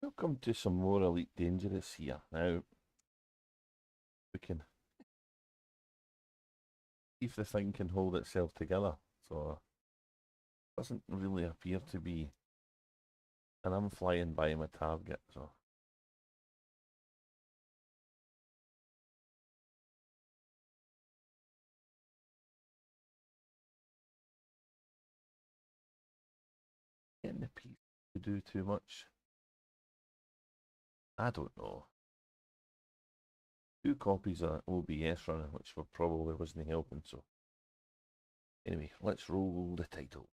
Welcome to some more Elite Dangerous here. Now, we can see if the thing can hold itself together. So, it doesn't really appear to be. And I'm flying by my target, so. Getting the piece to do too much. I don't know. 2 copies of OBS running, which probably wasn't helping, so. Anyway, let's roll the title.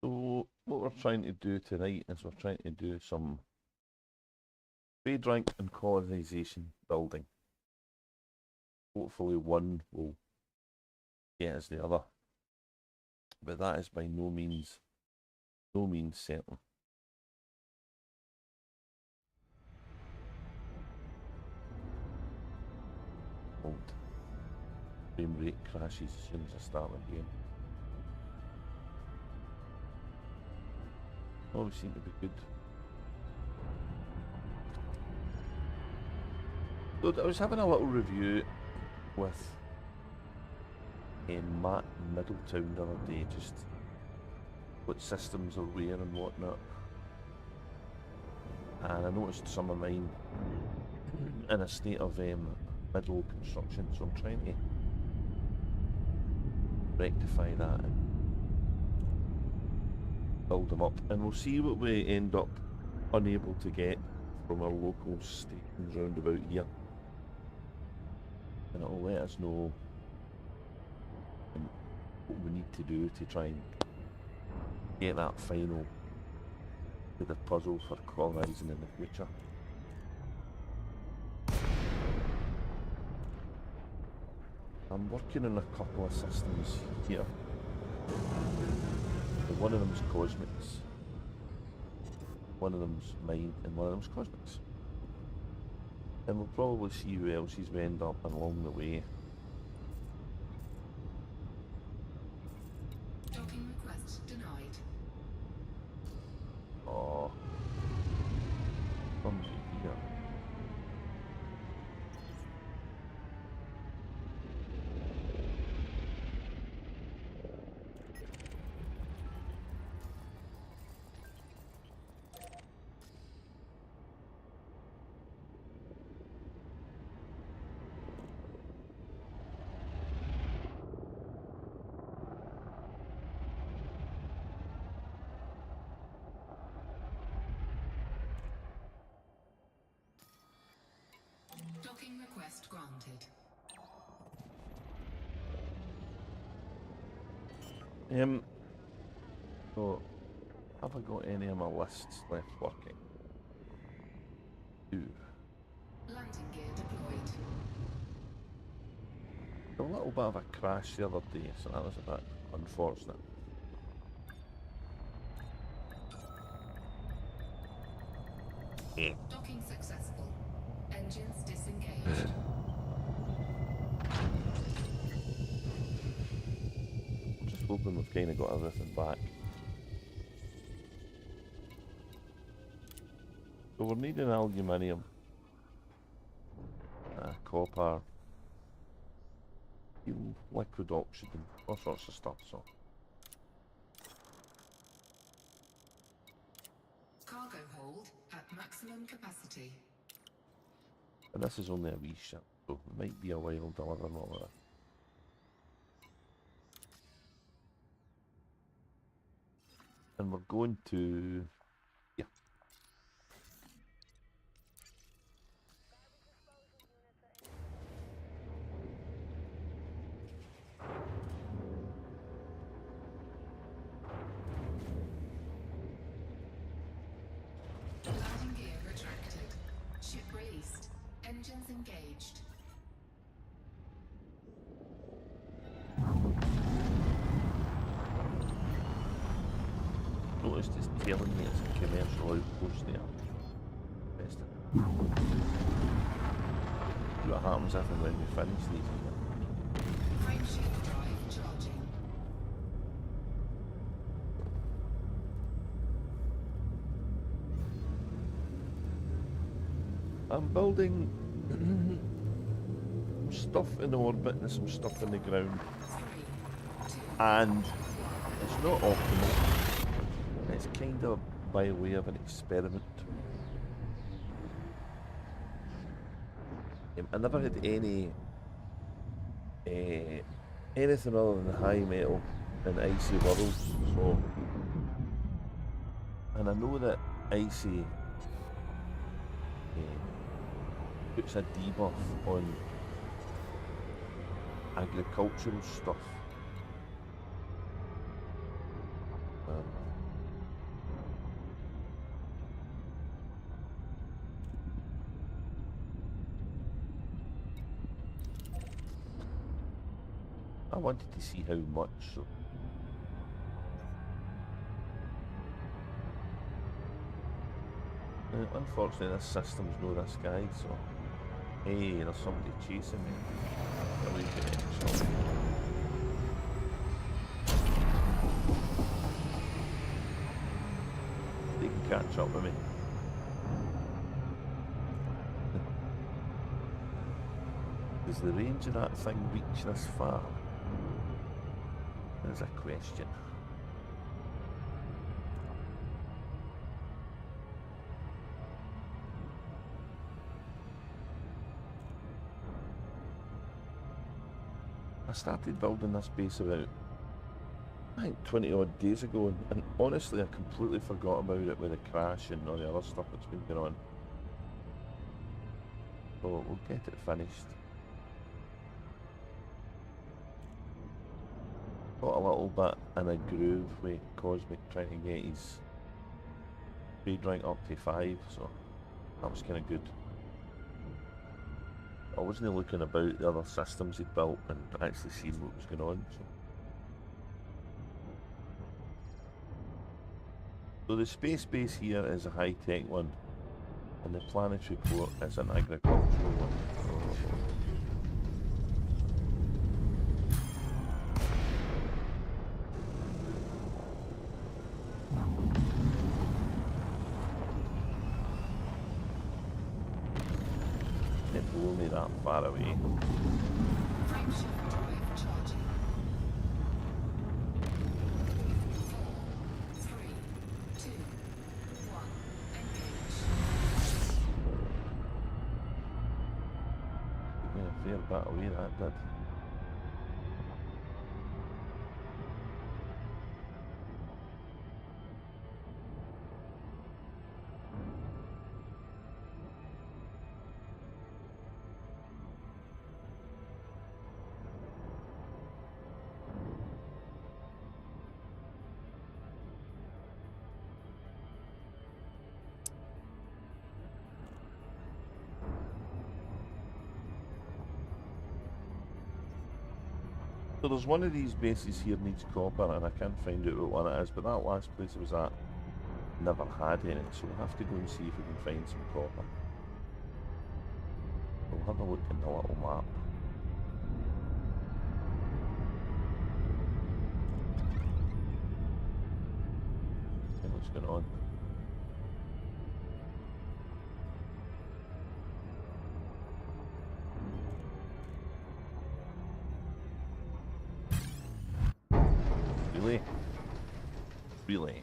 So, what we're trying to do tonight is we're trying to do some trade rank and colonisation building. Hopefully one will get us the other. But that is by no means certain. Old frame rate crashes as soon as I start the game. Always seem to be good. So I was having a little review with Matt Middletown the other day, just what systems are where and whatnot. And I noticed some of mine in a state of middle construction, so I'm trying to rectify that and build them up, and we'll see what we end up unable to get from our local stations round about here, and it'll let us know what we need to do to try and get that final bit of puzzle for colonising in the future. I'm working on a couple of systems here. One of them's cosmics, one of them's mine, and one of them's cosmics. And we'll probably see who else we end up along the way. Docking request denied. Oh, comes here. Docking request granted. So, have I got any of my lists left working? 2. Landing gear deployed. A little bit of a crash the other day, so that was a bit unfortunate. Docking successful. Engines disengaged. I'm just hoping we've kind of got everything back. So we're needing aluminium, copper, liquid oxygen, all sorts of stuff. So Cargo hold at maximum capacity. and this is only a wee ship, so it might be a while delivering all of that. And we're going to, yeah. Landing gear retracted. Ship released. Engines engaged. just is telling me it's a commercial outpost there. Best of see what happens if and when we finish these here. Frameshift drive charging. I'm building stuff in orbit and some stuff in the ground, 3, 2, and it's not optimal. It's kind of by way of an experiment. I never had anything other than high metal in icy worlds, so, and I know that icy puts a debuff on agricultural stuff. I wanted to see how much, so unfortunately this system's no this guide, so hey, there's somebody chasing me. I'll leave it, so. They can catch up with me. Does the range of that thing reach this far? There's a question. I started building this base about, I think, 20 odd days ago, and honestly I completely forgot about it with the crash and all the other stuff that's been going on. So we'll get it finished. Got a little bit in a groove with Cosmic trying to get his speed rank up to 5, so that was kind of good. I wasn't looking about the other systems he'd built and actually seeing what was going on. So the space base here is a high-tech one, and the planetary port is an agricultural one. Only that far away. frameshift drive charging. 4, 3, 2, 1, engage. Took me a fair bit away, that did. So there's one of these bases here needs copper, and I can't find out what one it is, but that last place I was at never had any, so we'll have to go and see if we can find some copper. We'll have a look in the little map. See what's going on. Really? I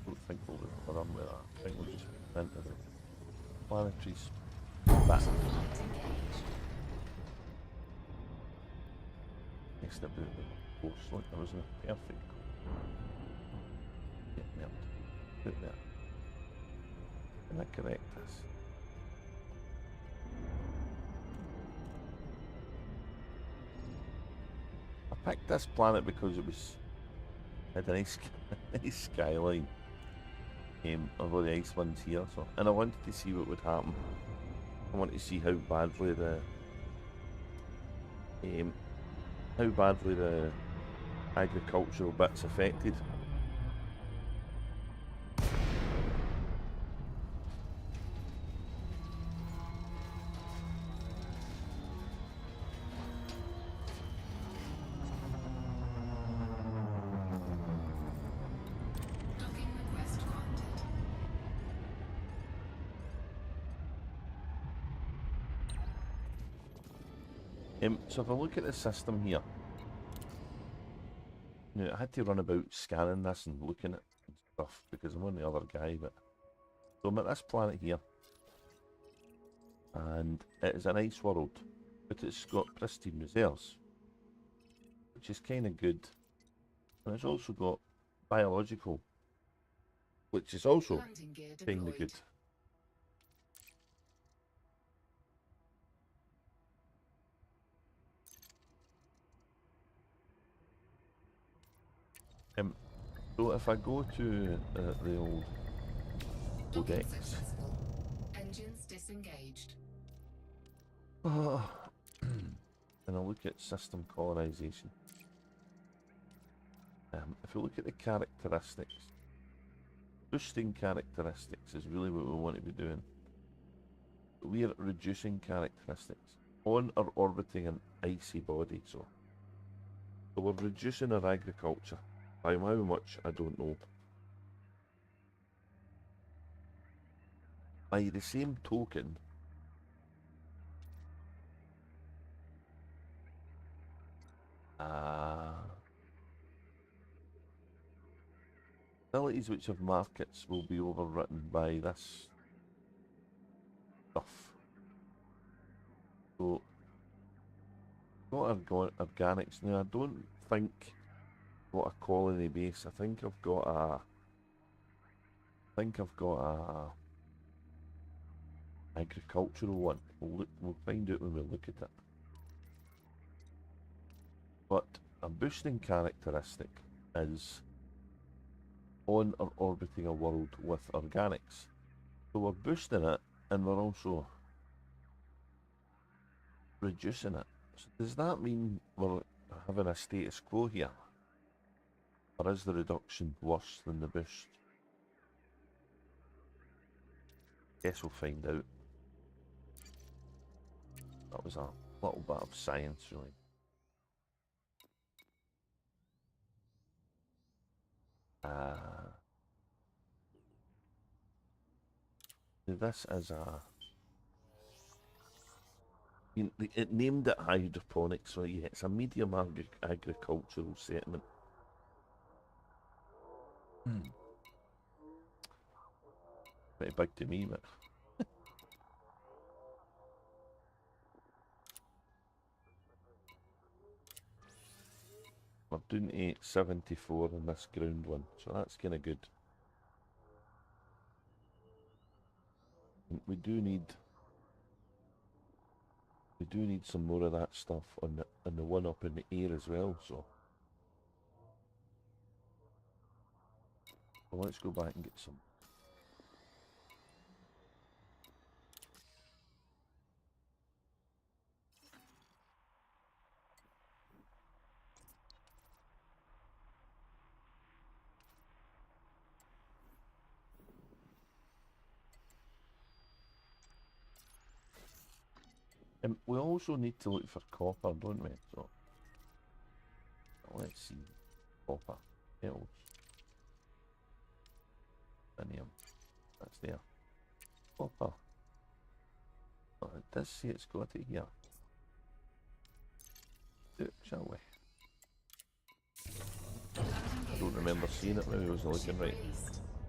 don't think we'll run with that. I think we'll just enter the planetaries back. Next about the course, look, there was a perfect get there. Put there. Can I correct this? I picked this planet because it was had a nice, nice skyline of all the ice ones here, so, and I wanted to see what would happen. I wanted to see how badly the agricultural bits affected. So if I look at the system here, I had to run about scanning this and looking at stuff because I'm on the other guy, but so I'm at this planet here, and it is an ice world, but it's got pristine reserves, which is kind of good, and it's also got biological, which is also Landing gear kind of deployed. good. So if I go to the old Docking codex, successful. Engines disengaged. and I look at system colonization, if we look at the characteristics, boosting characteristics is really what we want to be doing. We are reducing characteristics on or orbiting an icy body, so we're reducing our agriculture. By how much, I don't know. By the same token, abilities which have markets will be overwritten by this stuff. So, got organics now. I don't think got a colony base. I think I've got a agricultural one. We'll find out when we look at it. But a boosting characteristic is on or orbiting a world with organics. So we're boosting it and we're also reducing it. So does that mean we're having a status quo here? Or is the reduction worse than the boost? Guess we'll find out. That was a little bit of science, really. This is a... it named it hydroponics, so yeah, it's a medium agricultural settlement. Pretty big to me, but... We're doing 874 on this ground one, so that's kind of good. We do need some more of that stuff on the one up in the air as well. So well, let's go back and get some. We also need to look for copper, don't we? So let's see. Copper. Metals. Aluminium. That's there. Copper. Oh, it does say it's got it here. Do it, shall we? I don't remember seeing it, maybe I wasn't looking right.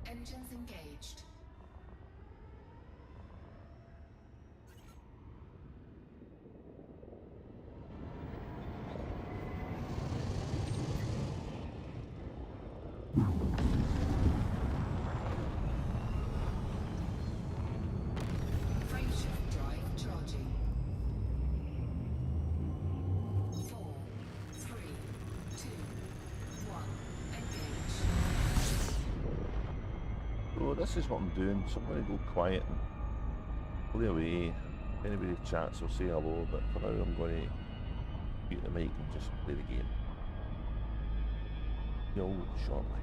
Engines engaged. Frameshift drive charging. 4, 3, 2, 1. Engage. So this is what I'm doing, so I'm going to go quiet and play away. If anybody chats, I'll say hello, but for now I'm going to mute the mic and just play the game. See you all shortly.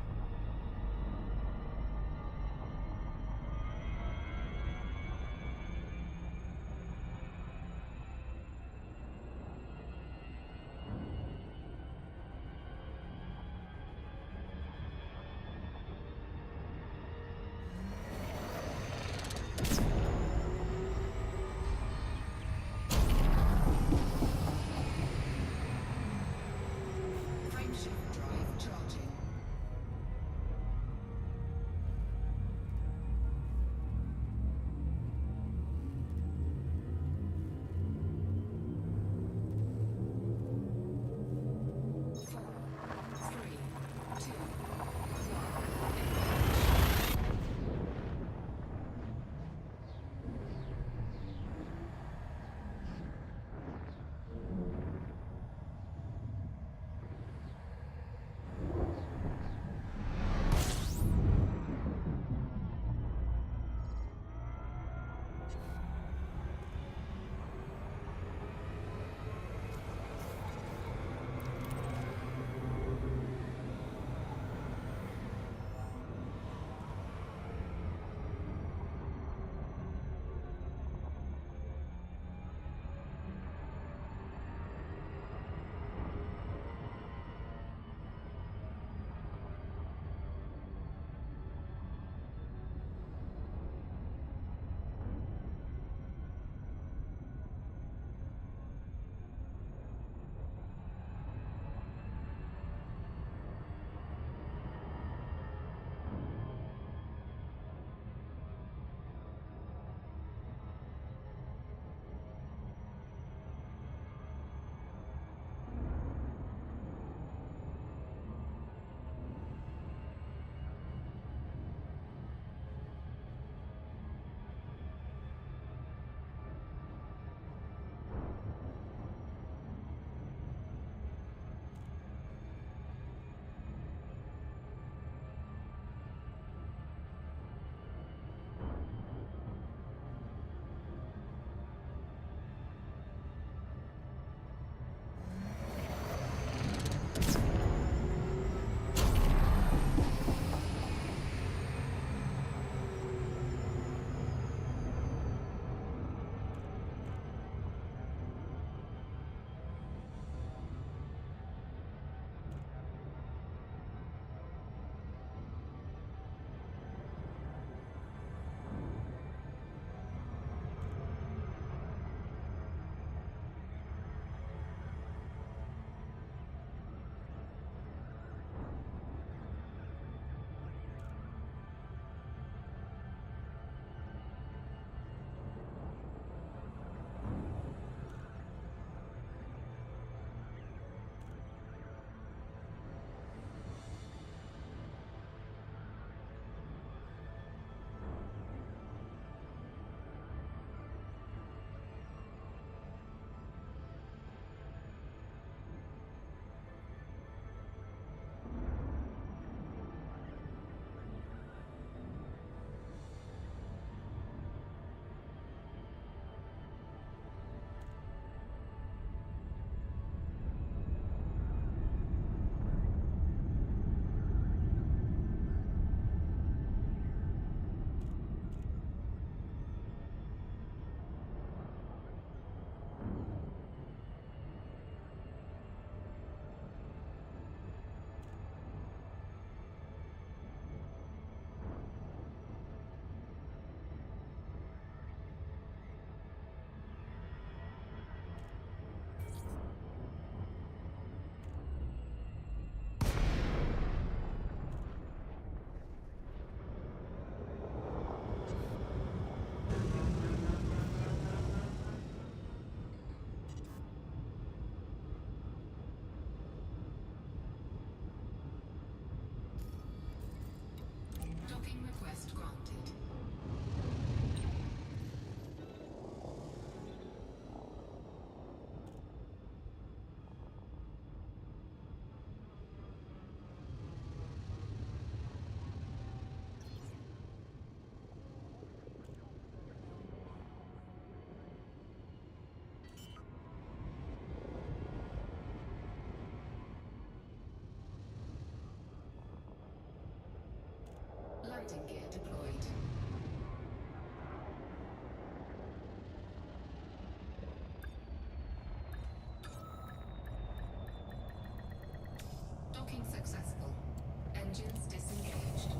Engines disengaged.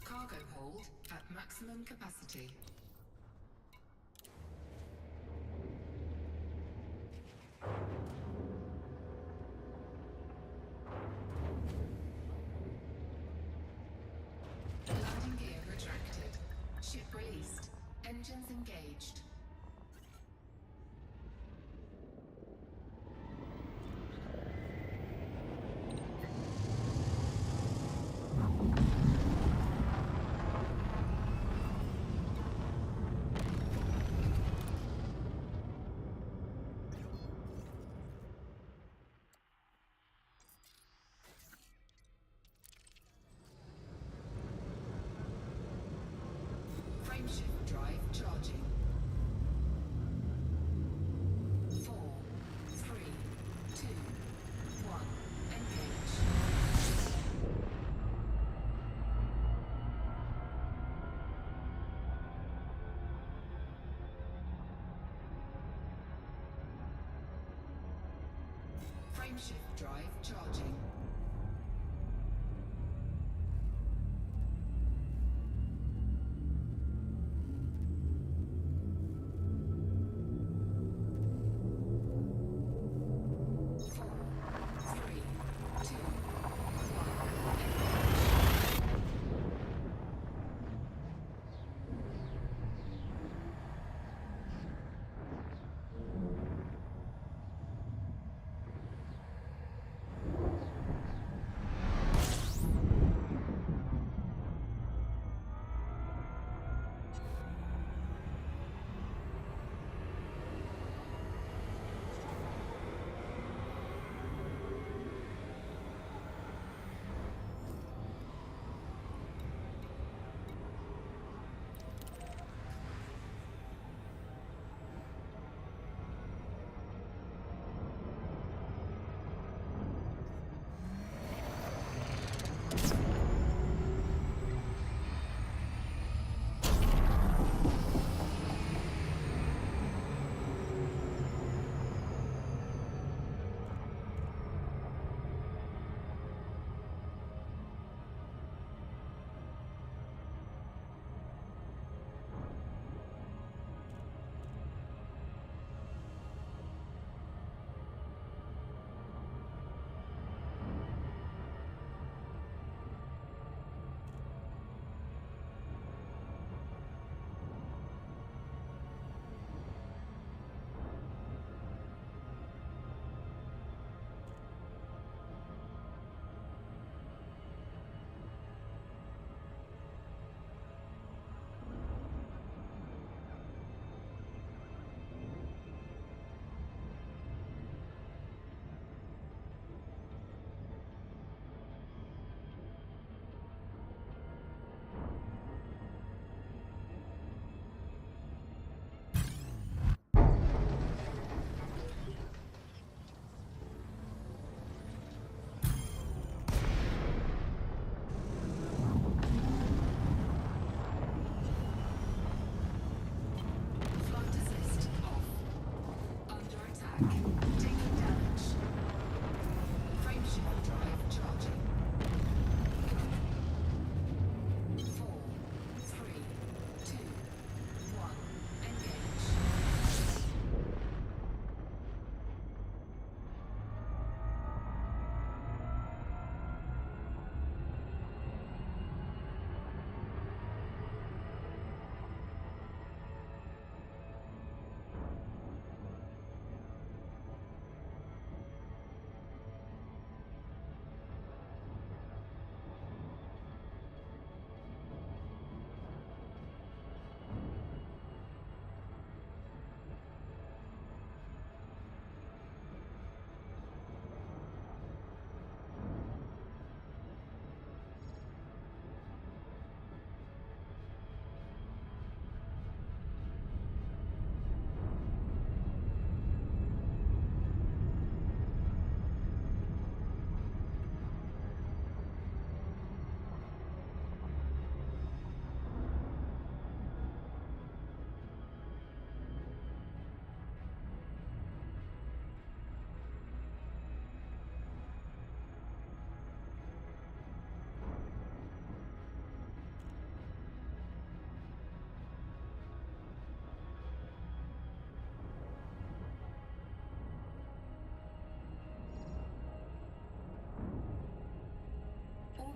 Cargo hold at maximum capacity. Landing gear retracted. Ship released. Engines engaged. Frameshift drive charging. 4, 3, 2, 1. Engage. Frameshift drive charging.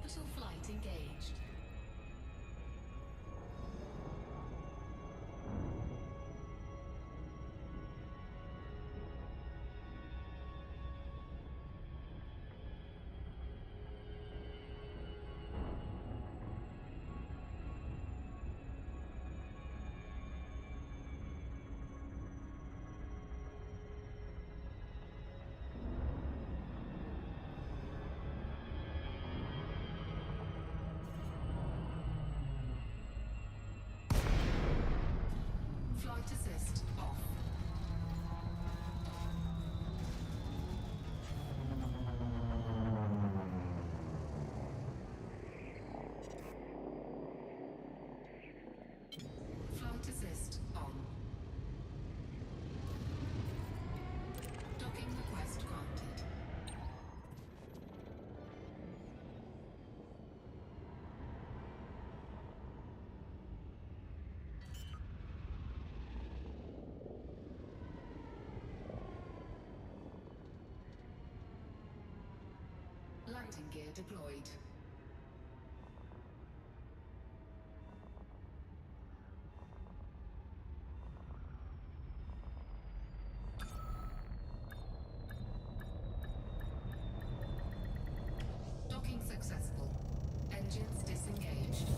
Orbital flight engaged. Flight assist off. Flight assist on. Docking request granted. Landing gear deployed. Docking successful. Engines disengaged.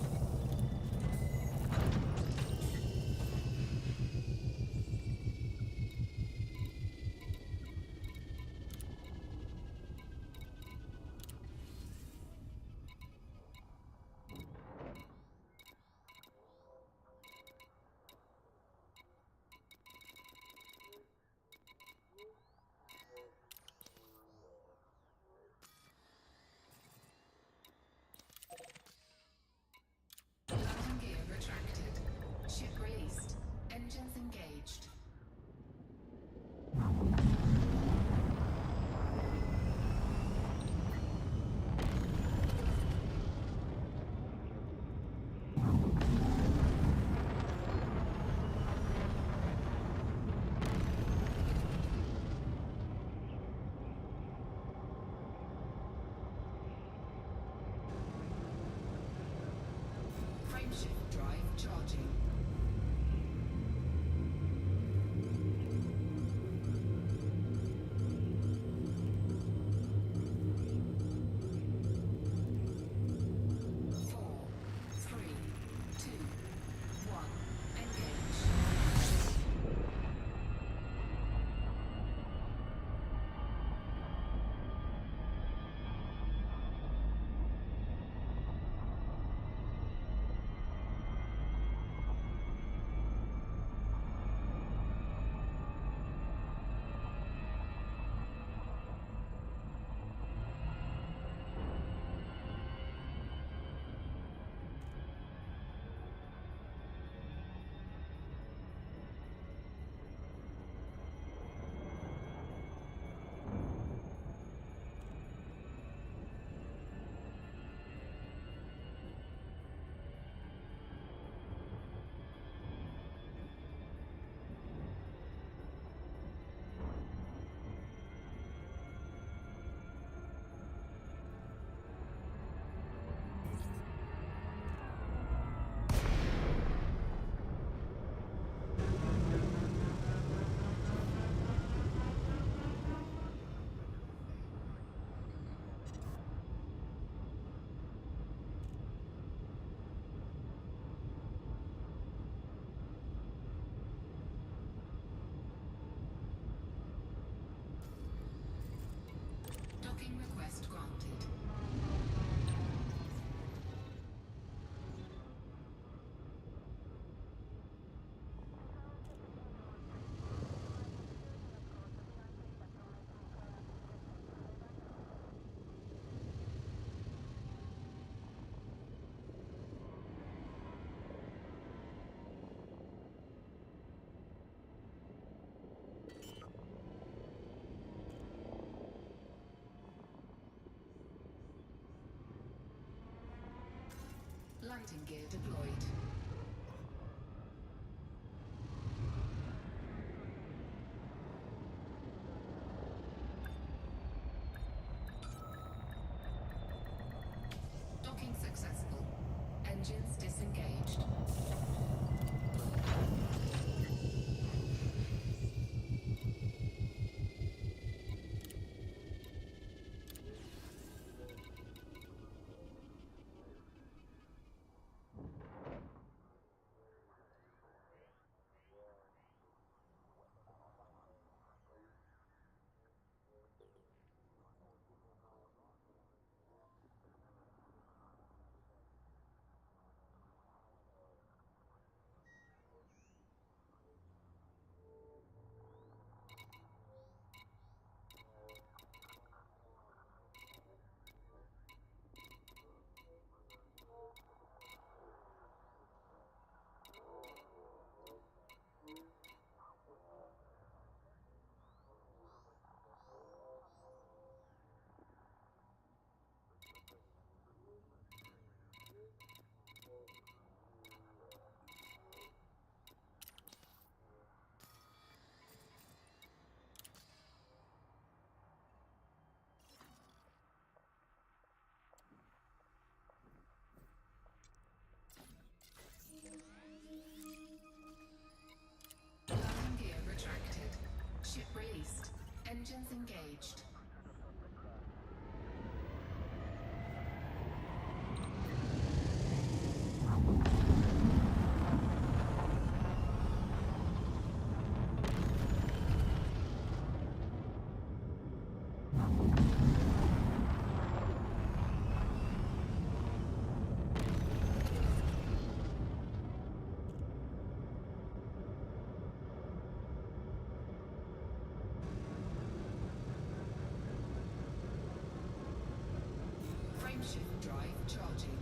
Landing gear retracted. Ship released. Engines engaged. Frameshift drive charging. Four, three, two, one. Engage. Docking request granted. Landing gear deployed. Engines engaged. Frameshift drive charging.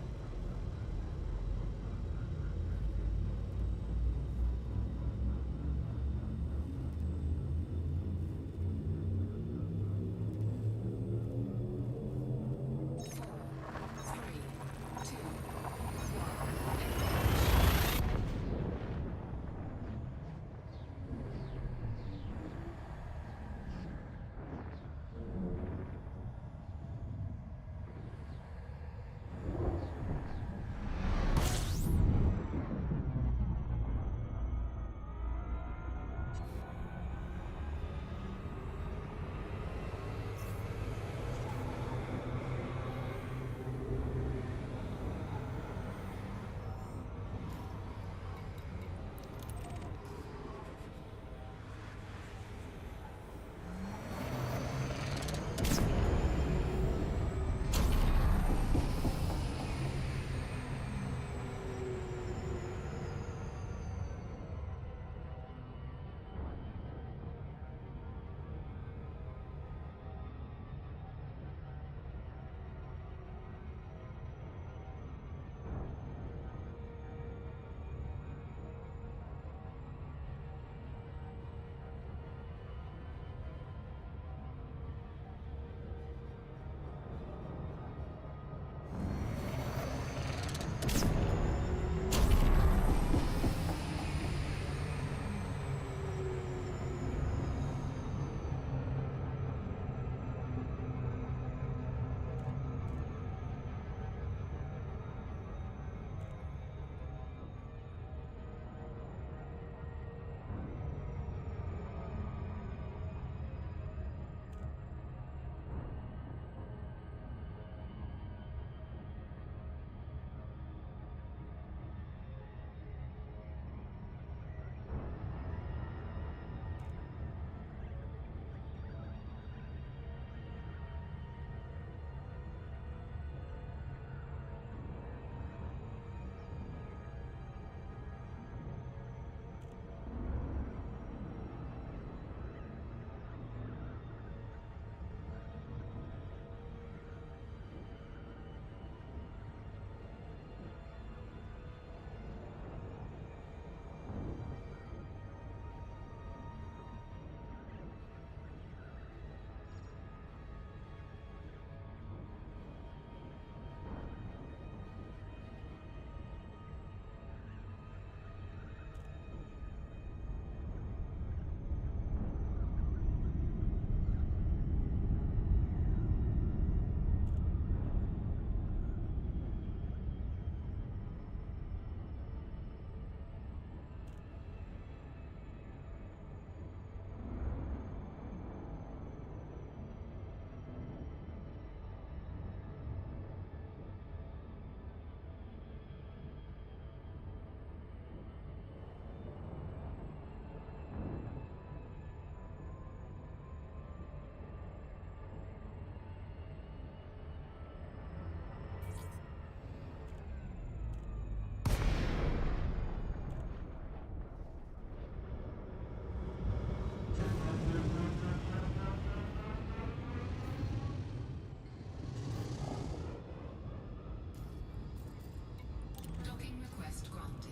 Docking request granted.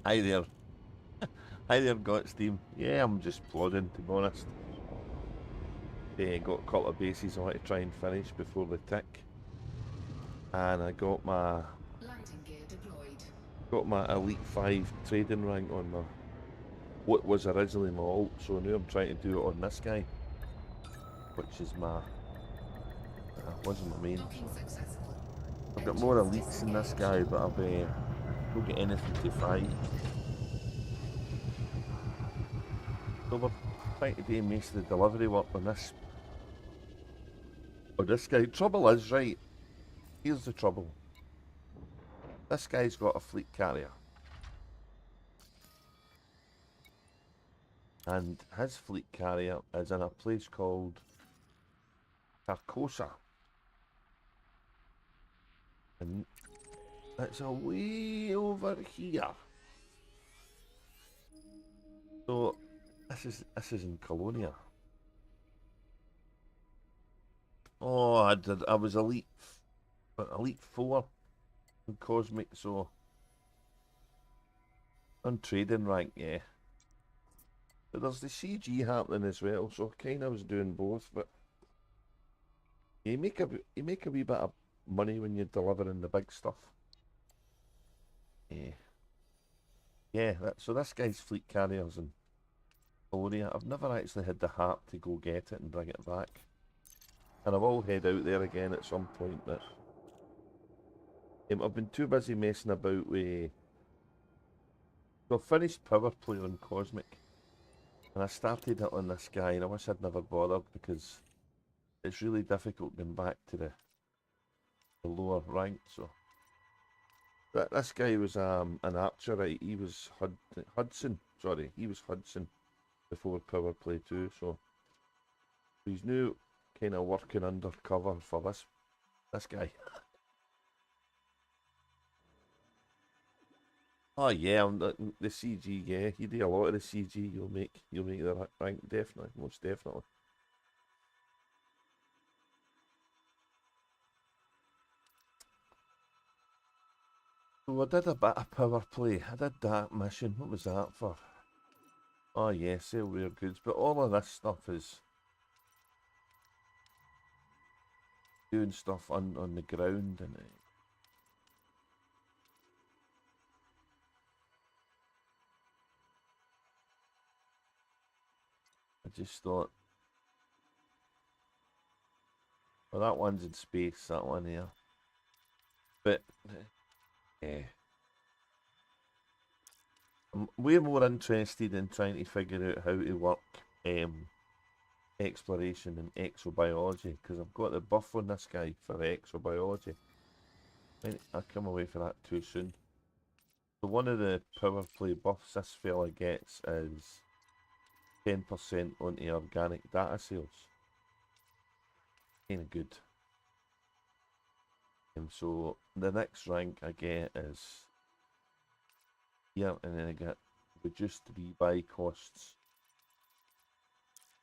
Hi there. Hi there, got Steam. Yeah, I'm just plodding, to be honest. Got a couple of bases I want to try and finish before they tick. And I got my Landing gear deployed. Got my Elite 5 trading rank on my what was originally my alt, so now I'm trying to do it on this guy, which is my wasn't my main. Docking So successful. I've got more Engines elites in this disengaged. guy, but I've not got anything to fight. So we're trying to do most of the delivery work on this guy. Trouble is, right, here's the trouble. This guy's got a fleet carrier. And his fleet carrier is in a place called Carcosa. And it's a way over here. So this is in Colonia. Oh, I was elite 4 in Cosmic, so on trading rank, yeah. But there's the CG happening as well, so kind of was doing both. But you make a wee bit of money when you're delivering the big stuff. Yeah, yeah. So this guy's fleet carriers in Colonia. I've never actually had the heart to go get it and bring it back, and I will head out there again at some point. But I've been too busy messing about with. So I finished Power Play on Cosmic, and I started it on this guy, and I wish I'd never bothered because it's really difficult going back to the lower rank. So this guy was an archer, right? He was Hudson. Sorry, he was Hudson before Power Play 2. So he's now kind of working undercover for this guy. Oh yeah, the CG. Yeah, you do a lot of the CG. You'll make the rank, definitely, most definitely. So I did a bit of Power Play. I did that mission. What was that for? Oh yeah, sell rare goods. But all of this stuff is doing stuff on the ground, and I just thought, well, that one's in space, that one here. But yeah, I'm way more interested in trying to figure out how to work exploration and exobiology, because I've got the buff on this guy for exobiology. I come away from that too soon. So one of the Power Play buffs this fella gets is 10% on the organic data sales. Kinda good. And so the next rank I get is here, and then I get reduced rebuy costs.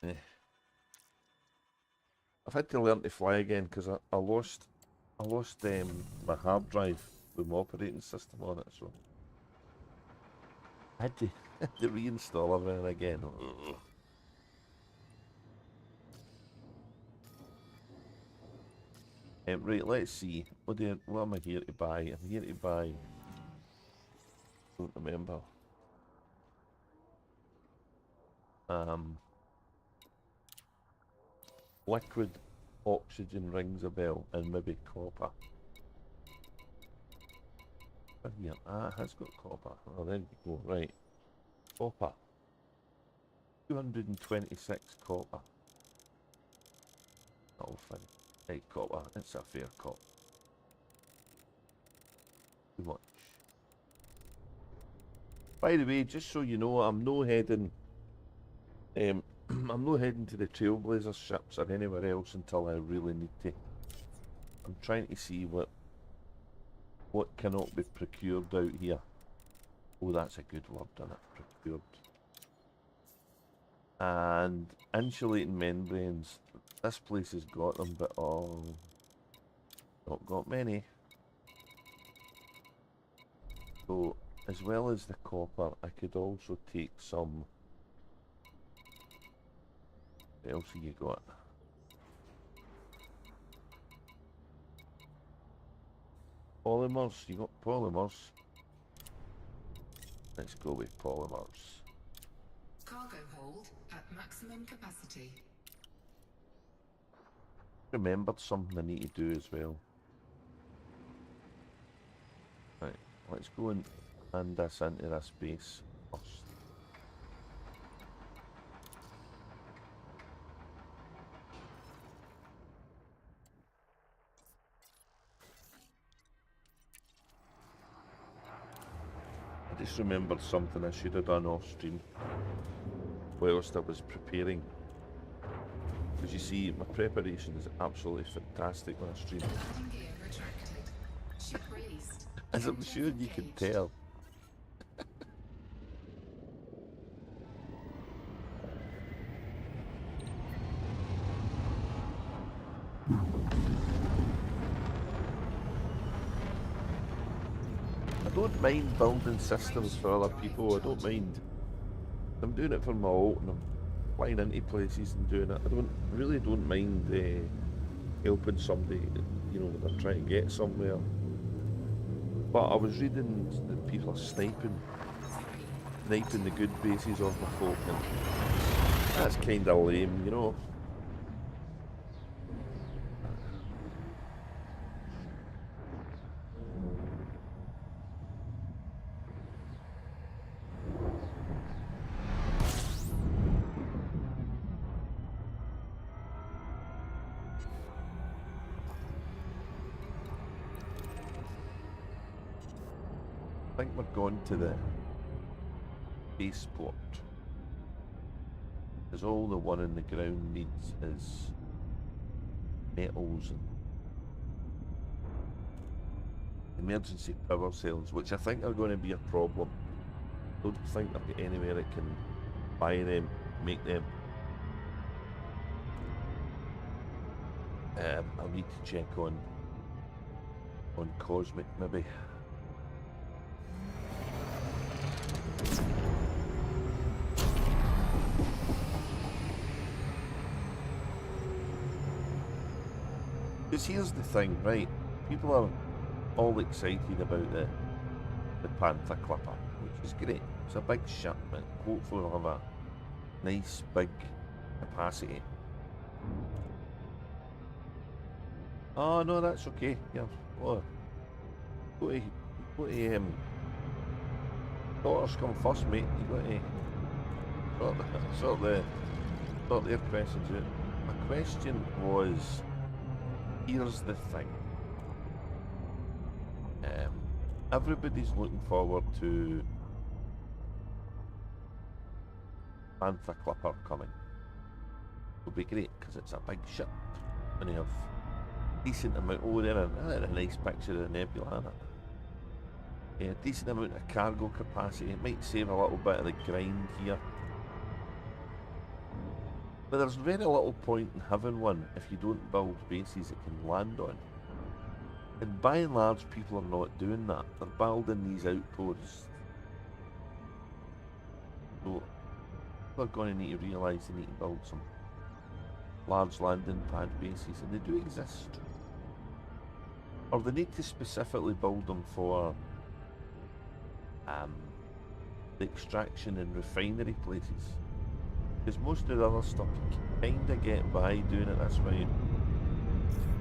I've had to learn to fly again because I lost my hard drive with my operating system on it, so I had to, to reinstall everything again. Right, let's see. What am I here to buy? I'm here to buy. Don't remember. Liquid oxygen rings a bell, and maybe copper. But here, it has got copper. Oh, there we go. Right, copper. 226 copper. That'll fine. Right, copper. It's a fair cop. Too much. By the way, just so you know, I'm no heading. I'm not heading to the Trailblazer ships or anywhere else until I really need to. I'm trying to see what cannot be procured out here. Oh, that's a good word, isn't it? Procured. And insulating membranes. This place has got them, but oh, not got many. So, as well as the copper, I could also take some. What else have you got? Polymers. You got polymers. Let's go with polymers. Cargo hold at maximum capacity. Remembered something I need to do as well. Right, let's go and hand this into this base first. I just remembered something I should have done off stream whilst I was preparing. Because you see, my preparation is absolutely fantastic when I stream. Landing gear retracted. Ship released. As I'm Engines sure you can engaged. tell. I don't mind building systems for other people, I don't mind. I'm doing it for my alt and I'm flying into places and doing it. I really don't mind helping somebody, you know, when they're trying to get somewhere. But I was reading that people are sniping the good bases off my folk, and that's kind of lame, you know. I think we're going to the spaceport, because all the one in the ground needs is metals and emergency power cells, which I think are going to be a problem. I don't think I've got anywhere that can buy them, make them. I'll need to check on Cosmic maybe. Because here's the thing, right? People are all excited about the Panther Clipper, which is great. It's a big ship, but hopefully we'll have a nice big capacity. Oh no, that's okay. Yeah, oh, go to daughters come first, mate. You got to sort their questions out. My question was, here's the thing. Everybody's looking forward to Panther Clipper coming. It'll be great because it's a big ship and you have decent amount. Oh, there a nice picture of the nebula. A decent amount of cargo capacity. It might save a little bit of the grind here. But there's very little point in having one if you don't build bases it can land on. And by and large, people are not doing that. They're building these outposts. So they're going to need to realise they need to build some large landing pad bases, and they do exist. Or they need to specifically build them for the extraction and refinery places. Because most of the other stuff you can kind of get by doing it this way.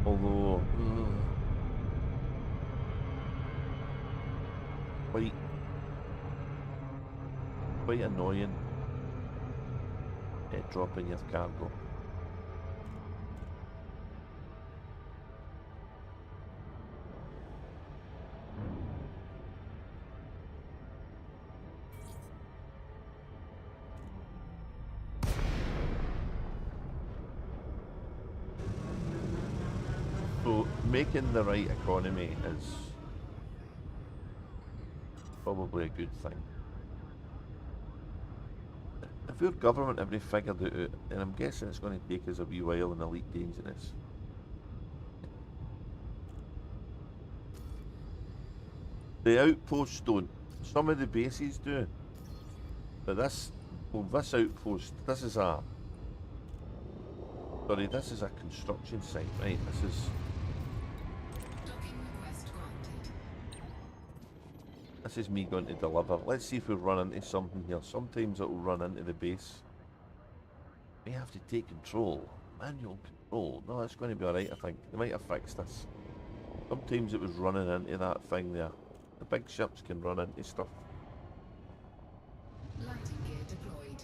Although, quite annoying dropping your cargo. So making the right economy is probably a good thing. If your government have figured it out, and I'm guessing it's going to take us a wee while in Elite Dangerous. The outposts don't. Some of the bases do. But this outpost, this is a construction site, right? This is... Docking request granted. This is me going to deliver. Let's see if we run into something here. Sometimes it will run into the base. We have to take control. Manual control. No, it's going to be alright, I think. They might have fixed this. Sometimes it was running into that thing there. The big ships can run into stuff. Lighting gear deployed.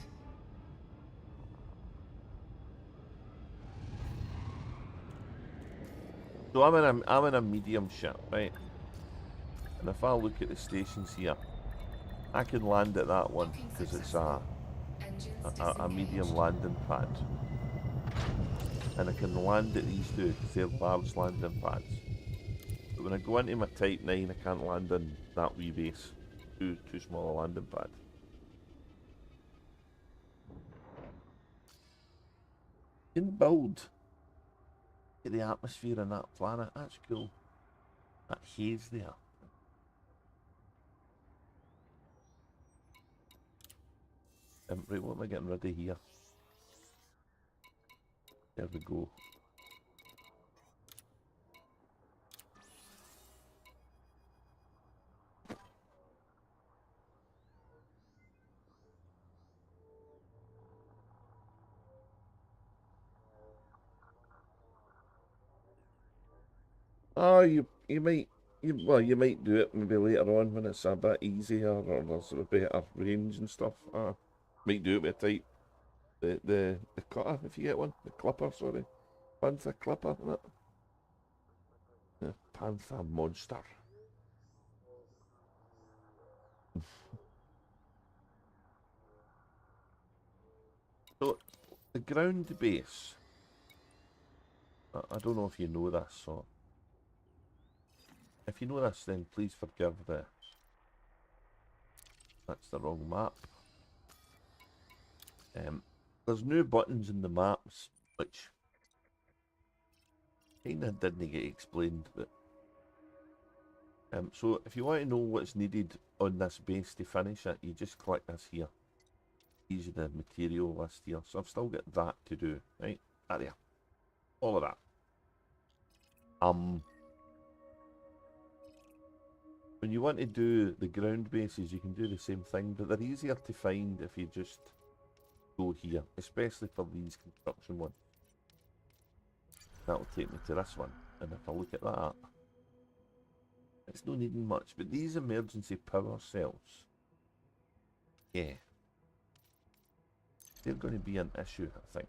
So I'm in a medium ship, right? And if I look at the stations here, I can land at that one Docking because it's successful. Engines a medium disengaged. landing pad. And I can land at these two because they're large landing pads. But when I go into my Type 9, I can't land on that wee base. Too small a landing pad. You can build. Get the atmosphere on that planet. That's cool. That haze there. Right, what am I getting rid of here? There we go. Oh, you might you might do it maybe later on when it's a bit easier or there's a better range and stuff. Might do it with a type the cutter if you get one, the clipper, sorry, Panther clipper, isn't it? The Panther monster. So the ground base. I don't know if you know this, so if you know this, then please forgive that's the wrong map. There's new buttons in the maps which kinda didn't get explained, but so if you want to know what's needed on this base to finish it, you just click this here. These are the material list here, so I've still got that to do, right? That there, all of that. When you want to do the ground bases, you can do the same thing, but they're easier to find if you just go here, especially for these construction ones. That'll take me to this one, and if I look at that, it's not needing much, but these emergency power cells, yeah, they're going to be an issue, I think.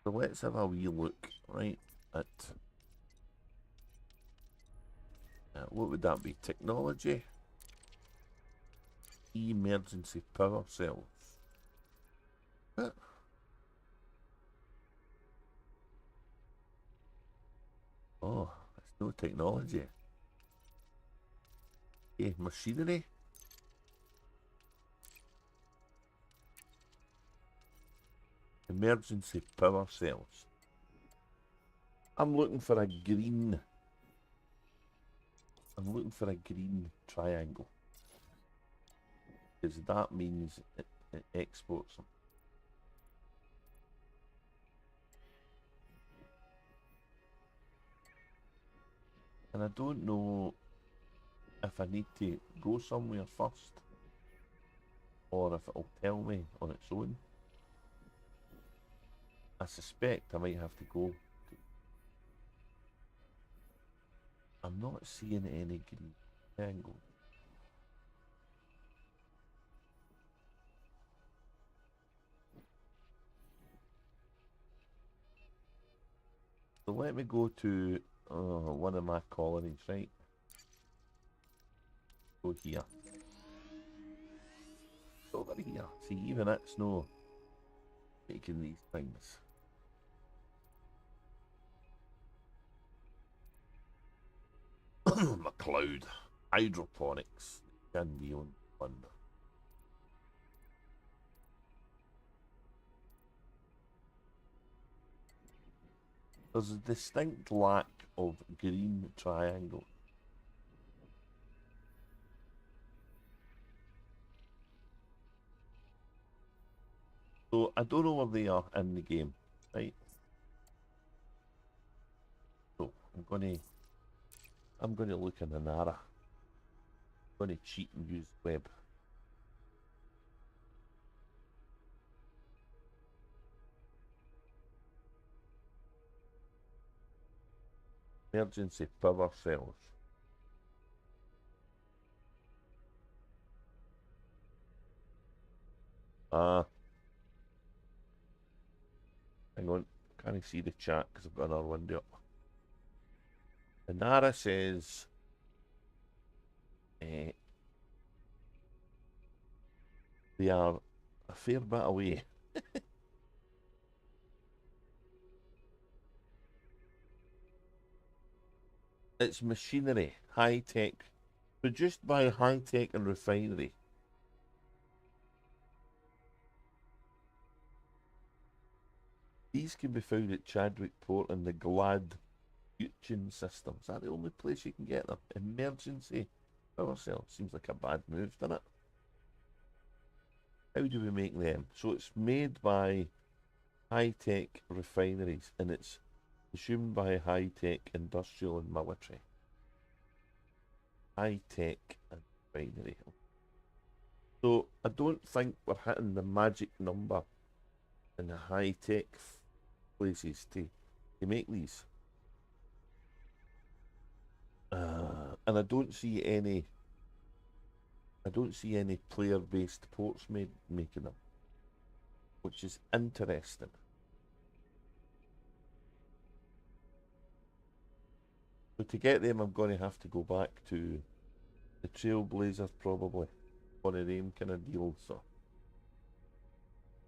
So let's have a wee look, right, at what would that be? Technology? Emergency power cells. What? Oh, it's no technology. Okay, machinery? Emergency power cells. I'm looking for a green triangle. Because that means it exports them. And I don't know if I need to go somewhere first or if it'll tell me on its own. I suspect I might have to go. I'm not seeing any green triangles. So let me go to one of my colonies, right? Go here. Over here. See, even it's no making these things. McLeod. Hydroponics. Can be on one. There's a distinct lack of green triangles. So I don't know where they are in the game, right? So I'm gonna look in the Nara. I'm gonna cheat and use web. Emergency power cells. Hang on, can't see the chat because I've got another window up. The Nara says they are a fair bit away. It's machinery, high tech, produced by high tech and refinery. These can be found at Chadwick Port and the Glad Fusion system. Is that the only place you can get them? Emergency power cell. Seems like a bad move, doesn't it? How do we make them? So it's made by high-tech refineries and it's consumed by high-tech industrial and military. High-tech and refinery. So I don't think we're hitting the magic number in the high-tech places to make these. And I don't see any player-based ports making them, which is interesting. So to get them, I'm going to have to go back to the Trailblazers probably, one of them kind of deals. So,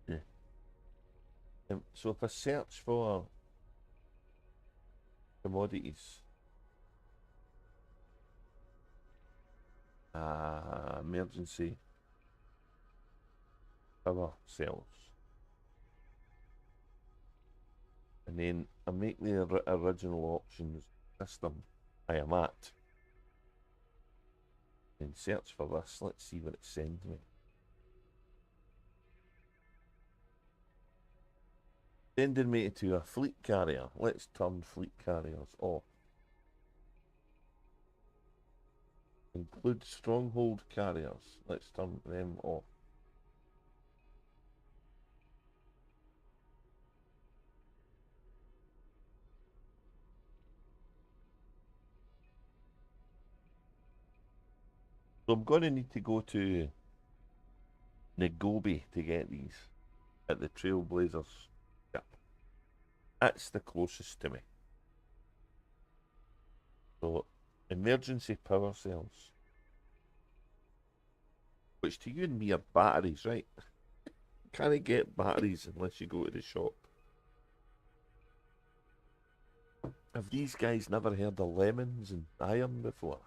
yeah. So if I search for commodities, emergency power cells, and then I make the original options system I am at, and search for this. Let's see what it sends me. Sending me to a fleet carrier. Let's turn fleet carriers off. Include stronghold carriers. Let's turn them off. So I'm going to need to go to Nagobi to get these at the Trailblazers ship. That's the closest to me. So, emergency power cells. Which to you and me are batteries, right? Can't get batteries unless you go to the shop. Have these guys never heard of lemons and iron before?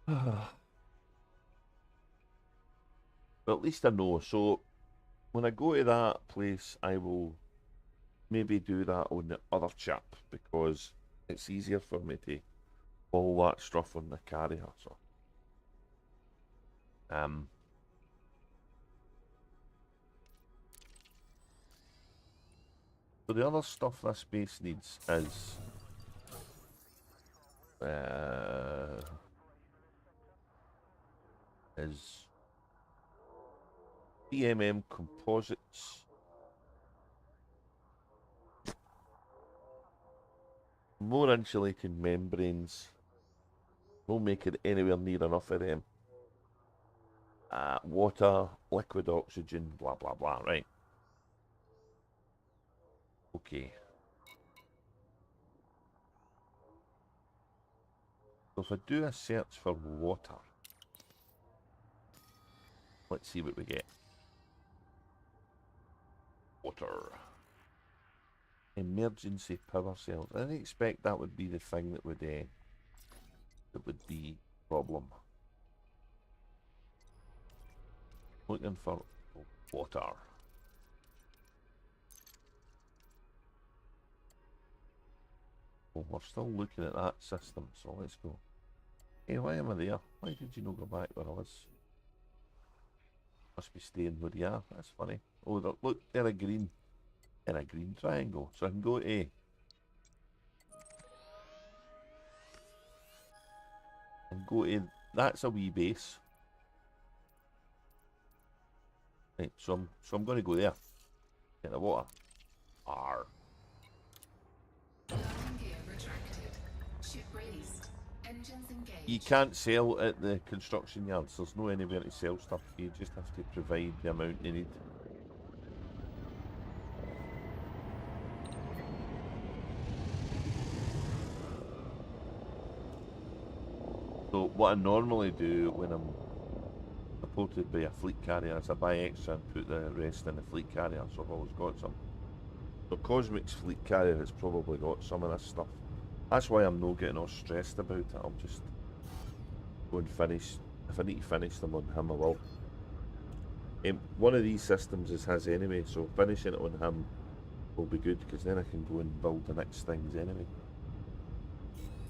But at least I know. So when I go to that place, I will maybe do that on the other chap because it's easier for me to all that stuff on the carrier. So so the other stuff this base needs is PMM composites, more insulating membranes. We'll make it anywhere near enough of them. Water, liquid oxygen, blah blah blah, right? Okay. So if I do a search for water, let's see what we get. Water. Emergency power cells. I didn't expect that would be the thing that would be problem. Looking for water. Well, we're still looking at that system, so let's go. Hey, why am I there? Why did you not go back where I was? Must be staying where they are. That's funny. Oh, look, they're a green triangle. So I can go to. And go to. That's a wee base. Right, so I'm going to go there. Get the water. R. Landing gear retracted. Ship released. Engines engaged. You can't sell at the construction yards. There's no anywhere to sell stuff. You just have to provide the amount you need. So what I normally do when I'm supported by a fleet carrier is I buy extra and put the rest in the fleet carrier, so I've always got some. So Cosmic's fleet carrier has probably got some of this stuff. That's why I'm not getting all stressed about it. I'll just go and finish. If I need to finish them on him, I will. One of these systems is his anyway, so finishing it on him will be good, because then I can go and build the next things anyway.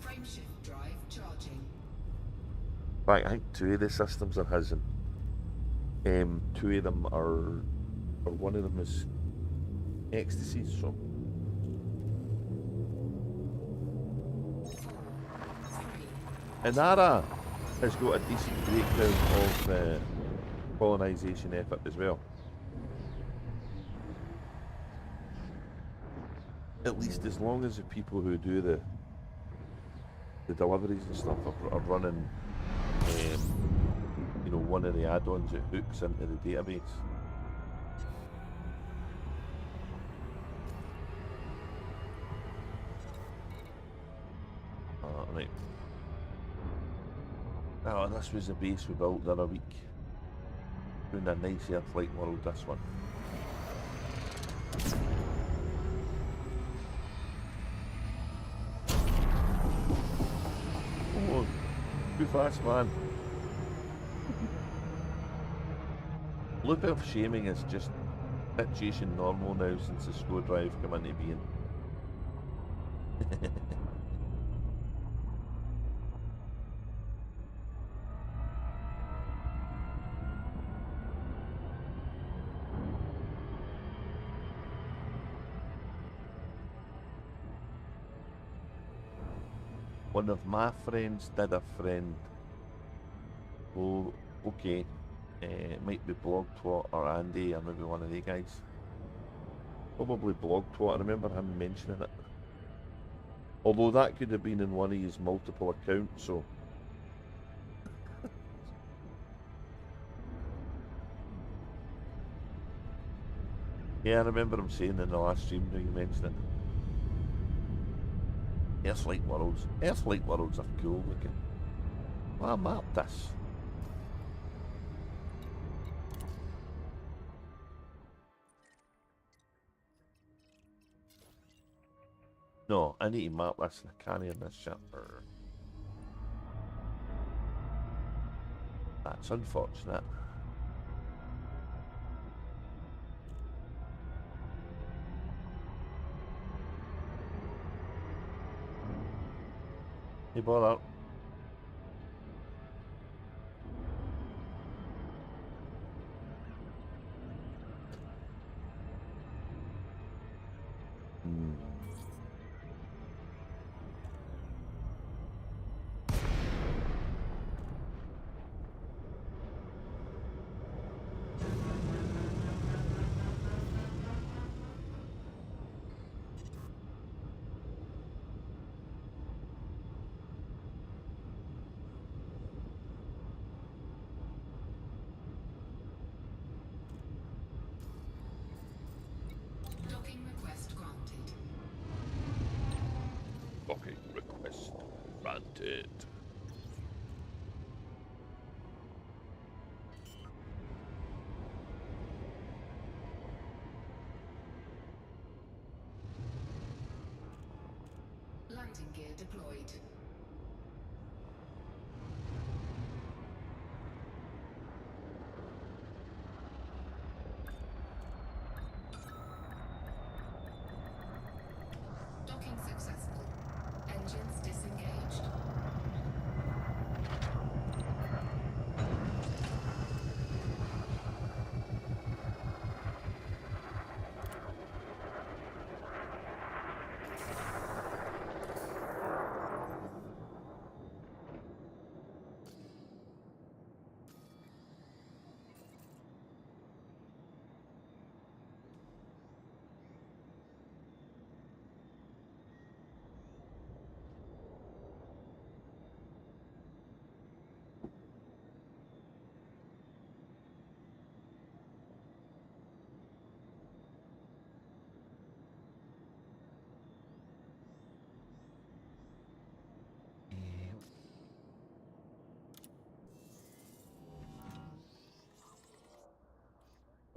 Frameshift drive charging. In fact, I think 2 of the systems are his, and 2 of them are, or one of them is Xtaseh, so. 4, 3. Inara has got a decent breakdown of the colonisation effort as well. At least as long as the people who do the deliveries and stuff are running, you know, one of the add-ons that hooks into the database. Right. Oh, this was the base we built the other week. Doing a nice Earth-like world, this one. Oh, too fast, man. Loop of shaming is just situation normal now since the slow drive came into being. One of my friends did a friend. Oh, okay. It might be Blogtwat or Andy or maybe one of the guys. Probably Blogtwat, I remember him mentioning it. Although that could have been in one of his multiple accounts, so. Yeah, I remember him saying in the last stream when you mentioned it. Earth-like worlds. Earth-like worlds are cool looking. Well, I mapped this. No, I need to map this and I can't in this shit. That's unfortunate. Hey, bother. Docking request granted. Docking request granted. Landing gear deployed. Docking successful. Engines disengaged.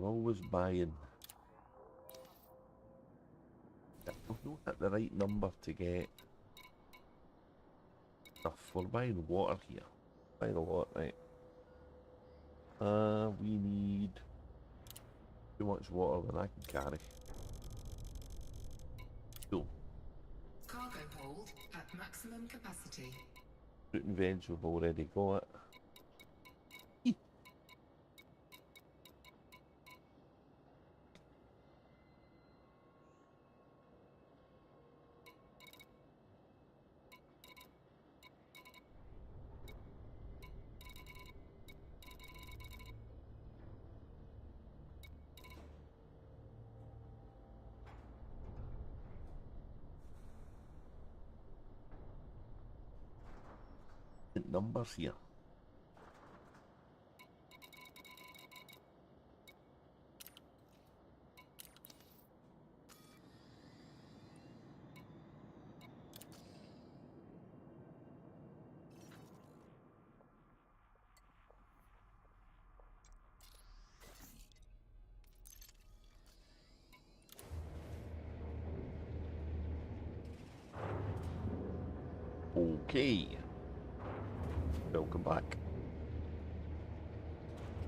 We're always buying. We've not hit the right number to get stuff. We're buying water here. Buying a lot, right? We need too much water than I can carry. Cool. Cargo hold at maximum capacity. Fruit and veg we've already got. Numbers here. Okay. Welcome back.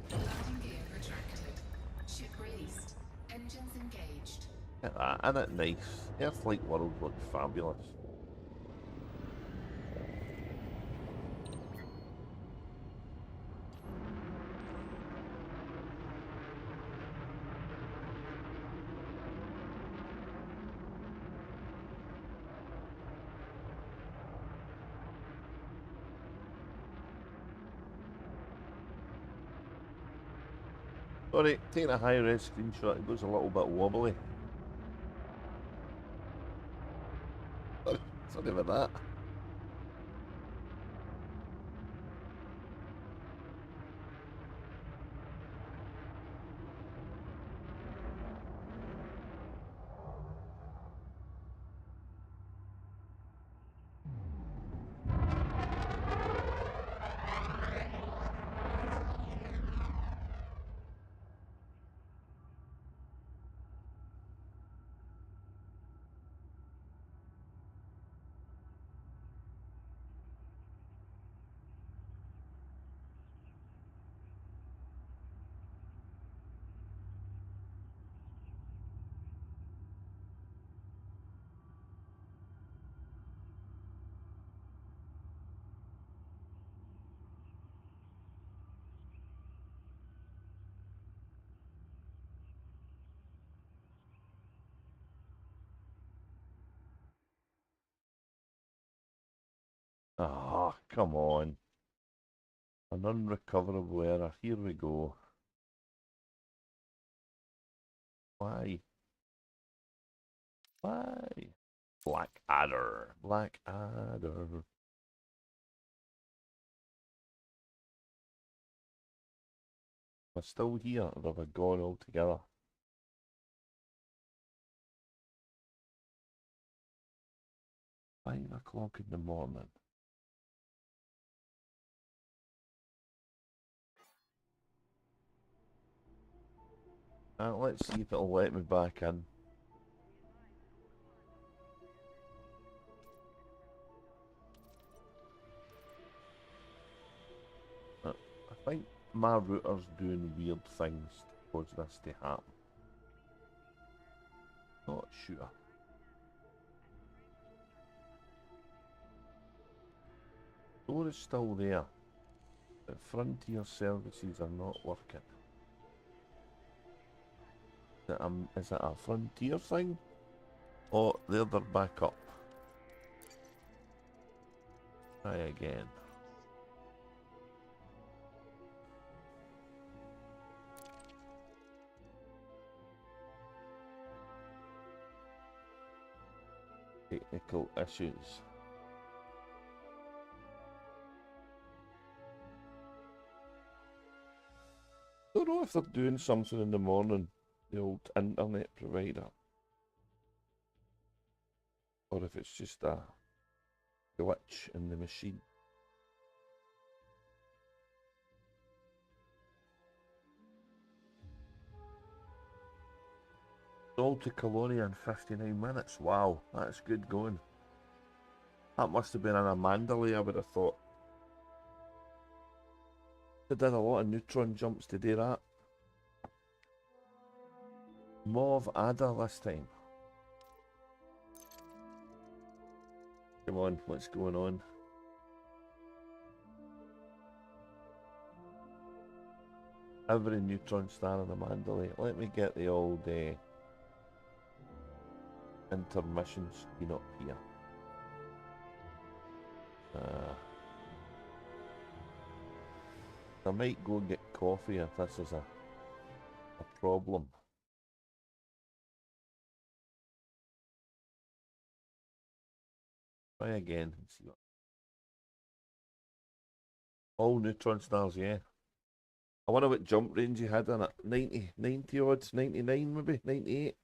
Landing gear retracted. Ship released. Engines engaged. Look at that, isn't it nice? Earth-like world looks fabulous. Sorry, taking a high-res screenshot, it goes a little bit wobbly. Sorry about that. Ah, come on. An unrecoverable error. Here we go. Why? Why? Black Adder. Black Adder. Am I still here or have I gone altogether? 5 o'clock in the morning. Let's see if it'll let me back in. I think my router's doing weird things to cause this to happen. Not sure. Door is still there, but Frontier services are not working. Is it a Frontier thing? Oh, there they're back up. Try again. Technical issues. Don't know if they're doing something in the morning, the old internet provider, or if it's just a glitch in the machine. All to Colonia in 59 minutes. Wow, that's good going. That must have been an Amandalay, I would have thought. They did a lot of neutron jumps to do that. Mauve Adder this time. Come on, what's going on? Every neutron star in the Mandalay. Let me get the old intermission screen up here. I might go and get coffee if this is a problem. Try again and see what. All neutron stars, yeah. I wonder what jump range you had in it. 90 odds, 99 maybe, 98.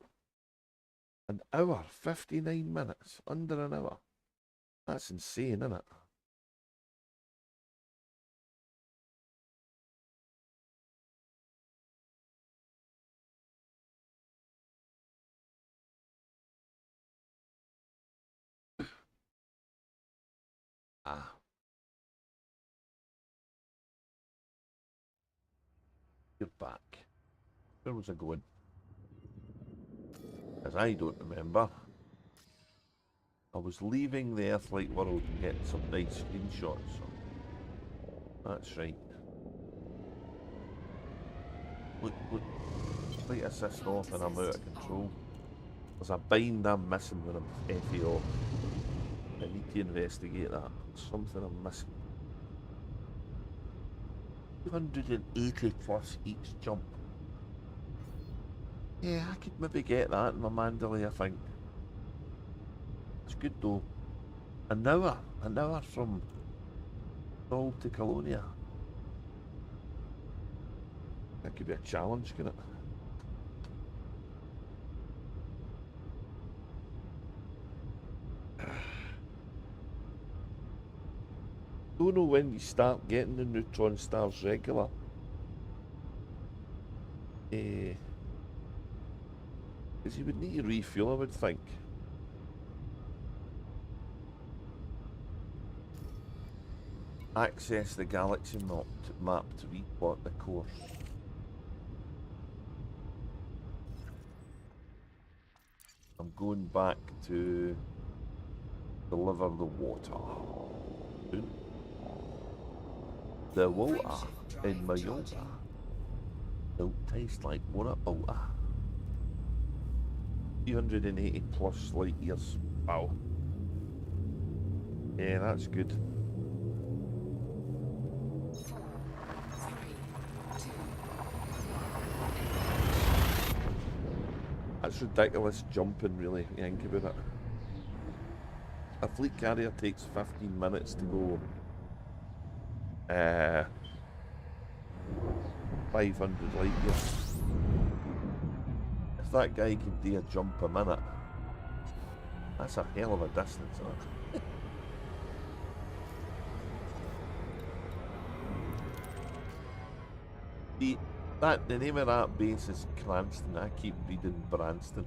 An hour, 59 minutes, under an hour. That's insane, isn't it? Ah. You're back. Where was I going? As I don't remember. I was leaving the Earthlight world and getting some nice screenshots. So that's right. Look, flight assist off and I'm out of control. There's a bind I'm missing when I'm FAO. I need to investigate that. Something I'm missing. 280 plus each jump. Yeah, I could maybe get that in my Mandalay, I think. It's good though. An hour from Sol to Colonia. That could be a challenge, couldn't it? Don't know when you start getting the neutron stars regular. Because you would need to refuel, I would think. Access the galaxy map to replot the course. I'm going back to deliver the water. The water in my yoga don't taste like water. 380 plus light years. Wow. Yeah, that's good. 4, 3, 2. That's ridiculous jumping, really, if you think about it. A fleet carrier takes 15 minutes to go 500 light years. If that guy could do a jump a minute, that's a hell of a distance, isn't it? The name of that base is Cranston. I keep reading Branston.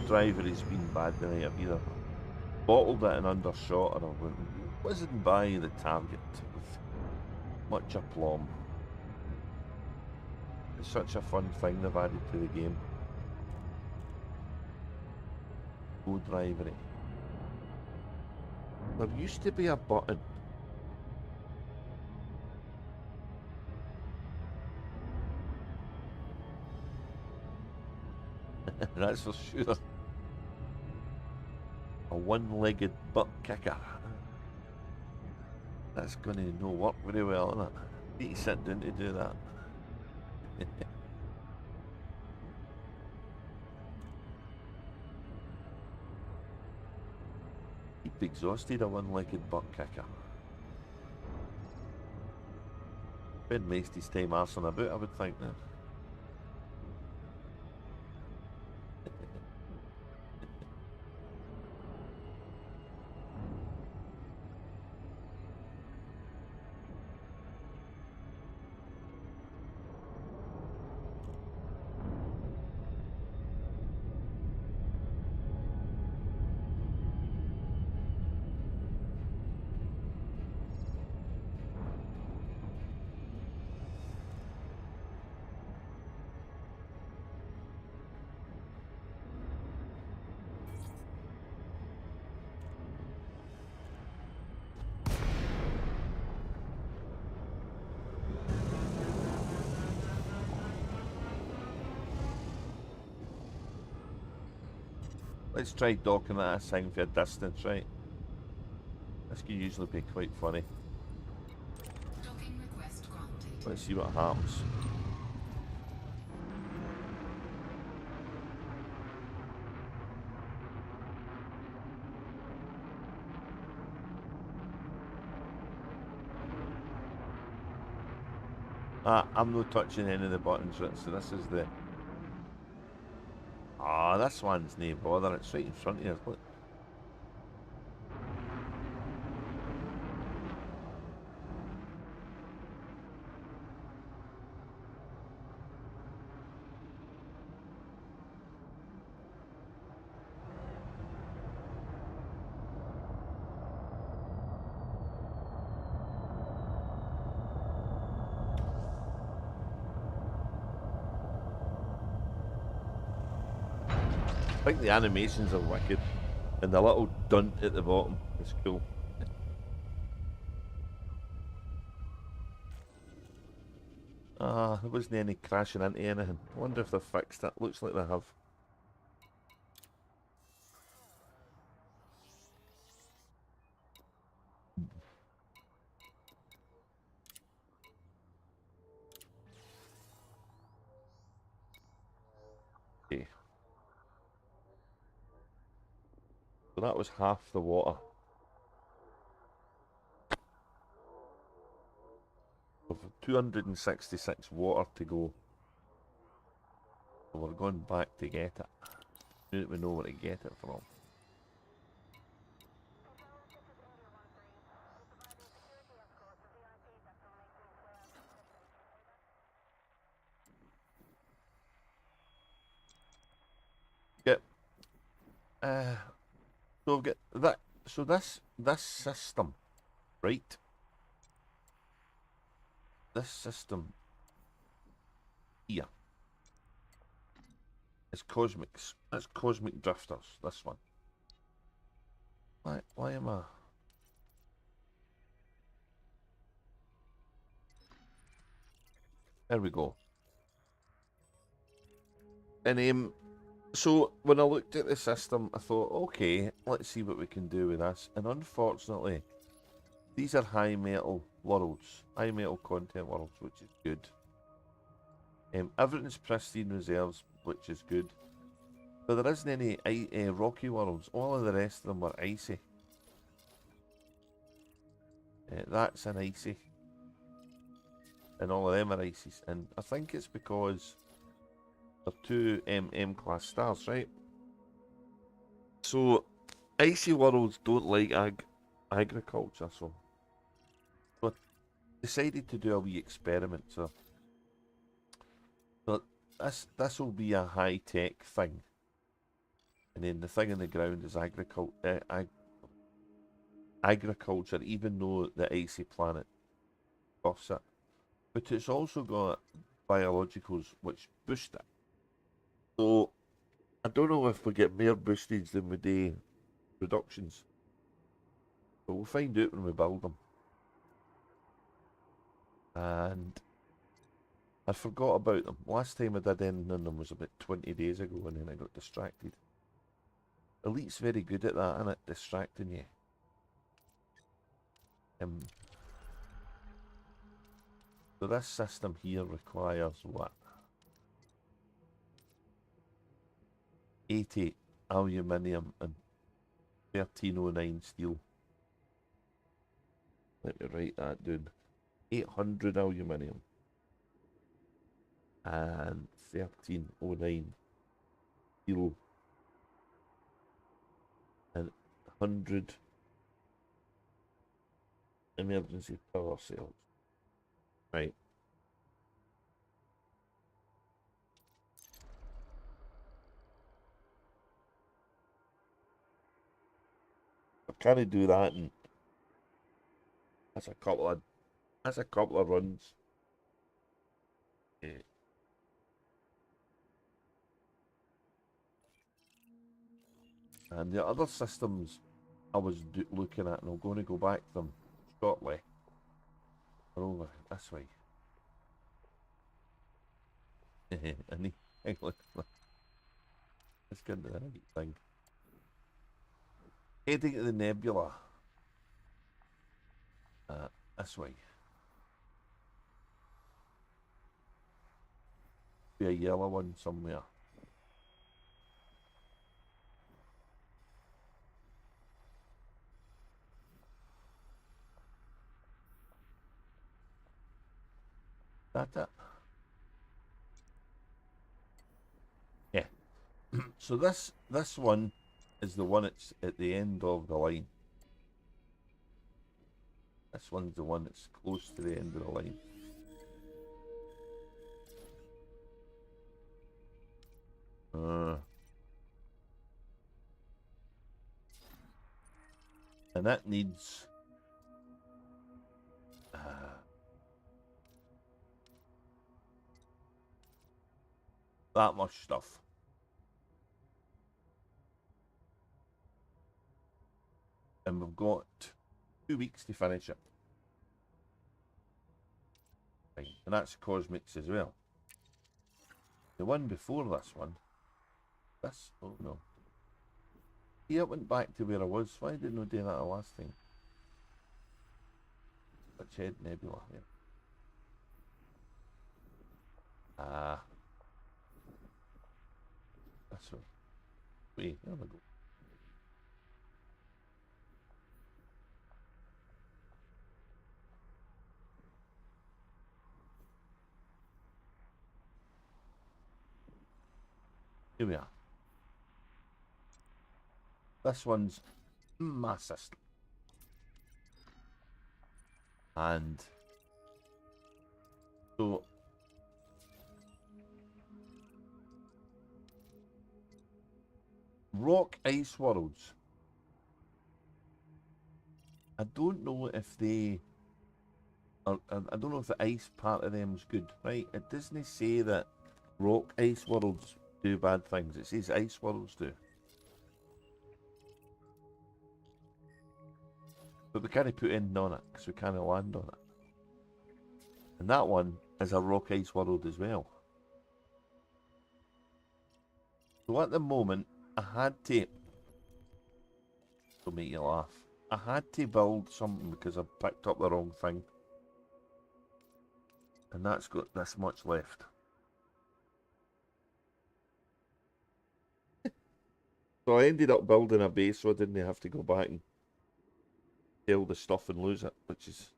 Driver has been bad tonight. I've either bottled it and undershot, or I went whizzing by the target with much aplomb. It's such a fun thing they've added to the game. Co-drivery. There used to be a button. That's for sure. A one-legged butt kicker. That's going to no work very well, isn't it? Need to sit down to do that. Keep exhausted, a one-legged butt kicker. Spend most of his time arsing about, I would think now. Let's try docking at a sign for a distance, right? This can usually be quite funny. Docking request granted. Let's see what happens. I'm not touching any of the buttons, right? So this is the... this one's no bother. It's right in front of you. Look. I think the animations are wicked. And the little dunt at the bottom is cool. There wasn't any crashing into anything. I wonder if they've fixed it. Looks like they have. Okay. So that was half the water. We've 266 water to go. So we're going back to get it. Now that we know where to get it from. Yep. So we've got that. So this system, right? This system here is cosmics. That's cosmic drifters. This one. Why am I? There we go. And so when I looked at the system, I thought, okay, let's see what we can do with this. And unfortunately, these are high metal worlds, high metal content worlds, which is good. Everything's pristine reserves, which is good. But there isn't any rocky worlds. All of the rest of them are icy. That's an icy. And all of them are ices. And I think it's because they're two M-class stars, right? So, icy worlds don't like agriculture, so I decided to do a wee experiment. So this will be a high-tech thing. And then the thing in the ground is agriculture, even though the icy planet buffs it. But it's also got biologicals which boost it. So I don't know if we get more boostage than we do reductions. But we'll find out when we build them. And I forgot about them. Last time I did anything on them was about 20 days ago, and then I got distracted. Elite's very good at that, and it distracting you. So this system here requires what? 80 aluminium and 1309 steel. Let me write that down. 800 aluminium and 1309 steel and 100 emergency power cells. Right. I can't do that, and that's a couple of runs. Yeah. And the other systems I was looking at, and I'm going to go back to them shortly. We're over this way. And let's get into the thing. Heading to the nebula. This way. Be a yellow one somewhere. That's it. Yeah. So this one is the one that's at the end of the line. This one's the one that's close to the end of the line. And that needs that much stuff. And we've got 2 weeks to finish it. Right. And that's cosmics as well. The one before this one, oh no. Yeah, it went back to where I was. Why didn't I do that the last time? Which head nebula here? This way. Wait, there we go. Here we are. This one's massive. And so rock ice worlds. I don't know if they are, I don't know if the ice part of them is good, right? It doesn't say that rock ice worlds do bad things. It says ice worlds do. But we can't put in on it because we can't land on it. And that one is a rock ice world as well. So at the moment, I had to make you laugh. I had to build something because I picked up the wrong thing. And that's got this much left. So I ended up building a base so I didn't have to go back and sell the stuff and lose it, which is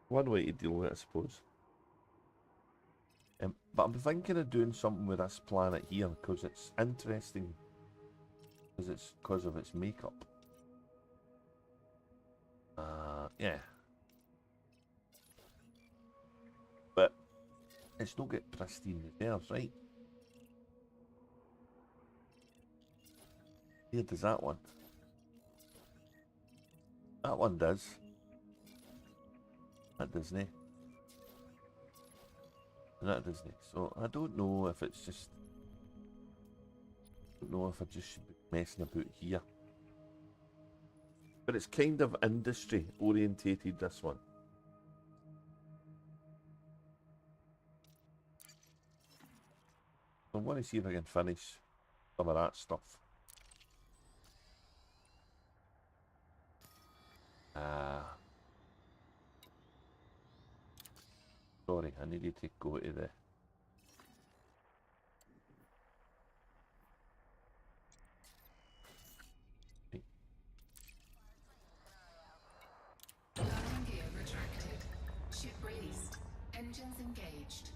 one way to deal with it, I suppose. But I'm thinking of doing something with this planet here because it's interesting. Because of its makeup. Yeah. But it's not got pristine reserves, right? Here does that one. That one does. That doesn't. And that doesn't. So I don't know if it's just... I don't know if I just should be messing about here. But it's kind of industry orientated, this one. I want to see if I can finish some of that stuff. Sorry, I needed to go to the... Landing gear retracted. Ship released. Engines engaged.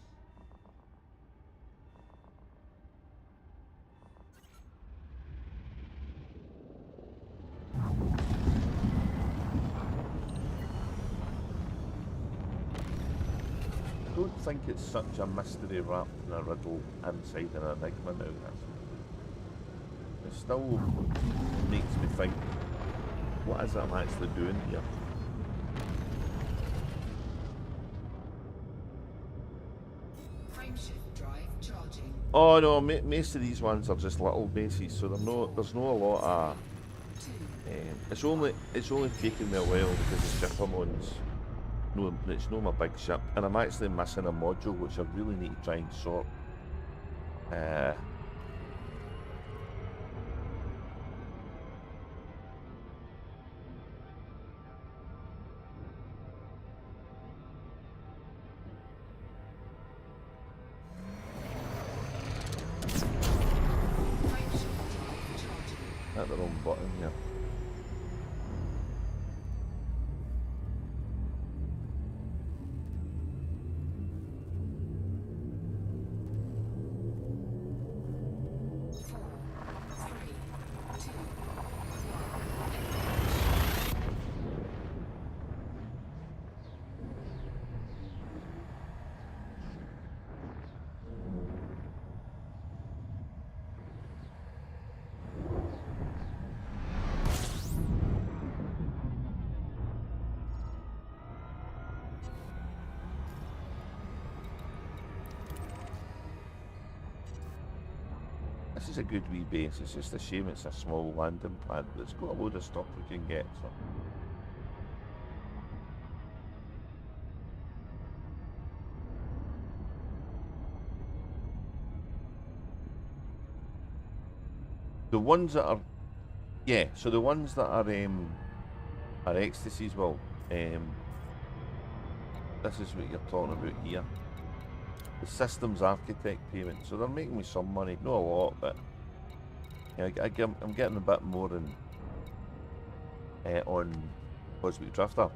I don't think it's such a mystery wrapped in a riddle inside an enigma now. It still makes me think, what is it I'm actually doing here? Frameshift drive charging. Oh no, most of these ones are just little bases, so there's no a lot of... it's only taken me a while because the ship I'm on's no, it's not my big ship, and I'm actually missing a module which I really need to try and sort. At the wrong button here. This is a good wee base, it's just a shame it's a small landing pad, but it's got a load of stuff we can get, so... The ones that are... Yeah, so the ones that are Xtaseys, well, this is what you're talking about here. The systems architect payment, so they're making me some money, not a lot, but yeah, I'm getting a bit more on Cosmic Drifter.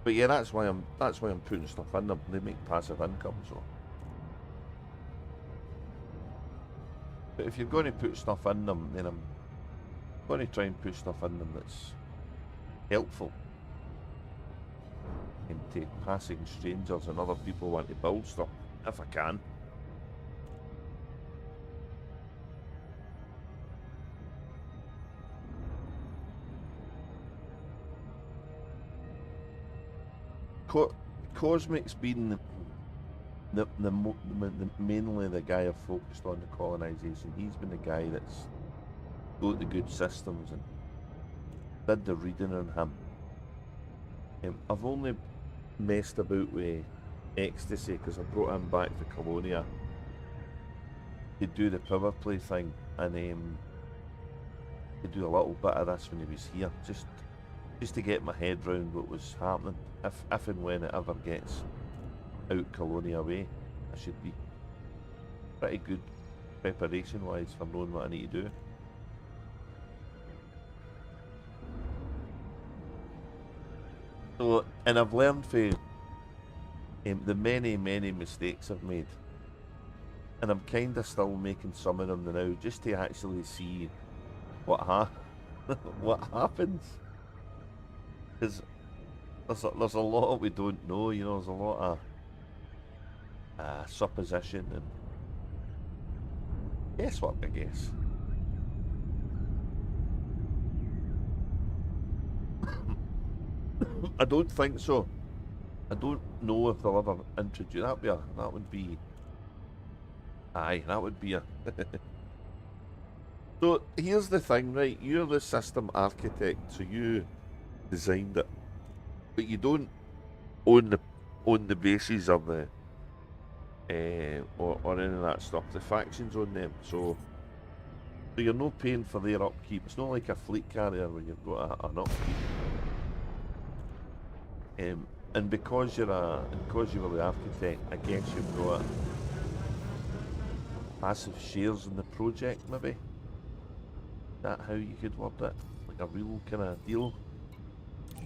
But yeah, that's why I'm putting stuff in them. They make passive income, so. But if you're going to put stuff in them, then I'm going to try and put stuff in them that's helpful into passing strangers and other people want to build stuff. If I can. Cosmic's been mainly the guy I've focused on the colonisation. He's been the guy that's built the good systems and did the reading on him. I've only messed about with Xtaseh because I brought him back to Colonia to do the power play thing, and to do a little bit of this when he was here, just to get my head round what was happening. If and when it ever gets out Colonia way, I should be pretty good preparation wise for knowing what I need to do. So, and I've learned from the many mistakes I've made, and I'm kind of still making some of them now, just to actually see what what happens. Because there's a lot we don't know, you know. There's a lot of supposition and guesswork, I guess. I don't think so. I don't know if they'll ever introduce that. That would be. Aye, that would be a. So here's the thing, right? You're the system architect, so you designed it, but you don't own the bases of the or any of that stuff. The factions own them. So So you're not paying for their upkeep. It's not like a fleet carrier where you've got an upkeep. And because you were the architect, I guess you've got massive shares in the project, maybe. Is that how you could word it? Like a real kind of deal?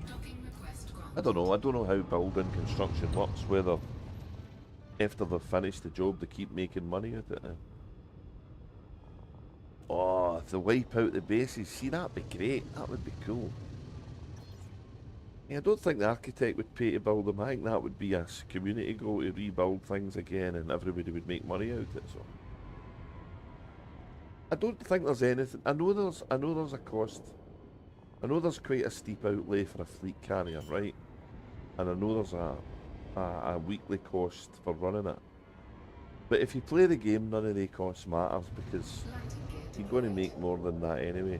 Docking request I granted. don't know. I don't know how building construction works, whether after they've finished the job they keep making money with it. Oh, if they wipe out the bases, see, that'd be great. That would be cool. Yeah, I don't think the architect would pay to build them. I think that would be a community goal to rebuild things again, and everybody would make money out of it. So I don't think there's anything. I know there's a cost. I know there's quite a steep outlay for a fleet carrier, right? And I know there's a weekly cost for running it. But if you play the game, none of the costs matters because Landing gear you're going to deployed. make more than that anyway.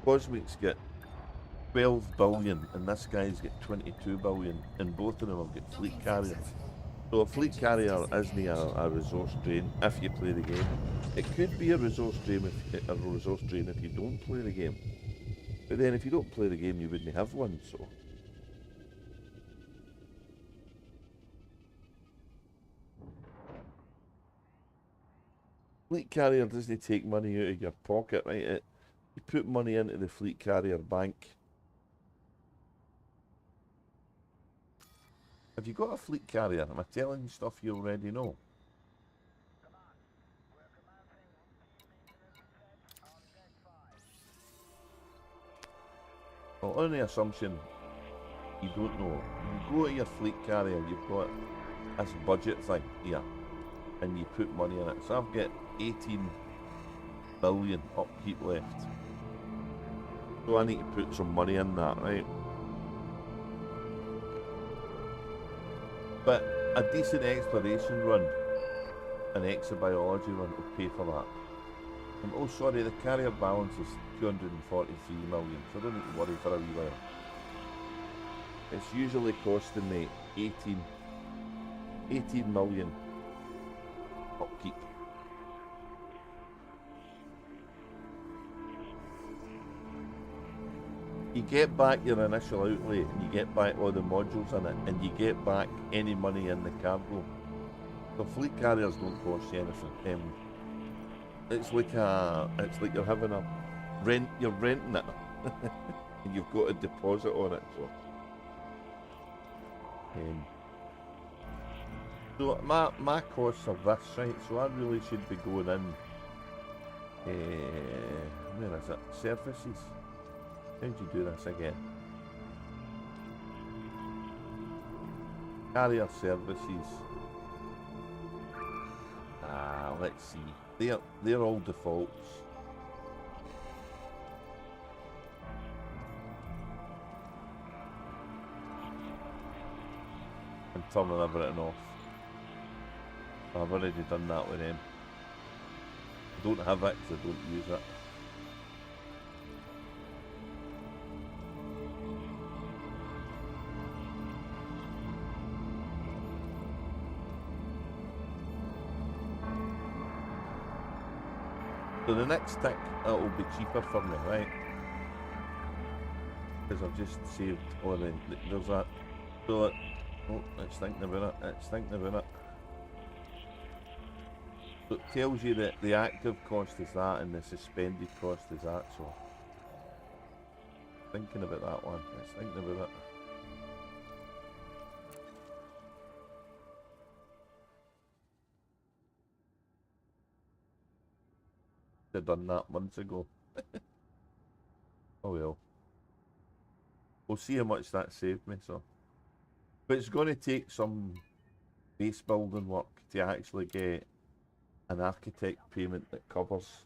Cosmic's got 12 billion and this guy's got 22 billion, and both of them have got fleet Docking carriers. successful. So a fleet Engines carrier isn't disengaged. a resource drain if you play the game. It could be a resource drain if you don't play the game. But then if you don't play the game, you wouldn't have one. So fleet carrier doesn't take money out of your pocket, right? You put money into the fleet carrier bank. Have you got a fleet carrier? Am I telling you stuff you already know? Well, on the assumption you don't know, you go to your fleet carrier, you've got this budget thing here, and you put money in it. So I've got 18 billion upkeep left. So I need to put some money in that, right? But a decent exploration run, an exobiology run will pay for that. And oh sorry, the carrier balance is 243 million, so I don't need to worry for a wee while. It's usually costing me 18 million upkeep. You get back your initial outlay and you get back all the modules in it and you get back any money in the cargo. The fleet carriers don't cost you anything. It's like you're having a rent. You're renting it, and you've got a deposit on it. So my costs are this, right? So I really should be going in. Where is it? Services. How do you do this again? Carrier services. Let's see. They're all defaults. And turning everything off. I've already done that with them. I don't have it because I don't use it. So the next tick, it'll be cheaper for me, right? Because I've just saved all there's that. So it's thinking about it. So it tells you that the active cost is that and the suspended cost is that, so thinking about that one. It's thinking about it. I've done that months ago. Oh well. We'll see how much that saved me, so. But it's going to take some base building work to actually get an architect payment that covers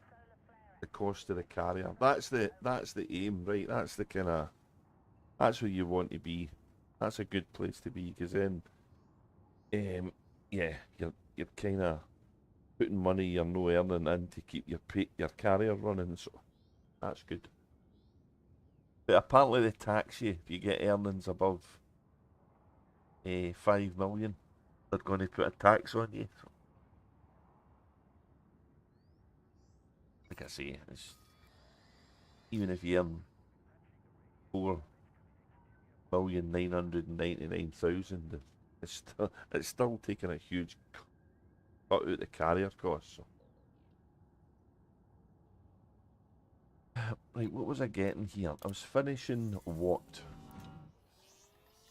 the cost of the carrier. That's the aim, right? That's where you want to be. That's a good place to be because then, yeah, you're kind of putting money you're no earning in to keep your carrier running. So that's good. But apparently they tax you if you get earnings above 5 million. They're going to put a tax on you. So like I say, it's, even if you earn 4,999,000, it's still taking a huge cut out the carrier costs. So. Right, what was I getting here? I was finishing what?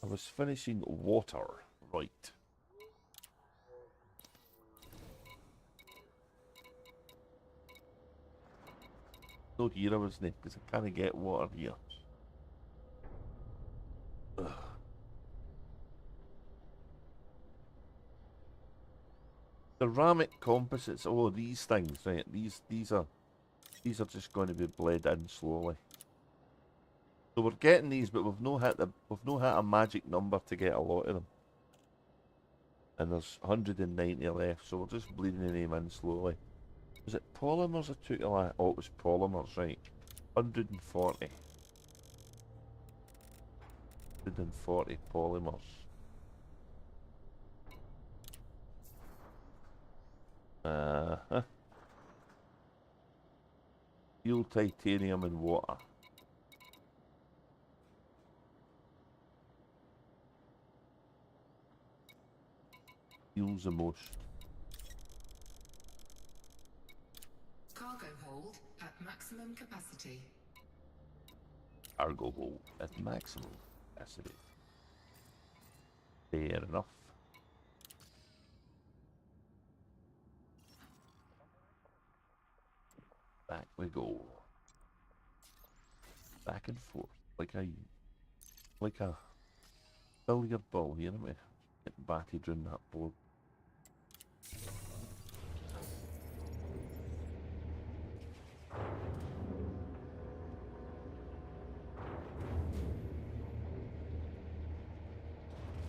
I was finishing water, right. No, here I wasn't, because I can't get water here. Ugh. Ceramic composites, oh, these things, right, these are just going to be bled in slowly. So we're getting these, but we've no hit a magic number to get a lot of them. And there's 190 left, so we're just bleeding them in slowly. Was it polymers I took a lot? Oh, it was polymers, right. 140. 140 polymers. Steel, titanium, and water. Steel's the most. Cargo hold at maximum capacity. Cargo hold at maximum capacity. Fair enough. Back we go. Back and forth like a billiard ball here, aren't we? Getting batted round that board.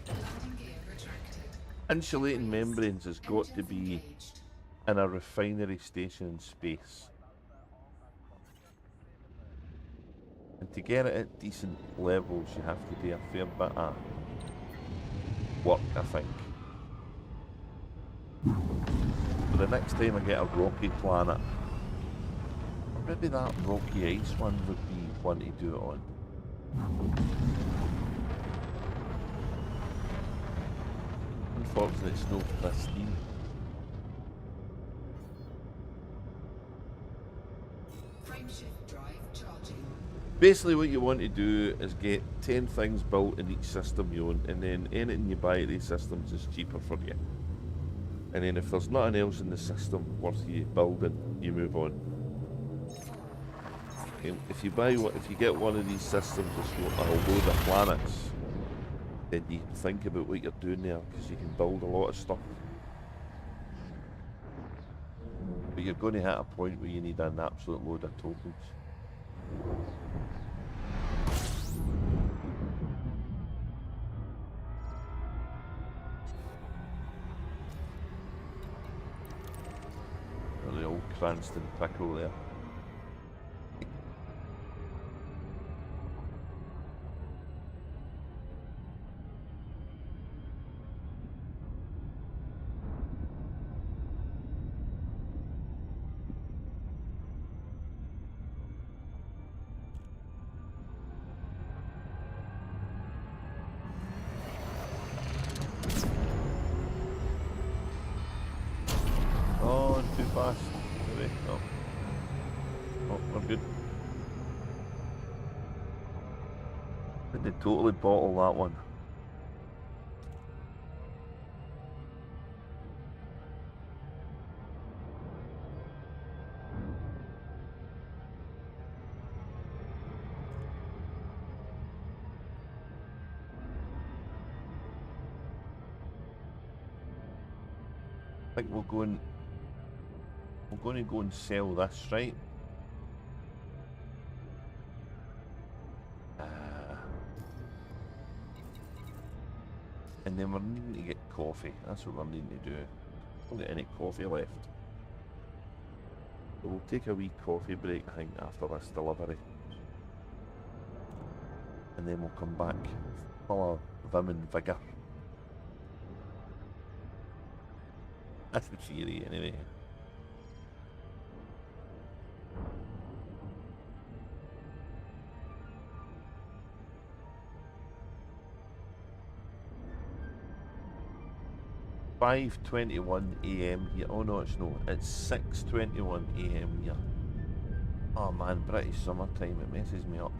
Landing gear retracted. Insulating membranes has got to be Engaged. in a refinery station in space. And to get it at decent levels, you have to do a fair bit of work, I think. But the next time I get a rocky planet, or maybe that rocky ice one would be one to do it on. Unfortunately, it's no pristine. Frameshift drive charging. Basically, what you want to do is get 10 things built in each system you own, and then anything you buy at these systems is cheaper for you. And then if there's nothing else in the system worth you building, you move on. Okay, if you get one of these systems that's got a load of planets, then you think about what you're doing there, because you can build a lot of stuff. But you're going to hit a point where you need an absolute load of tokens. The old Cranston pickle there. Oh, too fast. Maybe. No. Oh, we're good. Did they totally bottle that one? I think we're going to go and sell this, right? And then we're needing to get coffee. That's what we're needing to do. Don't get any coffee left. So we'll take a wee coffee break, I think, after this delivery. And then we'll come back full of vim and vigour. That's the theory, anyway. 5:21 a.m. here. Oh no, it's no. It's 6:21 a.m. here. Oh man, British summertime, it messes me up.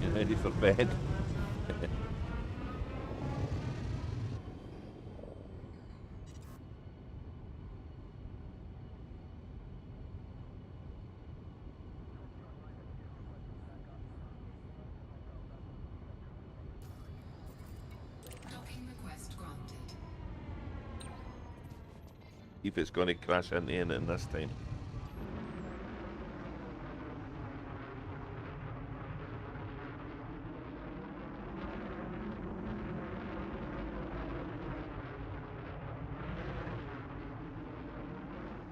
You ready for bed? Docking request granted. If it's going to crash into anything this time.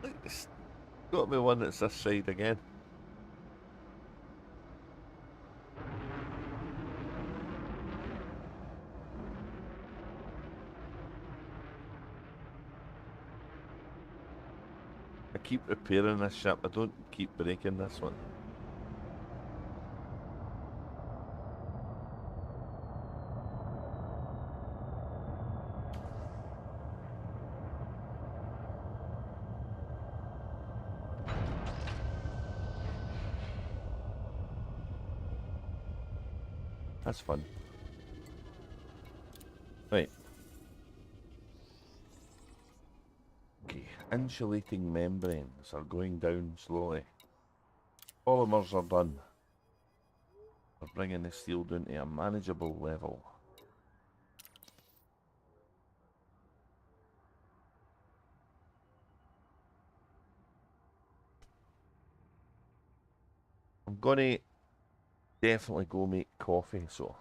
Look, it's got me one that's this side again. I keep repairing this ship. I don't keep breaking this one. That's fun. Right. Okay. Insulating membranes are going down slowly. Polymers are done. We're bringing the steel down to a manageable level. I'm gonna definitely go make coffee, so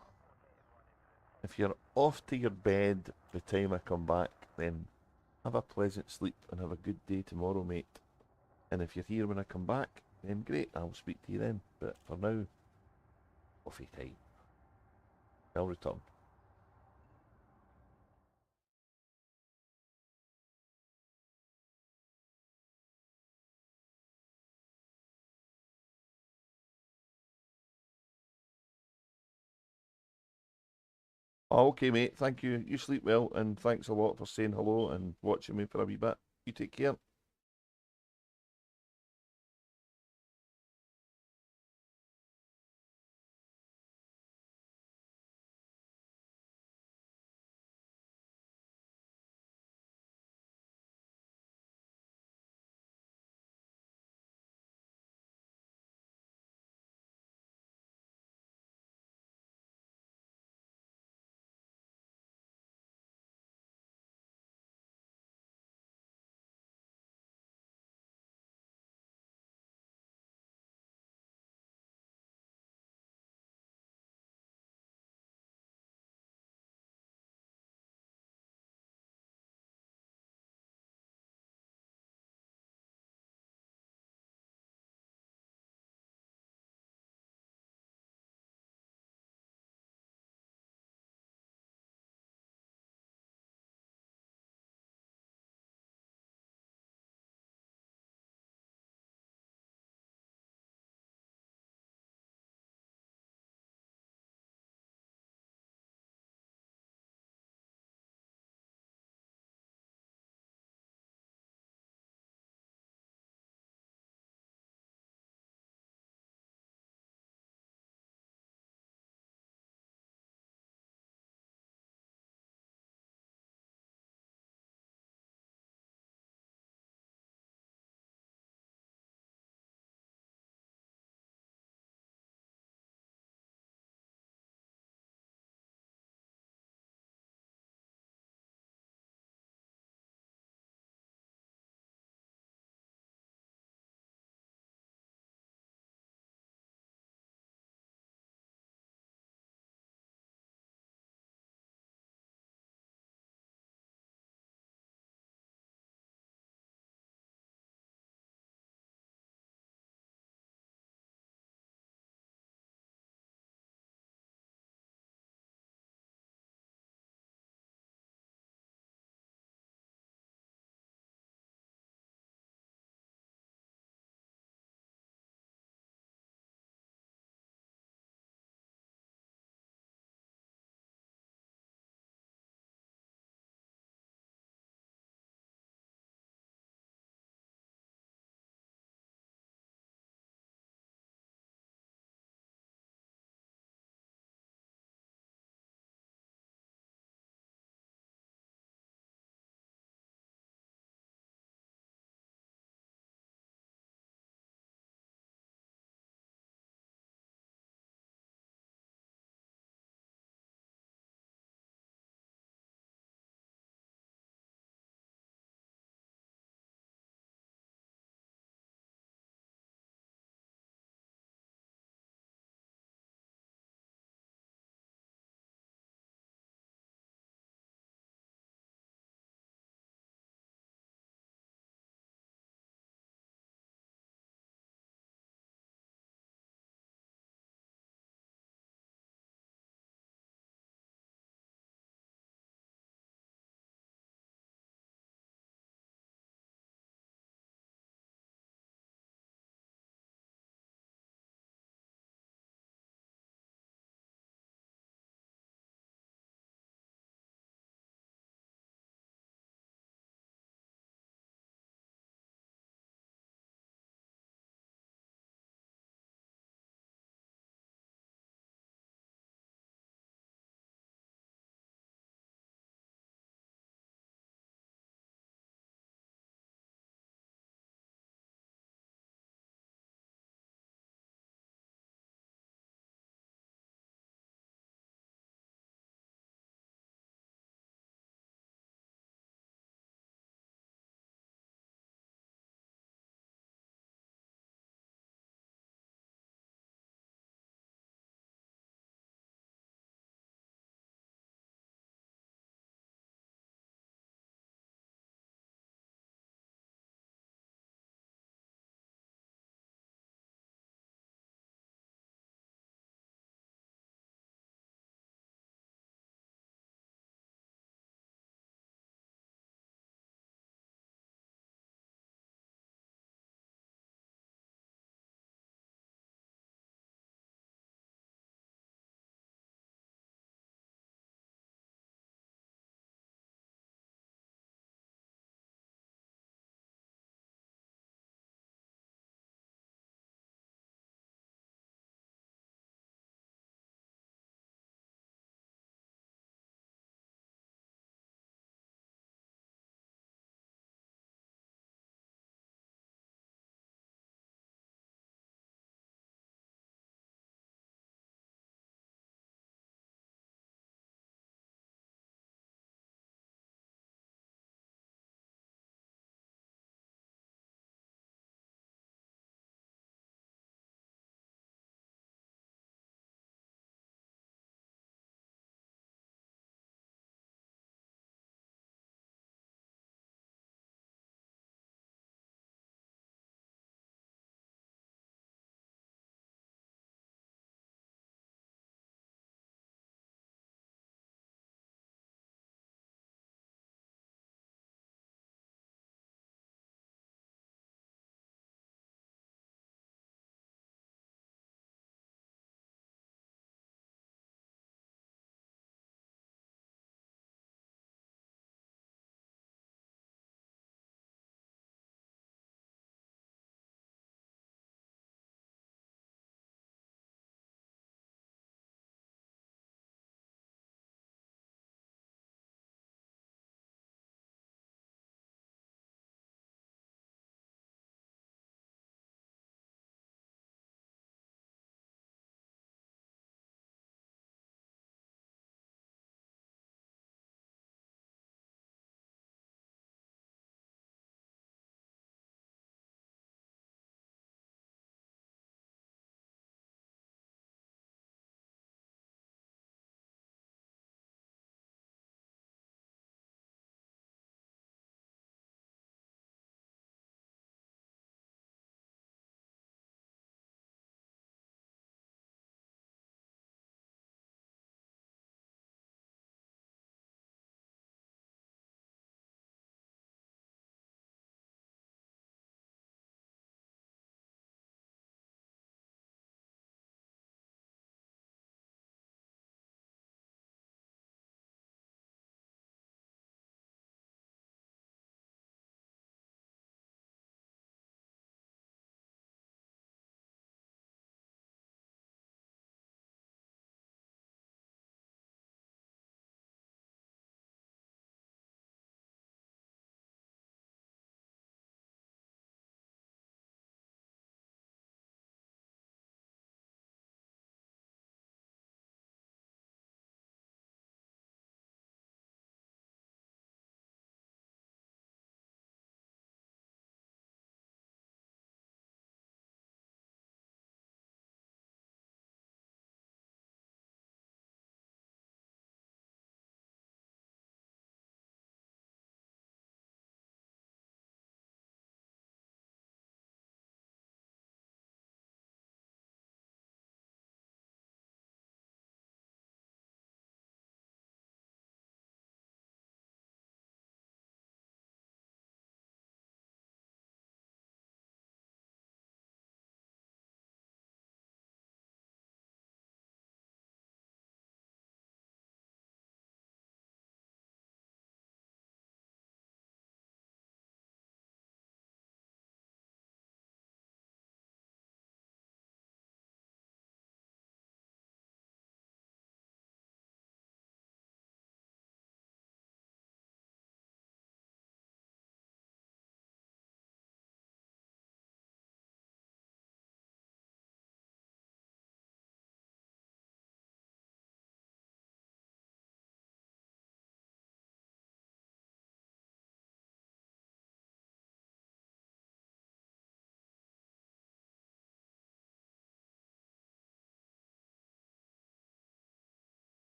if you're off to your bed the time I come back, then have a pleasant sleep and have a good day tomorrow, mate. And if you're here when I come back, then great, I'll speak to you then. But for now, coffee time. I'll return. Oh, okay, mate. Thank you. You sleep well, and thanks a lot for saying hello and watching me for a wee bit. You take care.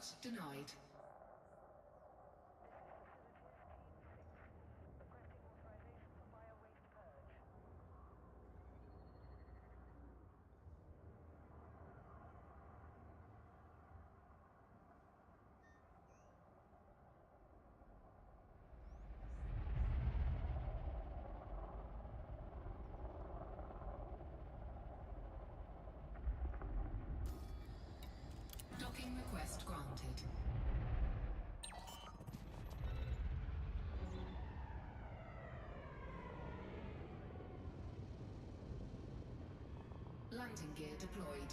Request denied. Docking request granted. Landing gear deployed.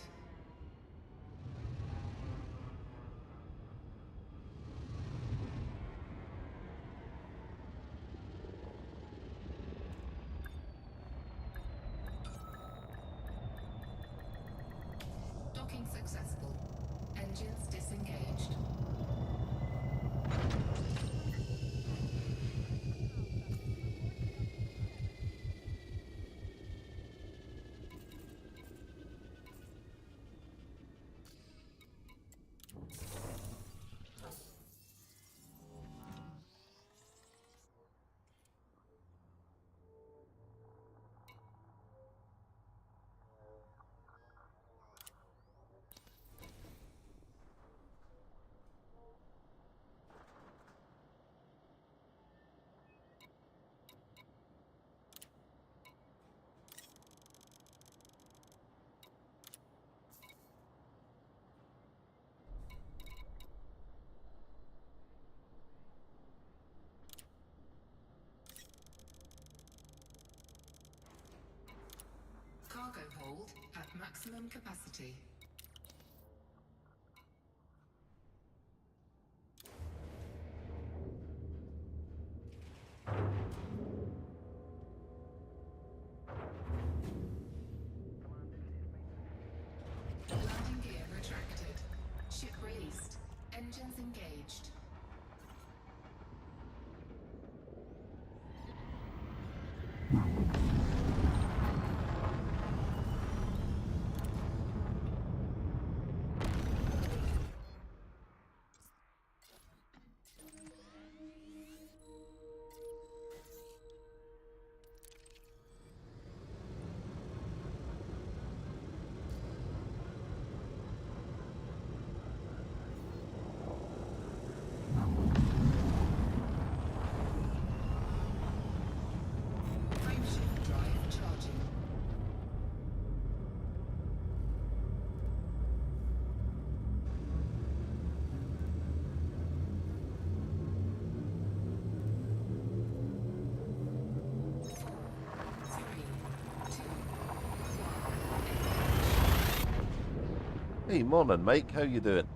Docking successful. Engines disengaged. Cargo hold at maximum capacity. Landing gear retracted. Ship released. Engines engaged. Frameshift drive charging. Hey, morning, Mike. How you doing?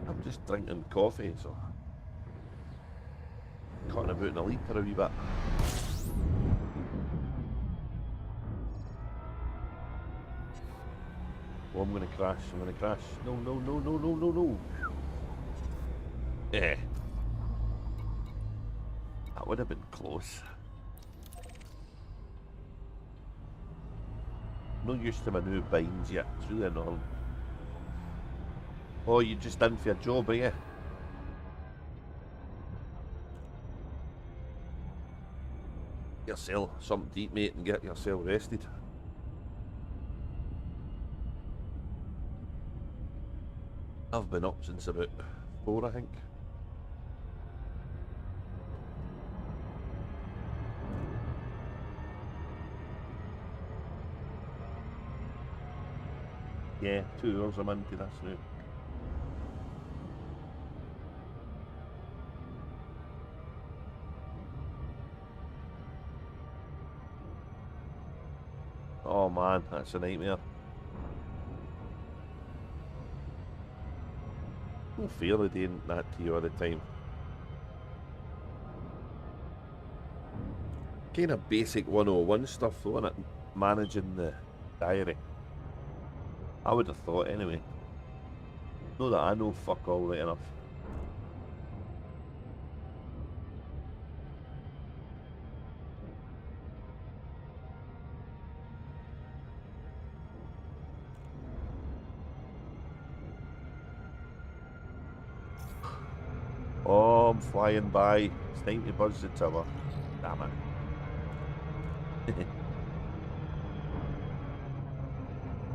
I'm just drinking coffee, so cutting about in the lead for a wee bit. Oh, I'm gonna crash. I'm gonna crash. No, no, no, no, no, no, no. Eh. That would have been close. I'm not used to my new binds yet. It's really annoying. Oh, you just in for your job, are you? Get yourself something to eat, mate, and get yourself rested. I've been up since about 4, I think. Yeah, 2 hours I'm into this now. Oh man, that's a nightmare. No fear of doing that to you all the time. Kind of basic 101 stuff though, innit? Managing the diary. I would have thought anyway. Know that I know fuck all right enough. come flying by. It's time to buzz the tiller. Damn it.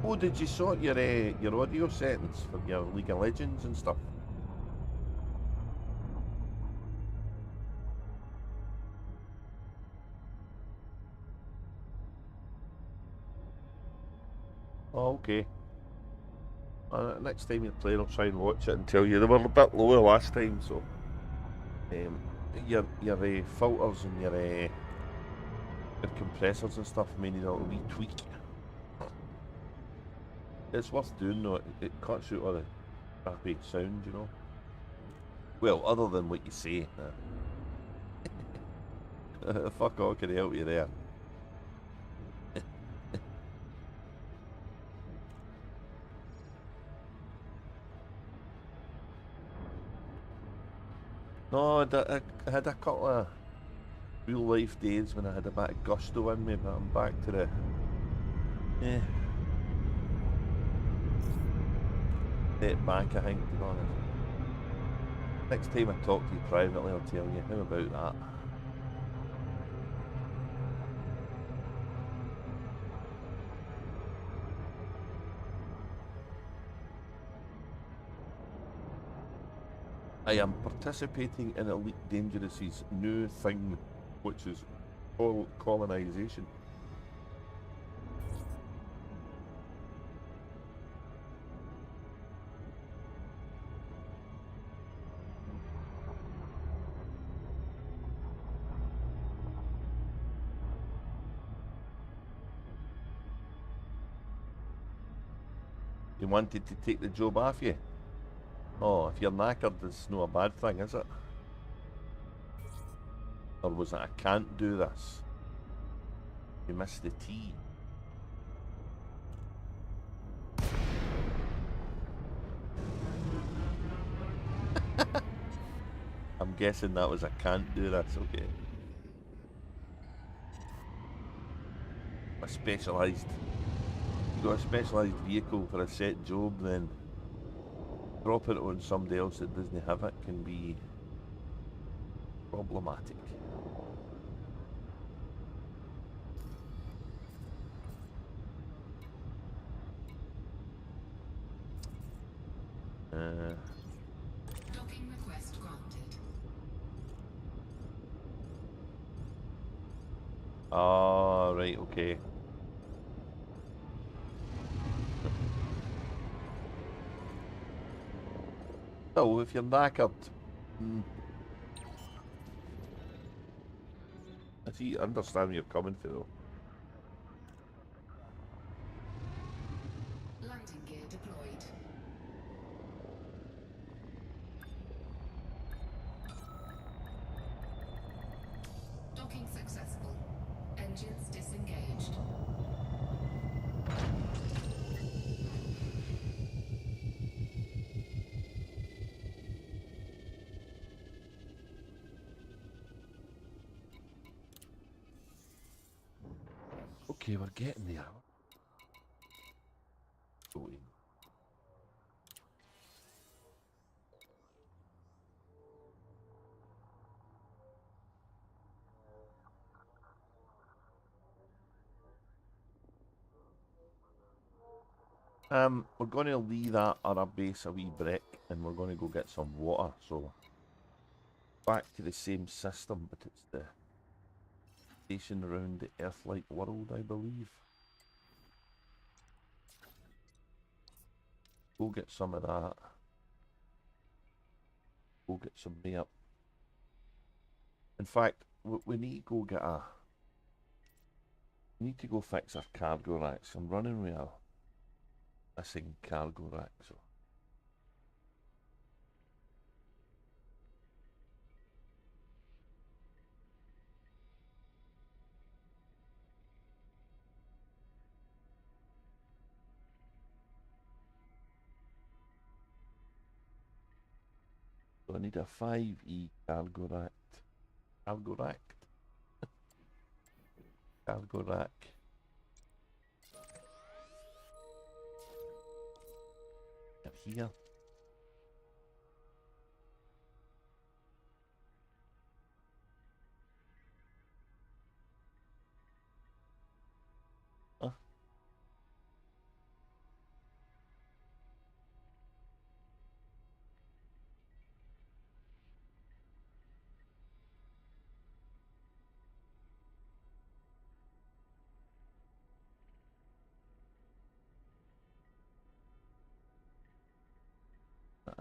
Oh, did you sort your audio settings for your League of Legends and stuff? Oh, okay. Next time you play, I'll try and watch it and tell you. They were a bit lower last time, so your filters and your compressors and stuff may need a little wee tweak. It's worth doing though. It cuts out all the crappy sound, you know. Well, other than what you say. Fuck all can help you there. No, I had a couple of real life days when I had a bit of gusto in me, but I'm back to the step back, I think, to be honest. Next time I talk to you privately, I'll tell you. How about that? I am participating in Elite Dangerous's new thing, which is colonisation. You wanted to take the job off you? Oh, if you're knackered, it's not a bad thing, is it? Or was it I can't do this? You missed the T. I'm guessing that was I can't do this, okay. You got a specialised vehicle for a set job, then dropping it on somebody else that doesn't have it can be problematic. Docking request granted. Oh, right, okay. So, if you're knackered, I understand where you're coming from, though. Landing gear deployed. Docking successful. Engines disengaged. Okay, we're getting there. Going. We're going to leave that other base a wee break, and we're going to go get some water. So, back to the same system, but it's the station around the Earth-like world, I believe. Go get some of that. Go get some more. In fact, we need to go get a... We need to go fix our cargo racks. I'm running with a missing cargo rack, so... So I need a 5E cargo rack. Cargo rack? Cargo rack. Here.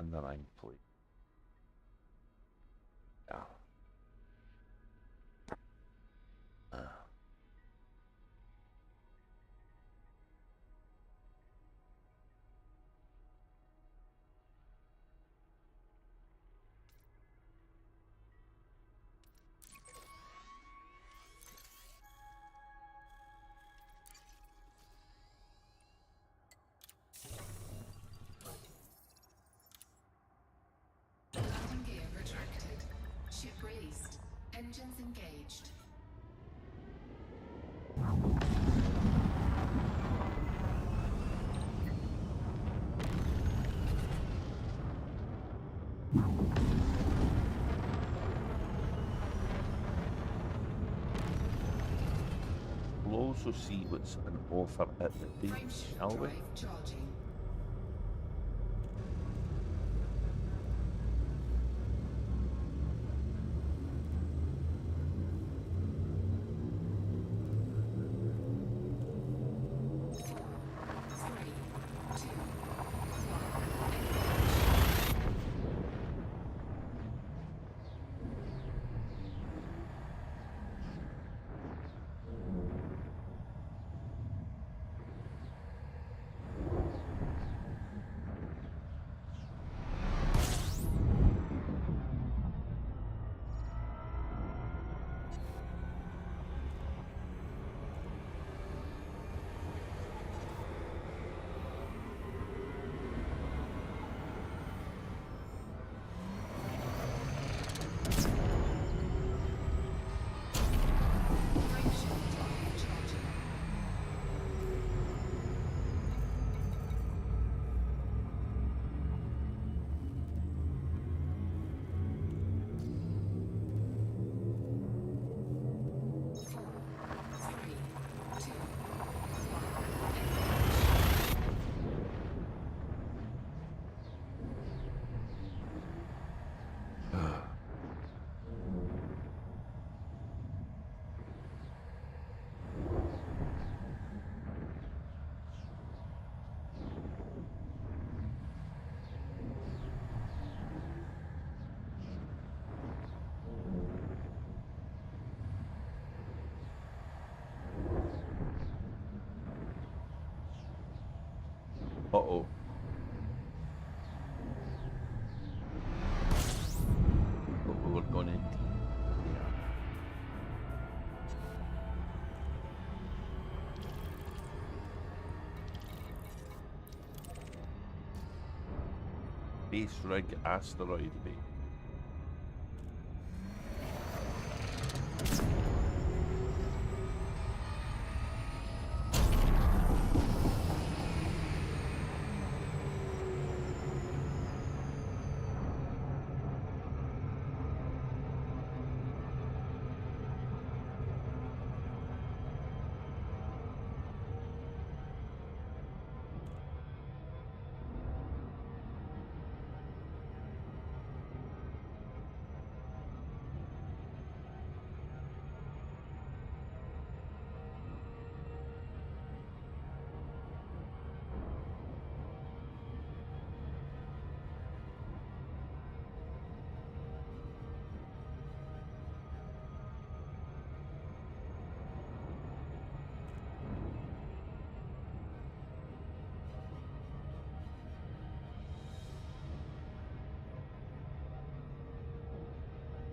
in the right place. Yeah. Landing gear retracted. Ship released. Engines engaged. We'll also see what's an offer at the base, Frameshift shall we? drive charging. Frameshift drive charging. Four, three, two, Uh-oh. What we were going into. Yeah. Base rig asteroid base.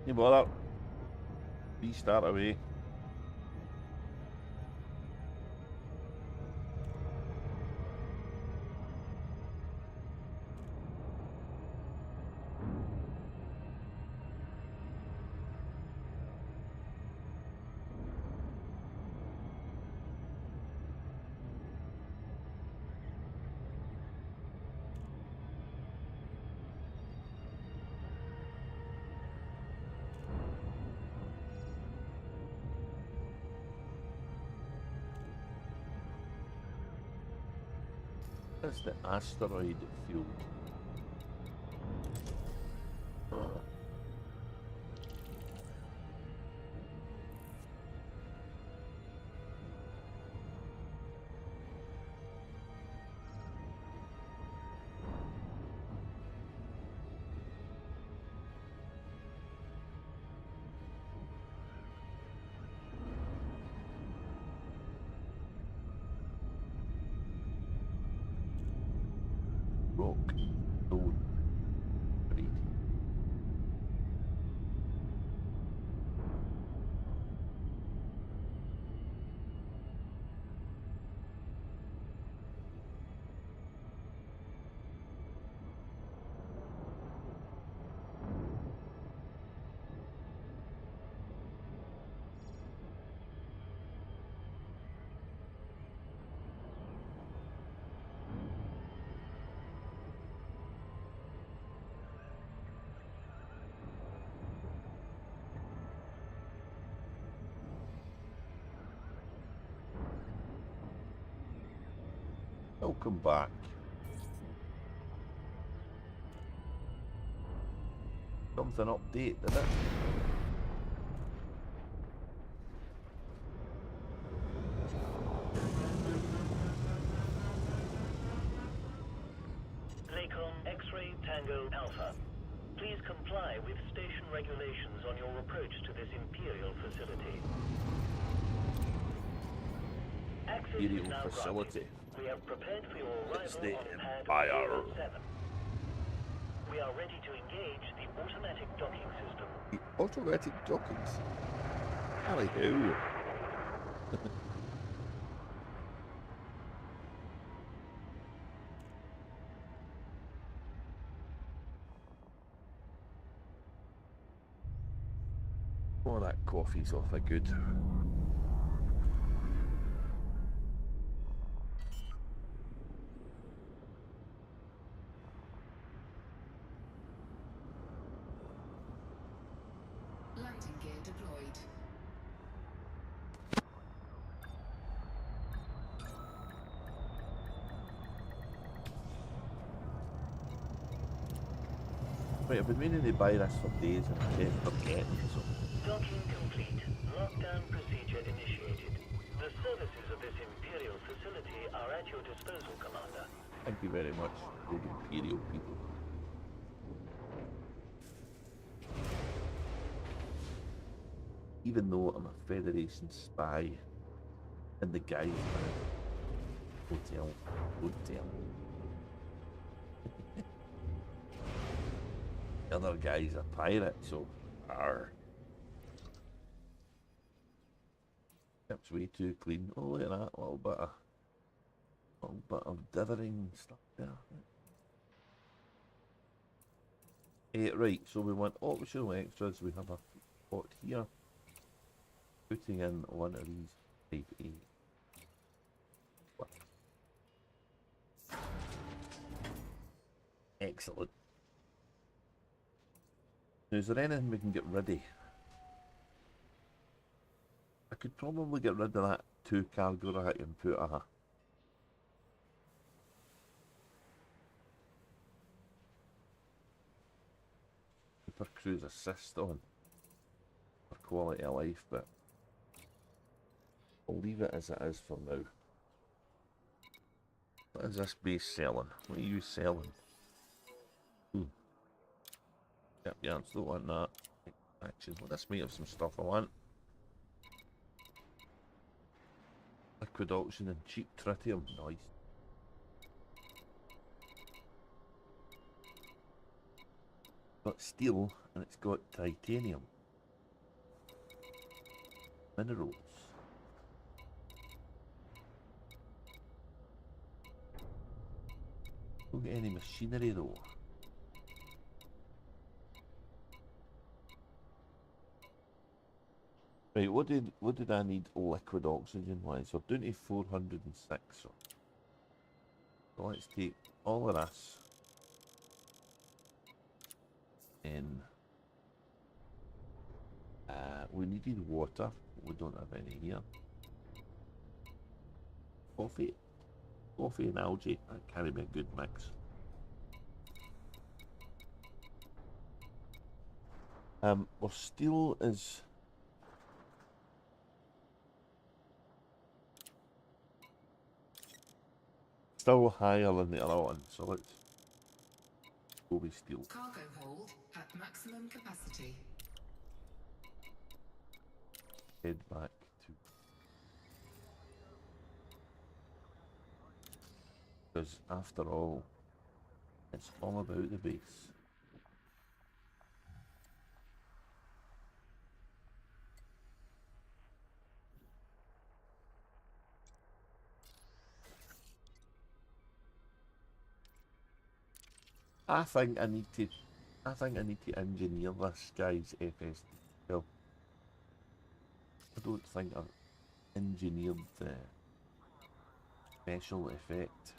You bother. Restart away. That's the asteroid field. Welcome back. Something update, did it? Lakon X-Ray Tango Alpha. Please comply with station regulations on your approach to this Imperial facility. Access is Imperial now facility. granted. We have prepared for your It's arrival the on pad Empire. 07. We are ready to engage the automatic docking system. The automatic dockings. Hello. Oh, that coffee's awfully good. Landing gear deployed. Right, I've been meaning to buy this for days and I kept forgetting, so Docking complete. Lockdown procedure initiated. The services of this Imperial facility are at your disposal, Commander. thank you very much, good Imperial people. Even though I'm a Federation spy in the guise of a hotel. The other guy's a pirate, so arr. It's way too clean. Oh, look at that little bit of dithering stuff there. Right, so we want optional extras. We have a spot here. Putting in one of these type A. Excellent. Now, is there anything we can get rid of? I could probably get rid of that 2 cargo rack and put a Super Cruise Assist on for quality of life, but I'll leave it as it is for now. What is this base selling? What are you selling? Yep, yeah, I still want that. Actually, well, this might have some stuff I want. Liquid auction and cheap tritium. Nice. Got steel and it's got titanium. Minerals. Don't get any machinery though. Right, what did I need liquid oxygen wise? So down to 406. So let's take all of this in. We needed water. We don't have any here. Coffee and algae. That can be a good mix. Well, steel is. Still higher than the other one, so let's go with steel. Cargo hold at maximum capacity. Head back to, because after all, it's all about the base. I think I need to engineer this guy's FSD. Well, I don't think I've engineered the special effect.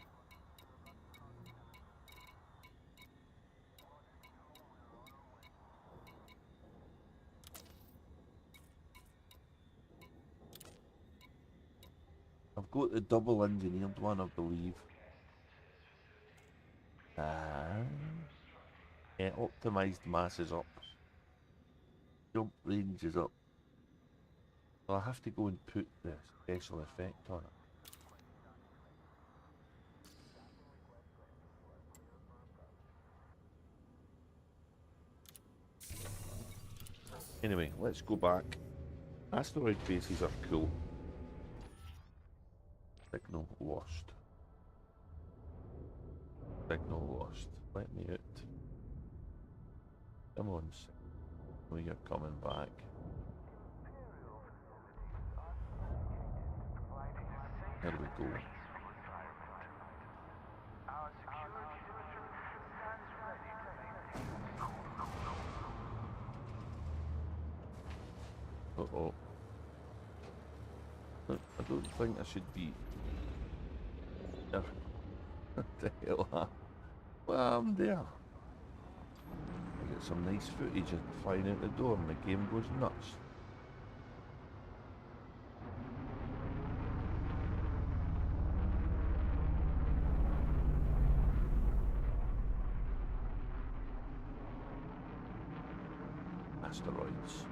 I've got the double engineered one, I believe. Ah. Yeah, optimized mass is up. Jump range is up. So I have to go and put the special effect on it. Anyway, let's go back. Asteroid bases are cool. Signal lost. Signal lost. Let me out. Come on, signal. You're coming back. There we go. Uh-oh. I don't think I should be there. What the hell? Well, I'm there. I get some nice footage of flying out the door and the game goes nuts. Asteroids.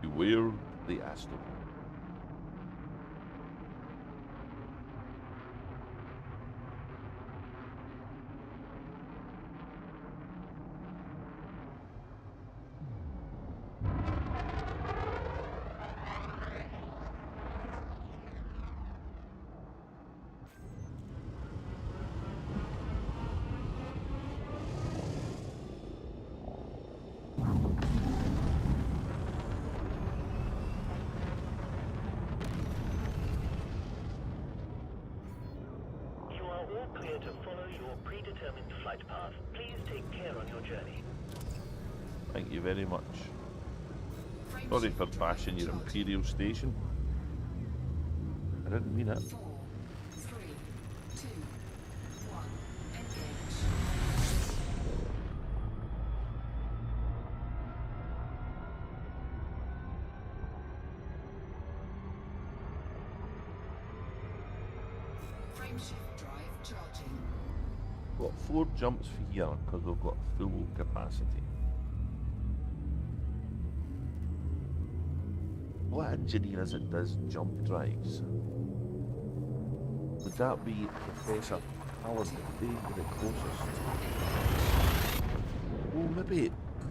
Beware the asteroid. Clear to follow your predetermined flight path. Please take care on your journey. Thank you very much. Sorry for bashing your Imperial station. I didn't mean it. 4, 3, 2, 1, engage. Frameshift drive charging. Got 4 jumps for here because we've got full capacity. What engineer is it does jump drives? Would that be Professor Howard the closest? Oh,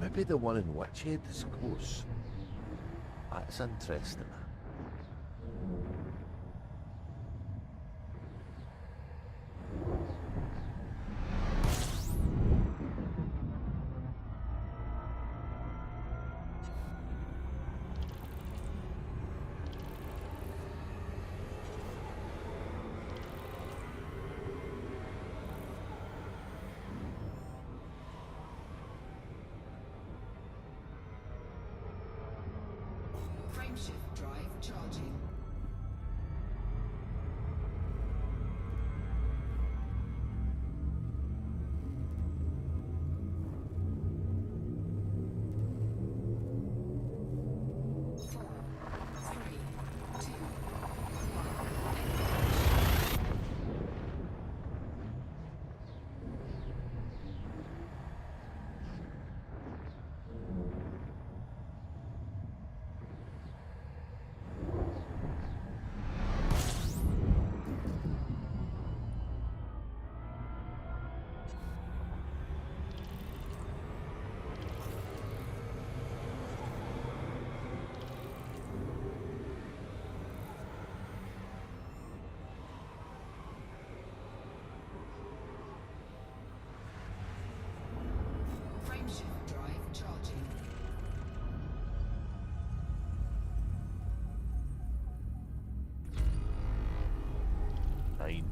maybe the one in Witchhead is close. That's interesting. Frameshift drive charging. Frameshift drive charging. Nine.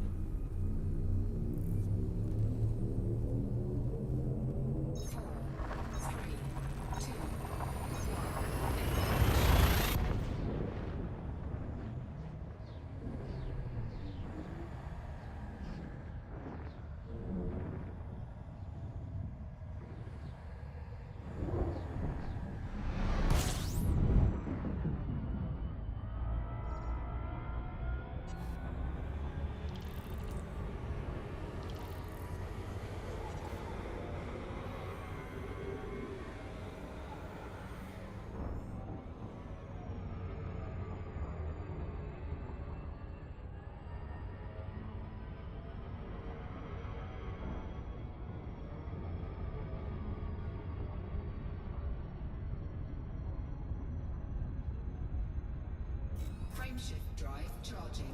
charging.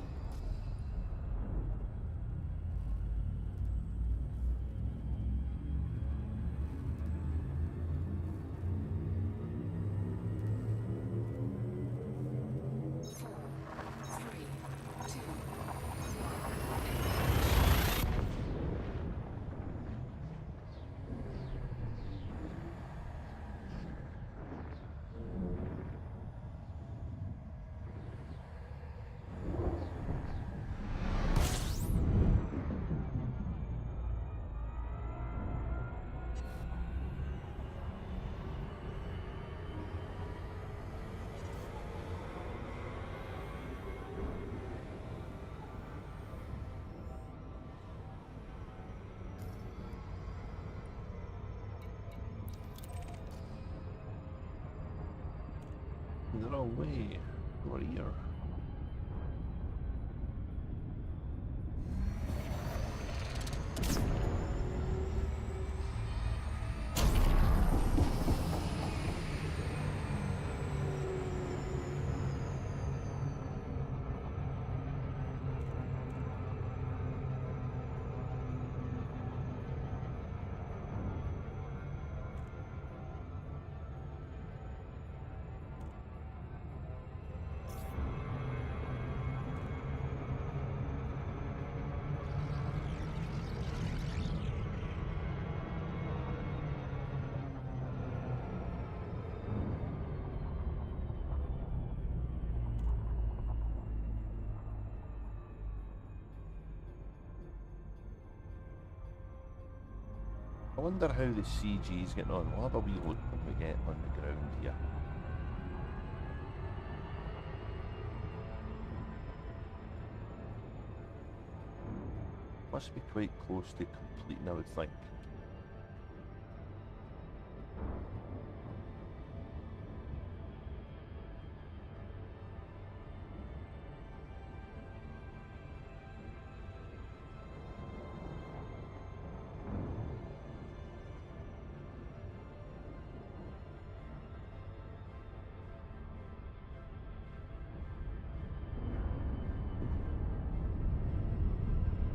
Four, three, two, The wrong way. Over here. I wonder how the CG is getting on. We'll have a wee look when we get on the ground here. Must be quite close to completing, I would think.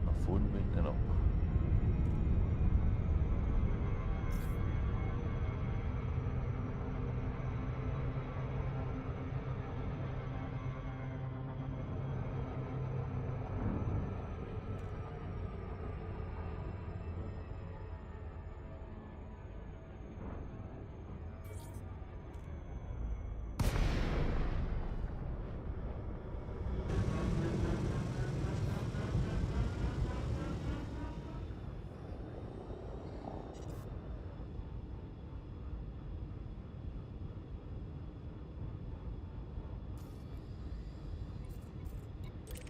My phone mounting up.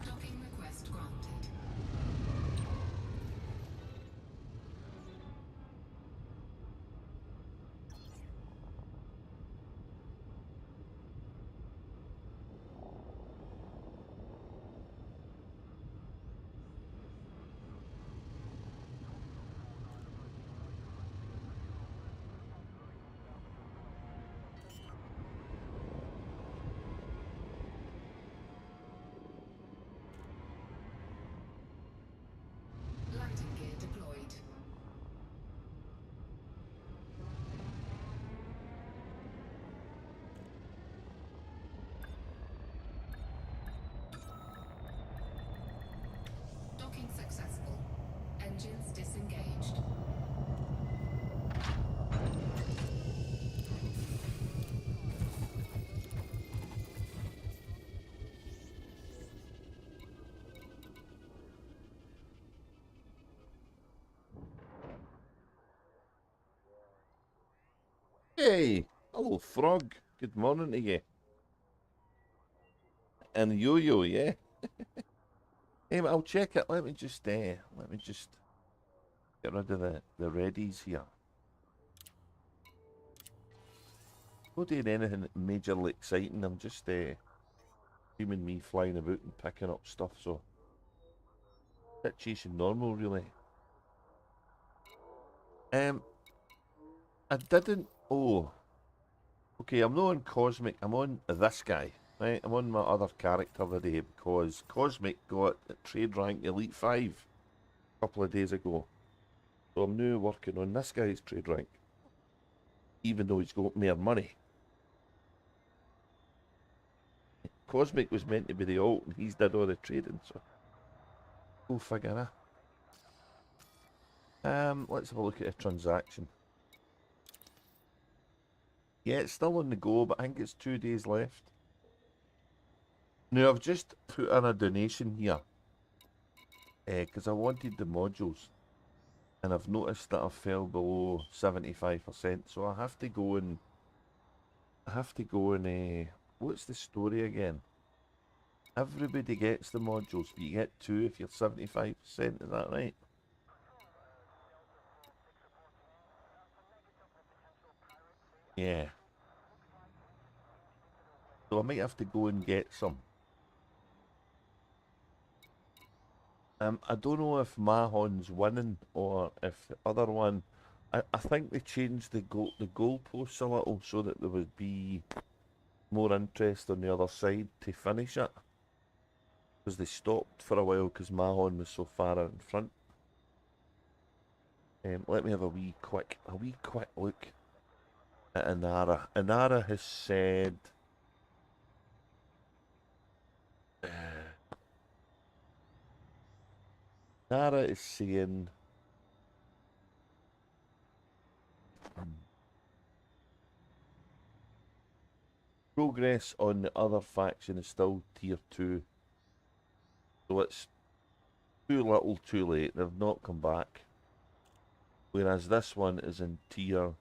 docking request granted. Landing gear deployed. Docking successful. Engines disengaged. Hey! Hello, Frog. Good morning to you. And Yo-Yo, yeah? Hey, I'll check it. Let me just get rid of the readies here. Not doing anything majorly exciting. I'm just streaming me flying about and picking up stuff, so bit chasing normal really. I didn't. Oh, okay. I'm not on Cosmic. I'm on this guy. Right, I'm on my other character today because Cosmic got a trade rank Elite 5 a couple of days ago. So I'm now working on this guy's trade rank, even though he's got more money. Cosmic was meant to be the alt, and he's did all the trading, so go figure. Let's have a look at a transaction. Yeah, it's still on the go, but I think it's 2 days left. Now, I've just put in a donation here, because I wanted the modules, and I've noticed that I fell below 75%, so I have to go and, what's the story again? Everybody gets the modules, but you get 2 if you're 75%, is that right? Yeah. So I might have to go and get some. I don't know if Mahon's winning or if the other one. I think they changed the goalposts a little so that there would be more interest on the other side to finish it. Because they stopped for a while because Mahon was so far out in front. Let me have a wee quick look at Inara. Inara has said Inara is saying progress on the other faction is still tier 2. So it's too little too late. They've not come back. Whereas this one is in tier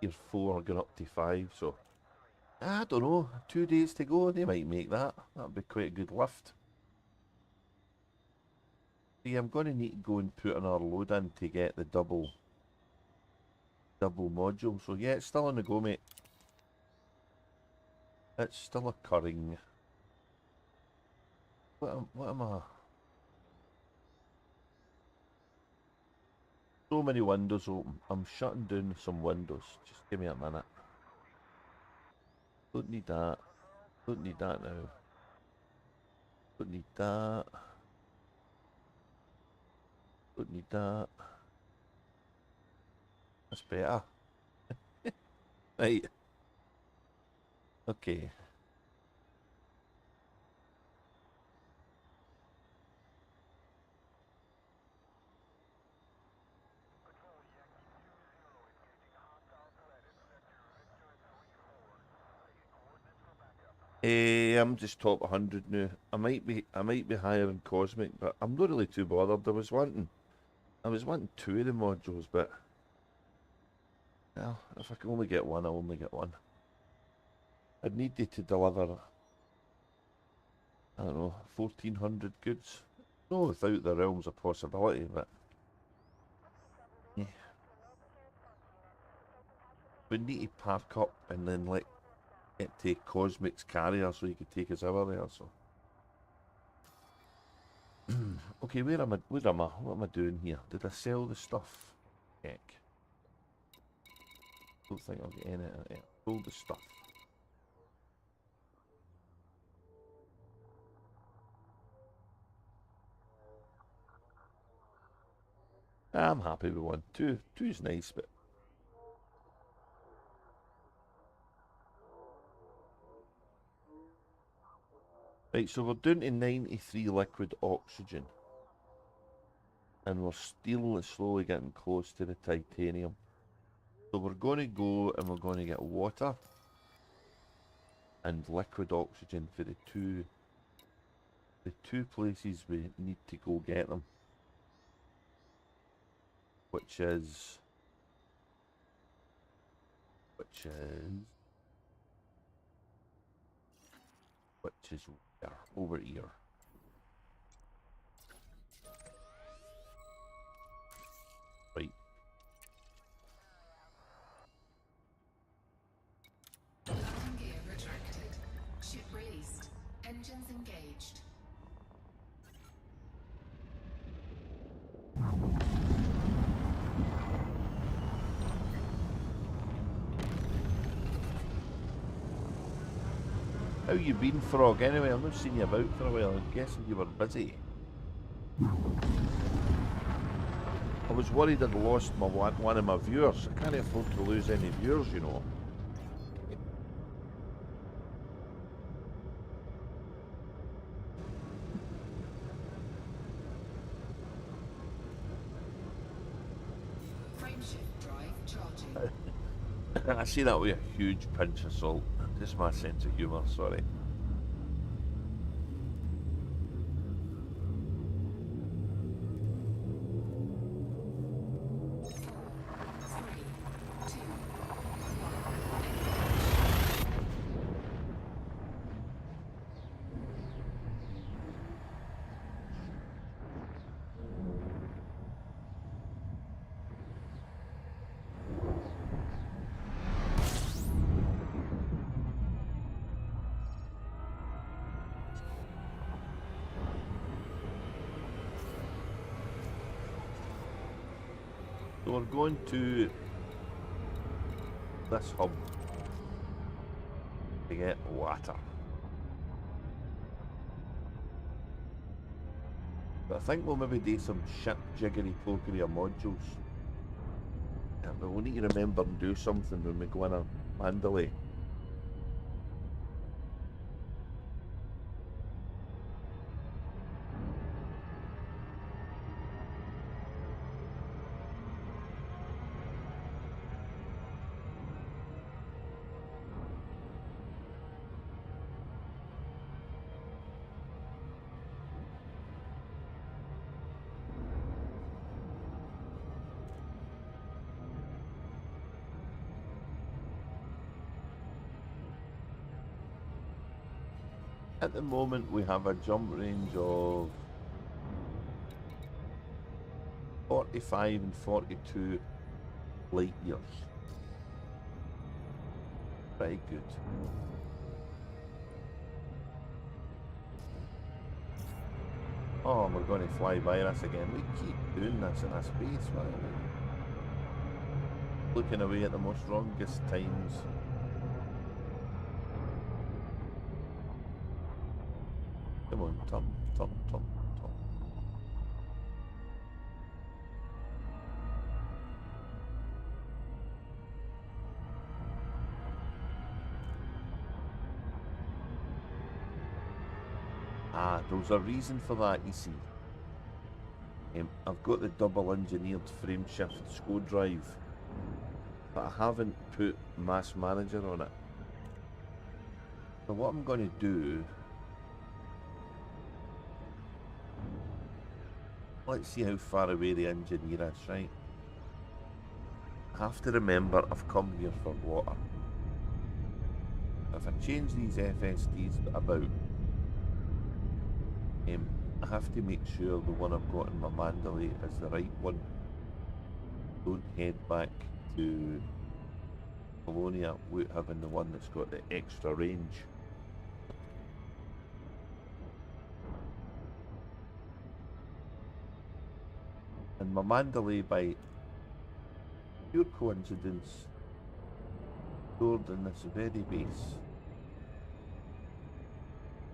tier 4 going up to 5, so I don't know, 2 days to go, they might make that. That'd be quite a good lift. See, I'm going to need to go and put another load in to get the double module, so yeah, it's still on the go, mate. It's still occurring. What am I? So many windows open. I'm shutting down some windows. Just give me a minute. Don't need that. Don't need that now. Don't need that. Don't need that. That's better. Right. Okay. I'm just top 100 now. I might be higher in Cosmic, but I'm not really too bothered. I was wanting 2 of the modules, but well, if I can only get one, I'll only get one. I'd need you to deliver, I don't know, 1,400 goods. No, without the realms of possibility, but yeah. We need to park up and then let it take Cosmic's carrier so he could take us over there, so. Okay, where am I? What am I doing here? Did I sell the stuff? Heck. Don't think I'll get any of it. Sold the stuff. I'm happy with 1. 2 is nice, but right, so we're down to 93 liquid oxygen. And we're still slowly getting close to the titanium. So we're going to go and we're going to get water and liquid oxygen for the two places we need to go get them. Which is where? Over here. Right. Landing gear retracted. Ship released. Engines engaged. How you been, Frog? Anyway, I've not seen you about for a while. I'm guessing you were busy. I was worried I'd lost my one of my viewers. I can't afford to lose any viewers, you know. Frameshift drive charging. I see that with a huge pinch of salt. Just my sense of humour, sorry. So we're going to this hub to get water. But I think we'll maybe do some shit jiggery pokery of modules. Yeah, but we'll need to remember and do something when we go in a Mandalay. At the moment we have a jump range of 45 and 42 light years. Very good. Oh, we're going to fly by us again. We keep doing this in a space, man. Looking away at the most wrongest times. Come on, turn, turn, turn, turn. Ah, there's a reason for that, you see. I've got the double engineered frame shift SCO drive, but I haven't put Mass Manager on it. So what I'm going to do, let's see how far away the engineer is, right? I have to remember I've come here for water. If I change these FSDs about, I have to make sure the one I've got in my Mandalay is the right one. Don't head back to Colonia without having the one that's got the extra range. And my Mandalay, by pure coincidence, stored in this very base.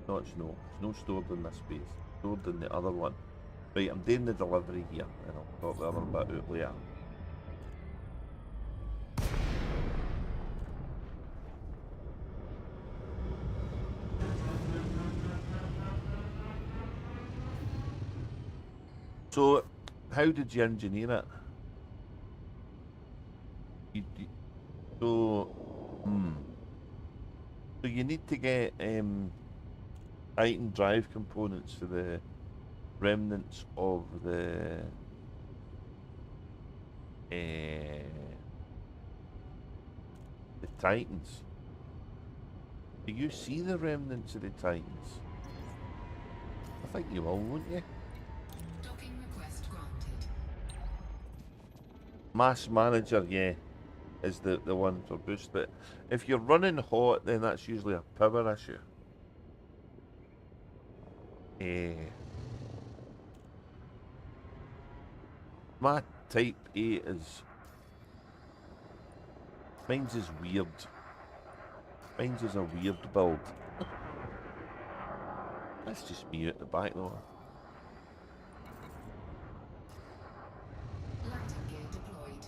No, it's no. It's no stored in this base. Stored in the other one. Right, I'm doing the delivery here, and I'll sort the other bit out later. So, how did you engineer it? So you need to get item drive components for the remnants of the Titans. Do you see the remnants of the Titans? I think you will, won't you? Docking request granted. Mass Manager, yeah, is the one for boost, but if you're running hot, then that's usually a power issue. My Type A is... Mine's is weird. Mine's is a weird build. That's just me at the back though. Landing gear deployed.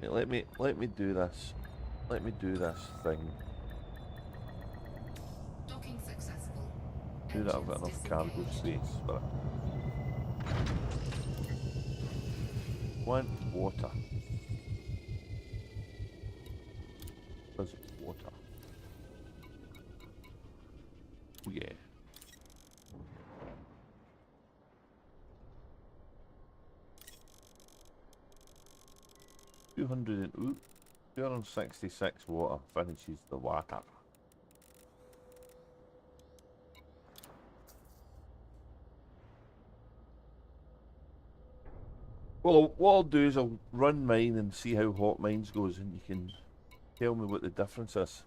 Right, let me do this. Let me do this thing. Docking successful. Do that I've got Engines enough cargo disengaged. space for it. Want water. Where's water? Oh yeah. 266 water finishes the water. Well, what I'll do is I'll run mine and see how hot mine goes, and you can tell me what the difference is.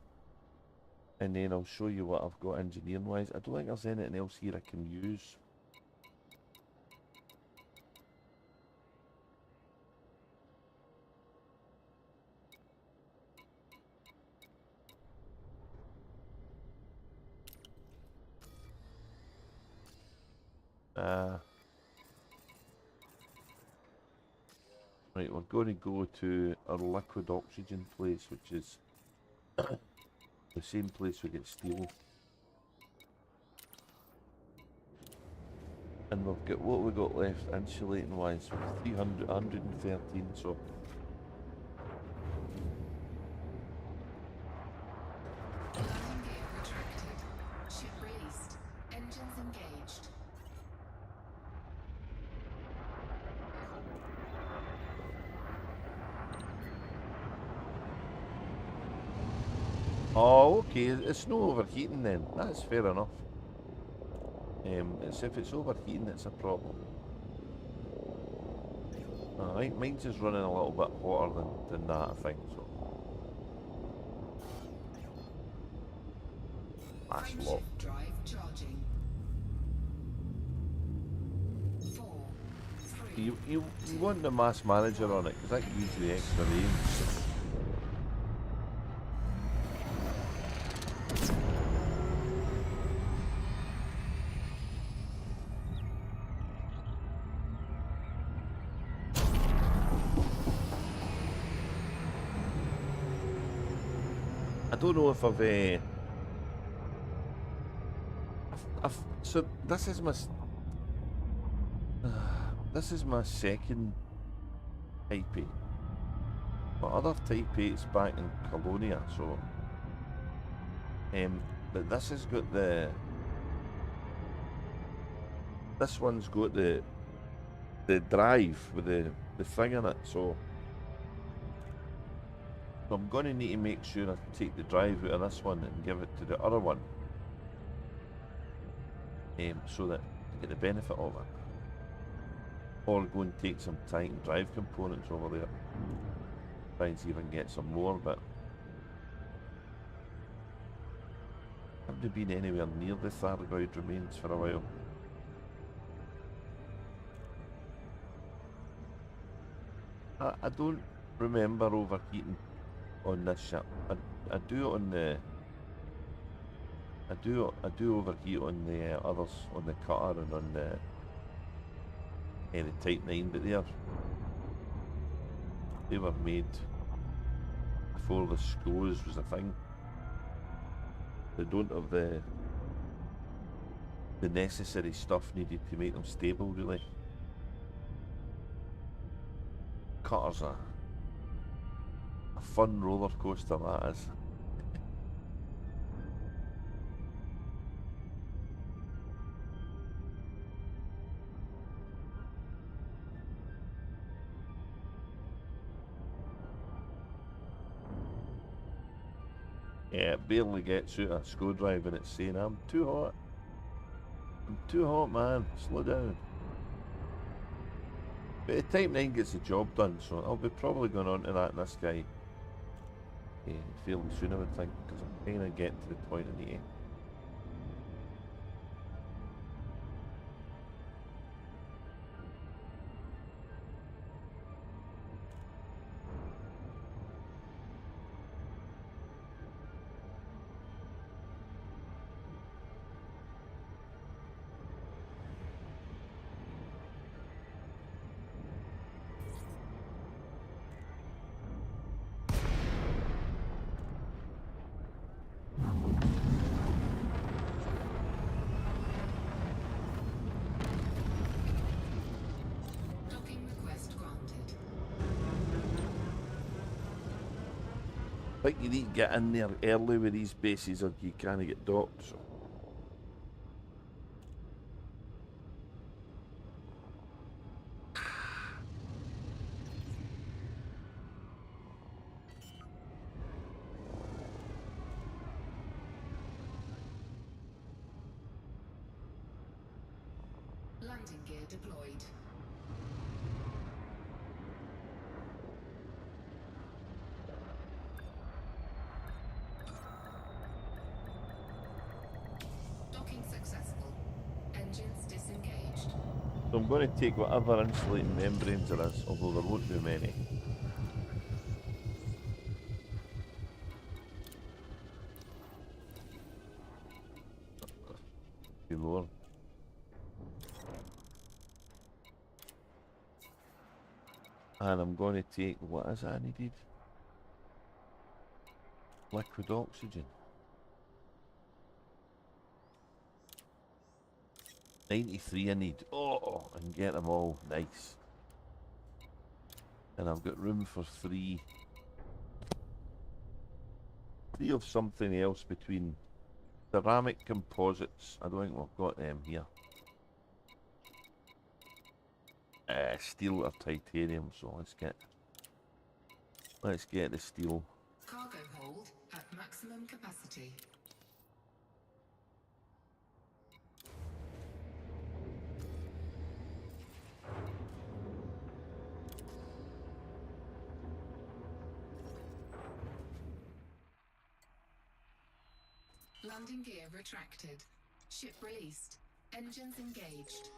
And then I'll show you what I've got engineering wise. I don't think there's anything else here I can use. Right, we're going to go to our liquid oxygen place, which is the same place we get steel. And we've got what we got left insulating wise, 300, 113, so Landing gear retracted. Ship released. Engines engaged. oh, okay, it's no overheating then. That's fair enough. It's if it's overheating, it's a problem. Alright, mine's just running a little bit hotter than that, I think, so. That's Frameshift low. drive charging. 4, 3. You want the mass manager on it, because that gives you the extra range. I don't know if so this is my this is my second Type A. My other Type 8's back in Colonia, so but this has got this one's got the drive with the thing in it, so I'm going to need to make sure I take the drive out of this one and give it to the other one, so that I get the benefit of it. Or go and take some Titan drive components over there, try and see if I can get some more, but I haven't been anywhere near the Thargoid remains for a while. I don't remember overheating on this ship. I do it on the I do overheat on the others, on the cutter and on the Type 9, but they were made before the SCOs was a thing. They don't have the necessary stuff needed to make them stable, really. Cutter's a fun roller coaster, that is. Yeah, it barely gets out a SCO drive and it's saying, I'm too hot. I'm too hot, man. Slow down. But the Type 9 gets the job done, so I'll be probably going on to that in this guy fairly soon, I would think, because I'm kind of getting to the point I need to. I think you need to get in there early with these bases or you can't get docked. So. Landing gear deployed. Docking successful. Engines disengaged. So I'm going to take whatever insulating membranes there is, although there won't be many. Be lower. And I'm going to take, what is it I needed? Liquid oxygen. 93 I need. Oh, and get them all. Nice. And I've got room for three of something else between ceramic composites. I don't think we've got them here. Steel or titanium, so let's get the steel. Cargo hold at maximum capacity. Landing gear retracted. Ship released. Engines engaged.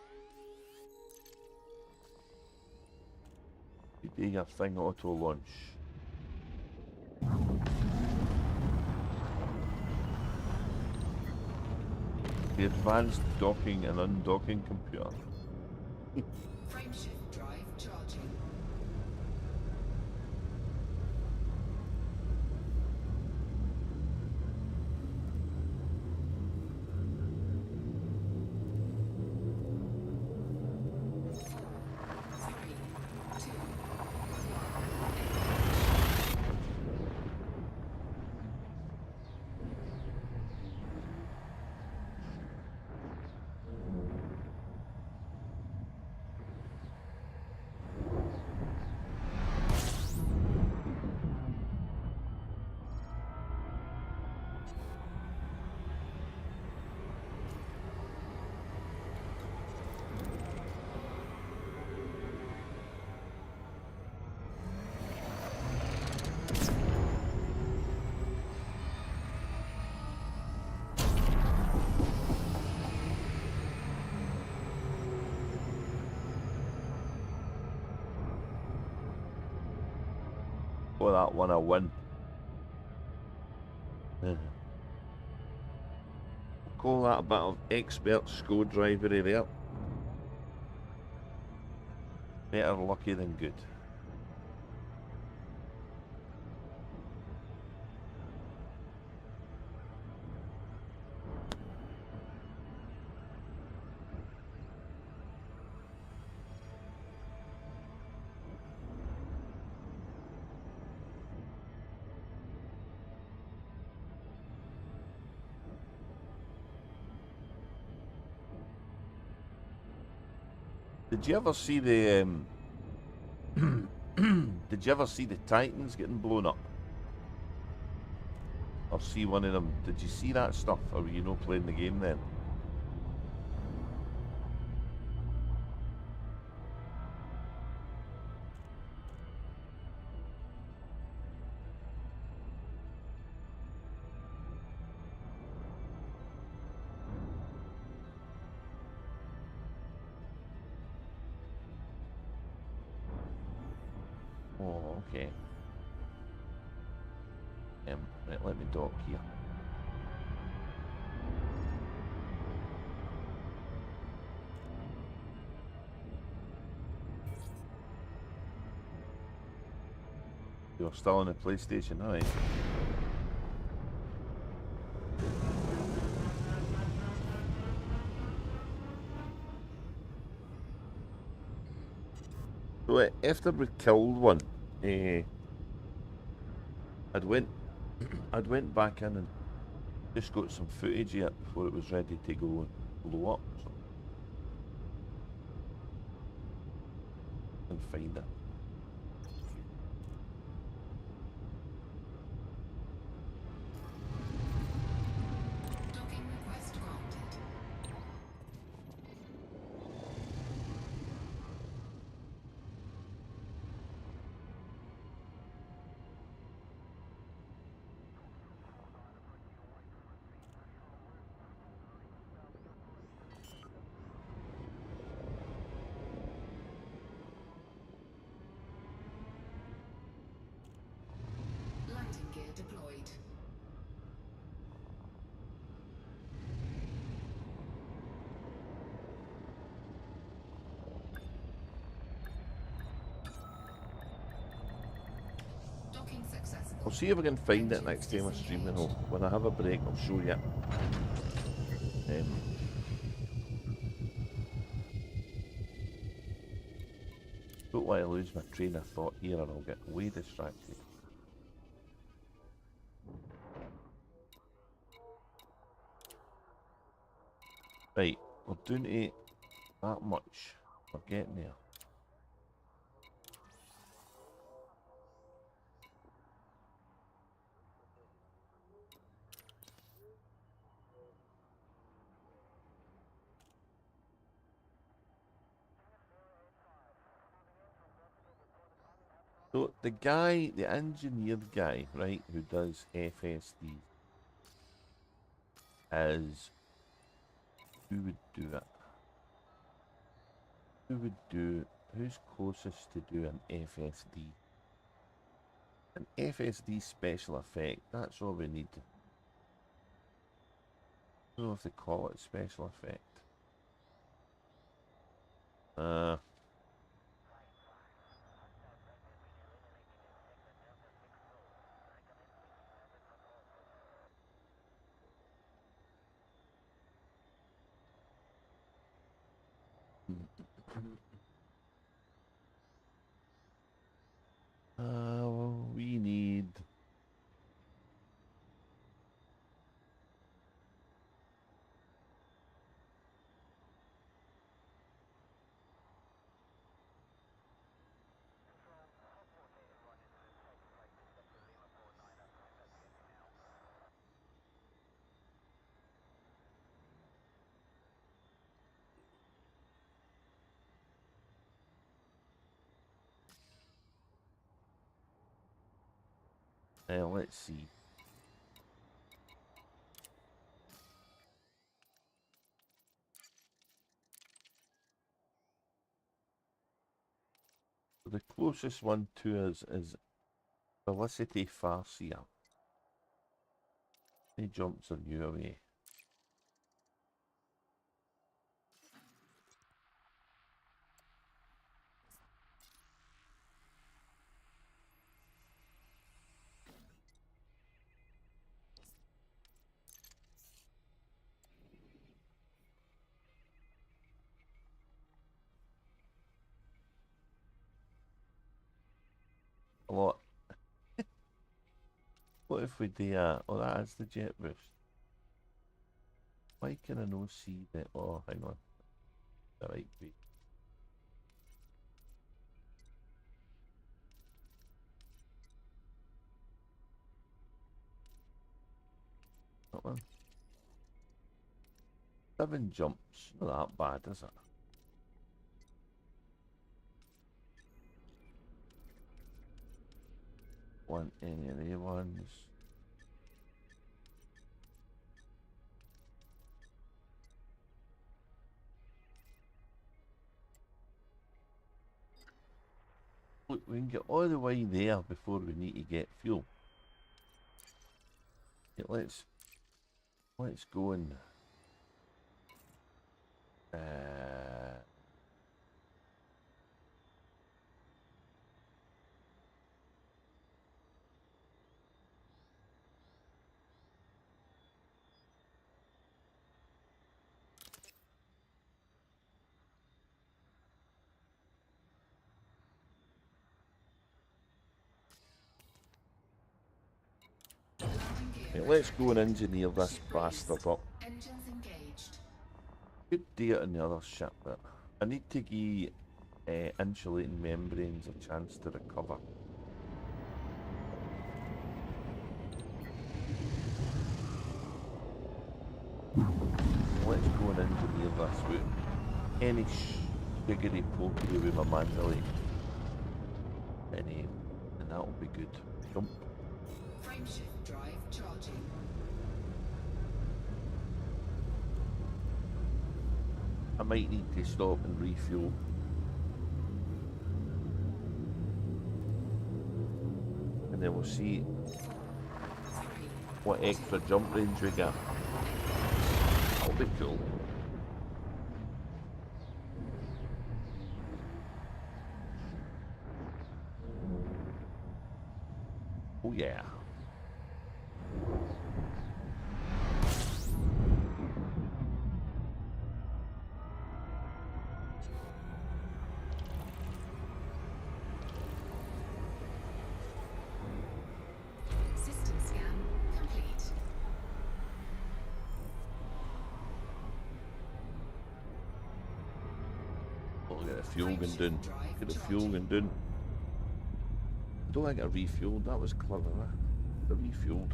You do your thing, auto launch. The advanced docking and undocking computer. Frameshift drive charging. For that one, I win. Call that a bit of expert screwdrivery there. Better lucky than good. Did you ever see the did you ever see the Titans getting blown up? Or see one of them? Did you see that stuff? Or were you not playing the game then? Oh, okay. Right, let me dock here. You're still on the PlayStation, alright. So after we killed one, I'd went I'd went back in and just got some footage yet before it was ready to go and blow up. So and find it. Docking request granted. Landing gear deployed. Docking successful. I'll see if I can find it Engines next time I stream, and disengaged. when I have a break, I'll show you. Don't want to lose my train of thought here, and I'll get way distracted. Right, we're doing it that much. We're getting there. So the guy, the engineered guy, right, who does FSD, is who would do it? Who would do? Who's closest to do an FSD? An FSD special effect. That's all we need. I don't know if they call it special effect. We need. Let's see. The closest one to us is felicity-farseer. He jumps on you away. What? What if we do oh, that is the jet boost. Why can I not see that? Oh, hang on. That might be. That one. 7 jumps. Not that bad, is it? Want any of the ones? Look, we can get all the way there before we need to get fuel. Yeah, let's go and Allowing Right, let's go and engineer this bastard up. Engines engaged. Good data on the other ship, but I need to give insulating membranes a chance to recover. Let's go and engineer this with any shiggity pokery with my mandalay. And that'll be good. Jump. Frameshift drive charging. I might need to stop and refuel. And then we'll see what extra jump range we get. That'll be cool. Oh yeah. System scan complete. Oh, get the fuel going down. Get the fuel going down. I don't think I refueled. That was clever. I refueled.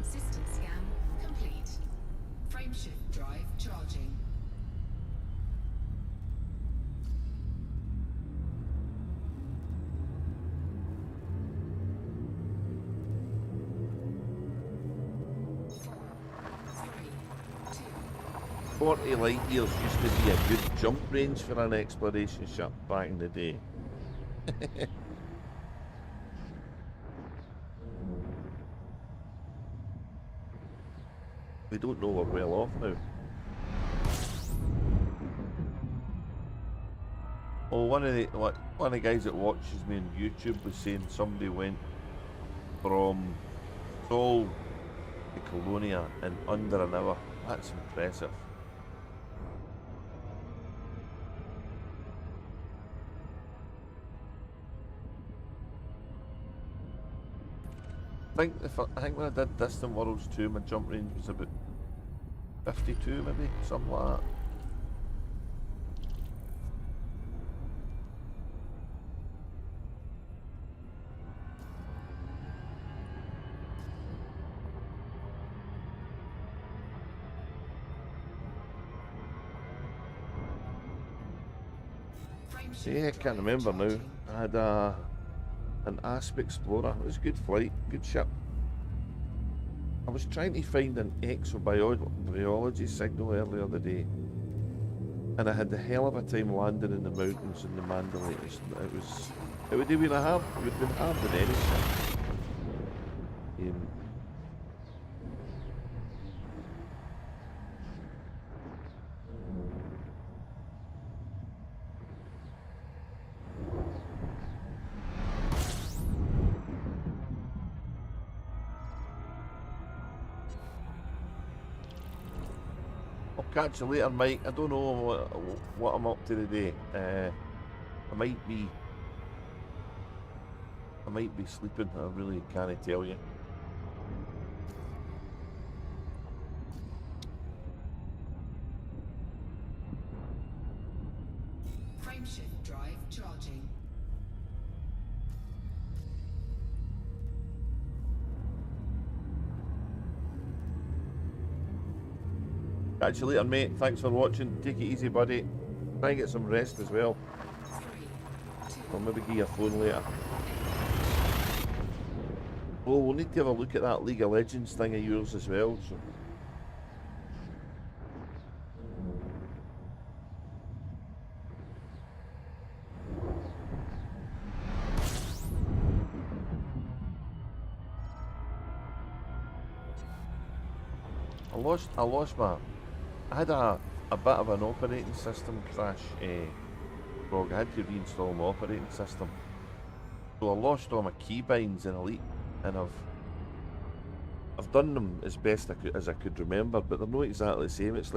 System scan complete. Frameshift drive charging. Three, 40 light years used to be a good jump range for an exploration ship back in the day. We don't know we're well off now. Oh, one of the guys that watches me on YouTube was saying somebody went from Seoul to Colonia in under an hour. That's impressive. I think when I did Distant Worlds 2, my jump range was about 52 maybe, something like that. Yeah, I can't remember now. I had an Asp Explorer. It was a good flight, good ship. I was trying to find an exobiology signal earlier the day, and I had the hell of a time landing in the mountains in the Mandalay. It would have been hard. It would have been hard than any ship. I'll catch you later, Mike. I don't know what I'm up to today. I might be sleeping. I really can't tell you. Frameshift drive charging. Catch you later, mate. Thanks for watching. Take it easy, buddy. Try and get some rest as well. 3, I'll maybe give you a phone later. Oh, we'll need to have a look at that League of Legends thing of yours as well. So. I had a bit of an operating system crash, Frog. I had to reinstall my operating system. So I lost all my keybinds in Elite, and I've done them as best as I could remember, but they're not exactly the same. It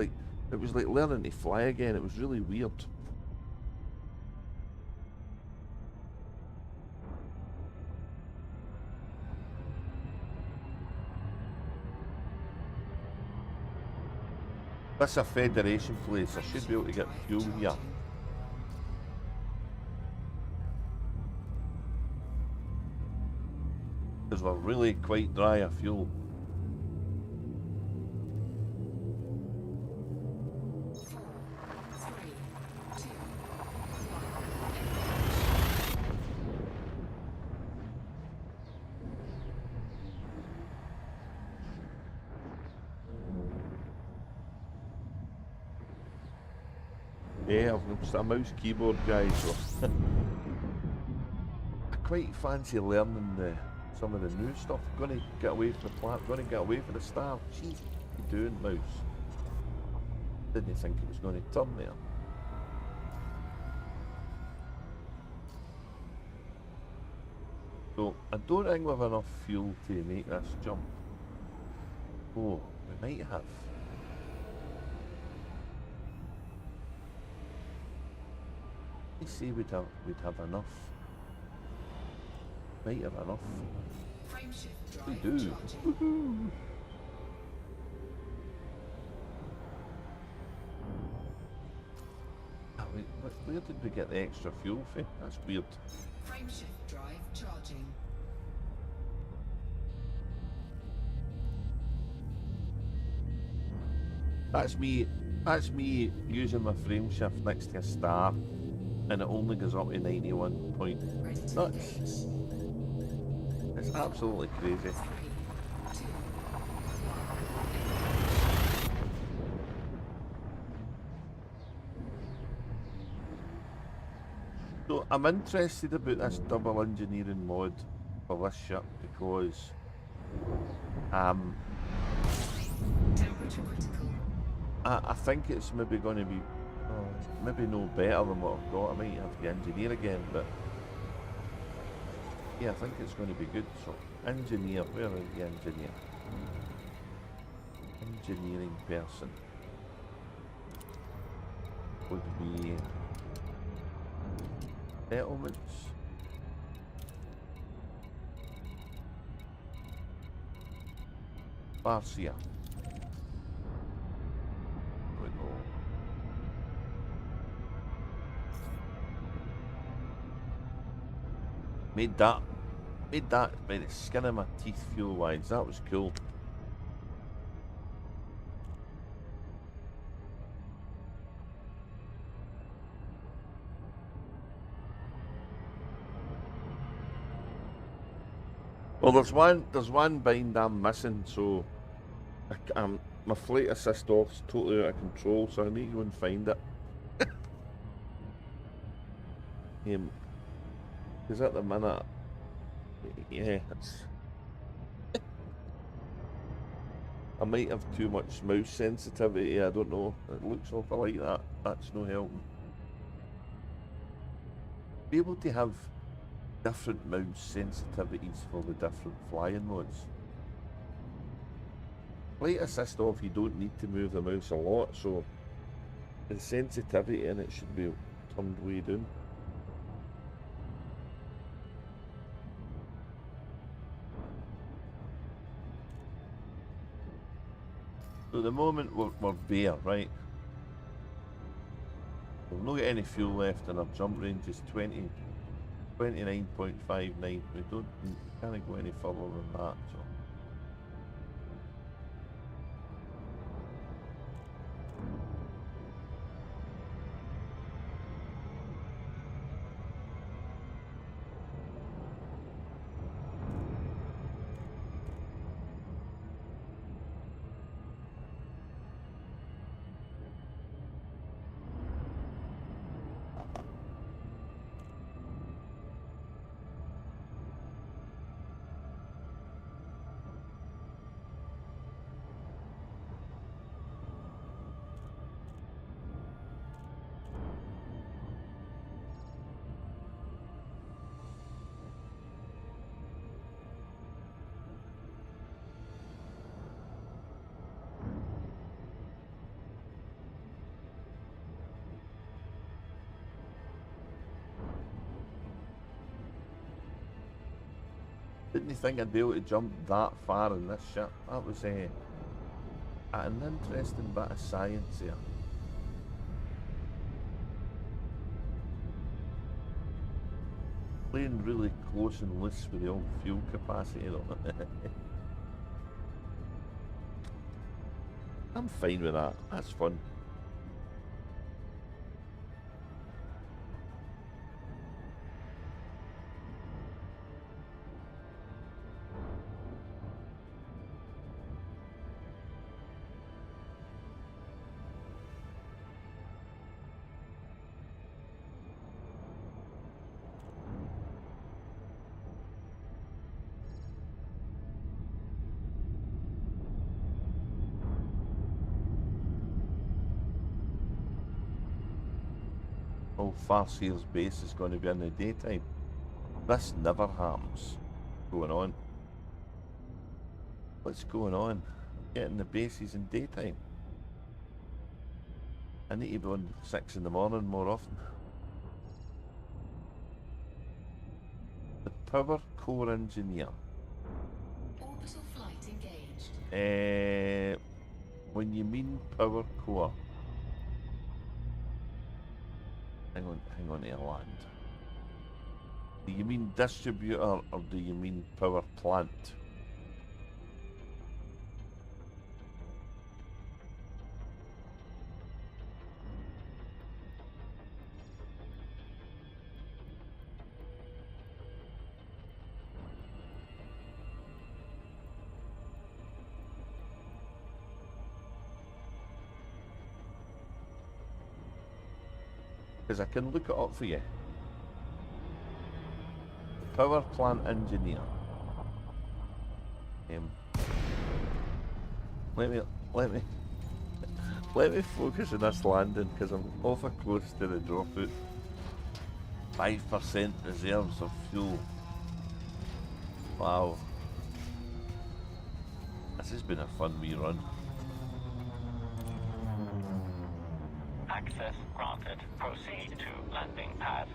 was like learning to fly again. It was really weird. This is a Federation place. I should be able to get fuel here. Because we're really quite dry of fuel. Yeah, I'm just a mouse keyboard guy, so I quite fancy learning some of the new stuff. Gonna get away from the plat, gonna get away from the star. Jeez, what are you doing, mouse? Didn't think it was going to turn there. So I don't think we have enough fuel to make this jump. Oh, we might have. Let's see, we'd have enough. Might have enough. We do. Woohoo! Where did we get the extra fuel from? That's weird. Frameshift drive charging. That's me using my frame shift next to a star, and it only goes up to 91 point. Nuts. It's absolutely crazy. So I'm interested about this double engineering mod for this ship because I think it's maybe going to be maybe no better than what I've got. I might have to engineer again, but yeah, I think it's going to be good. So engineer, where is the engineer? Engineering person would be settlements. Farseer. There we go. Made that by the skin of my teeth fuel wise. That was cool. Well, there's one bind I'm missing, so my flight assist off's totally out of control, so I need to go and find it. Because at the minute, yeah, I might have too much mouse sensitivity. I don't know. It looks awful like that. That's no helping. Be able to have different mouse sensitivities for the different flying modes. Flight assist off, you don't need to move the mouse a lot, so the sensitivity in it should be turned way down. So at the moment we're bare, right? We've not got any fuel left and our jump range is 29.59. We can't go any further than that, so. Didn't think I'd be able to jump that far in this ship. That was an interesting bit of science there. Playing really close and loose with the old fuel capacity though. I'm fine with that. That's fun. Oh, Farseer's base is going to be in the daytime. This never happens. What's going on? What's going on? Getting the bases in daytime. I need to be on 6 in the morning more often. The power core engineer. Orbital flight engaged. When you mean power core, hang on to land. Do you mean distributor or do you mean power plant? Because I can look it up for you. The power plant engineer. Let me focus on this landing because I'm awful close to the dropout. 5% reserves of fuel. Wow. This has been a fun wee run. Access granted. Proceed to landing pad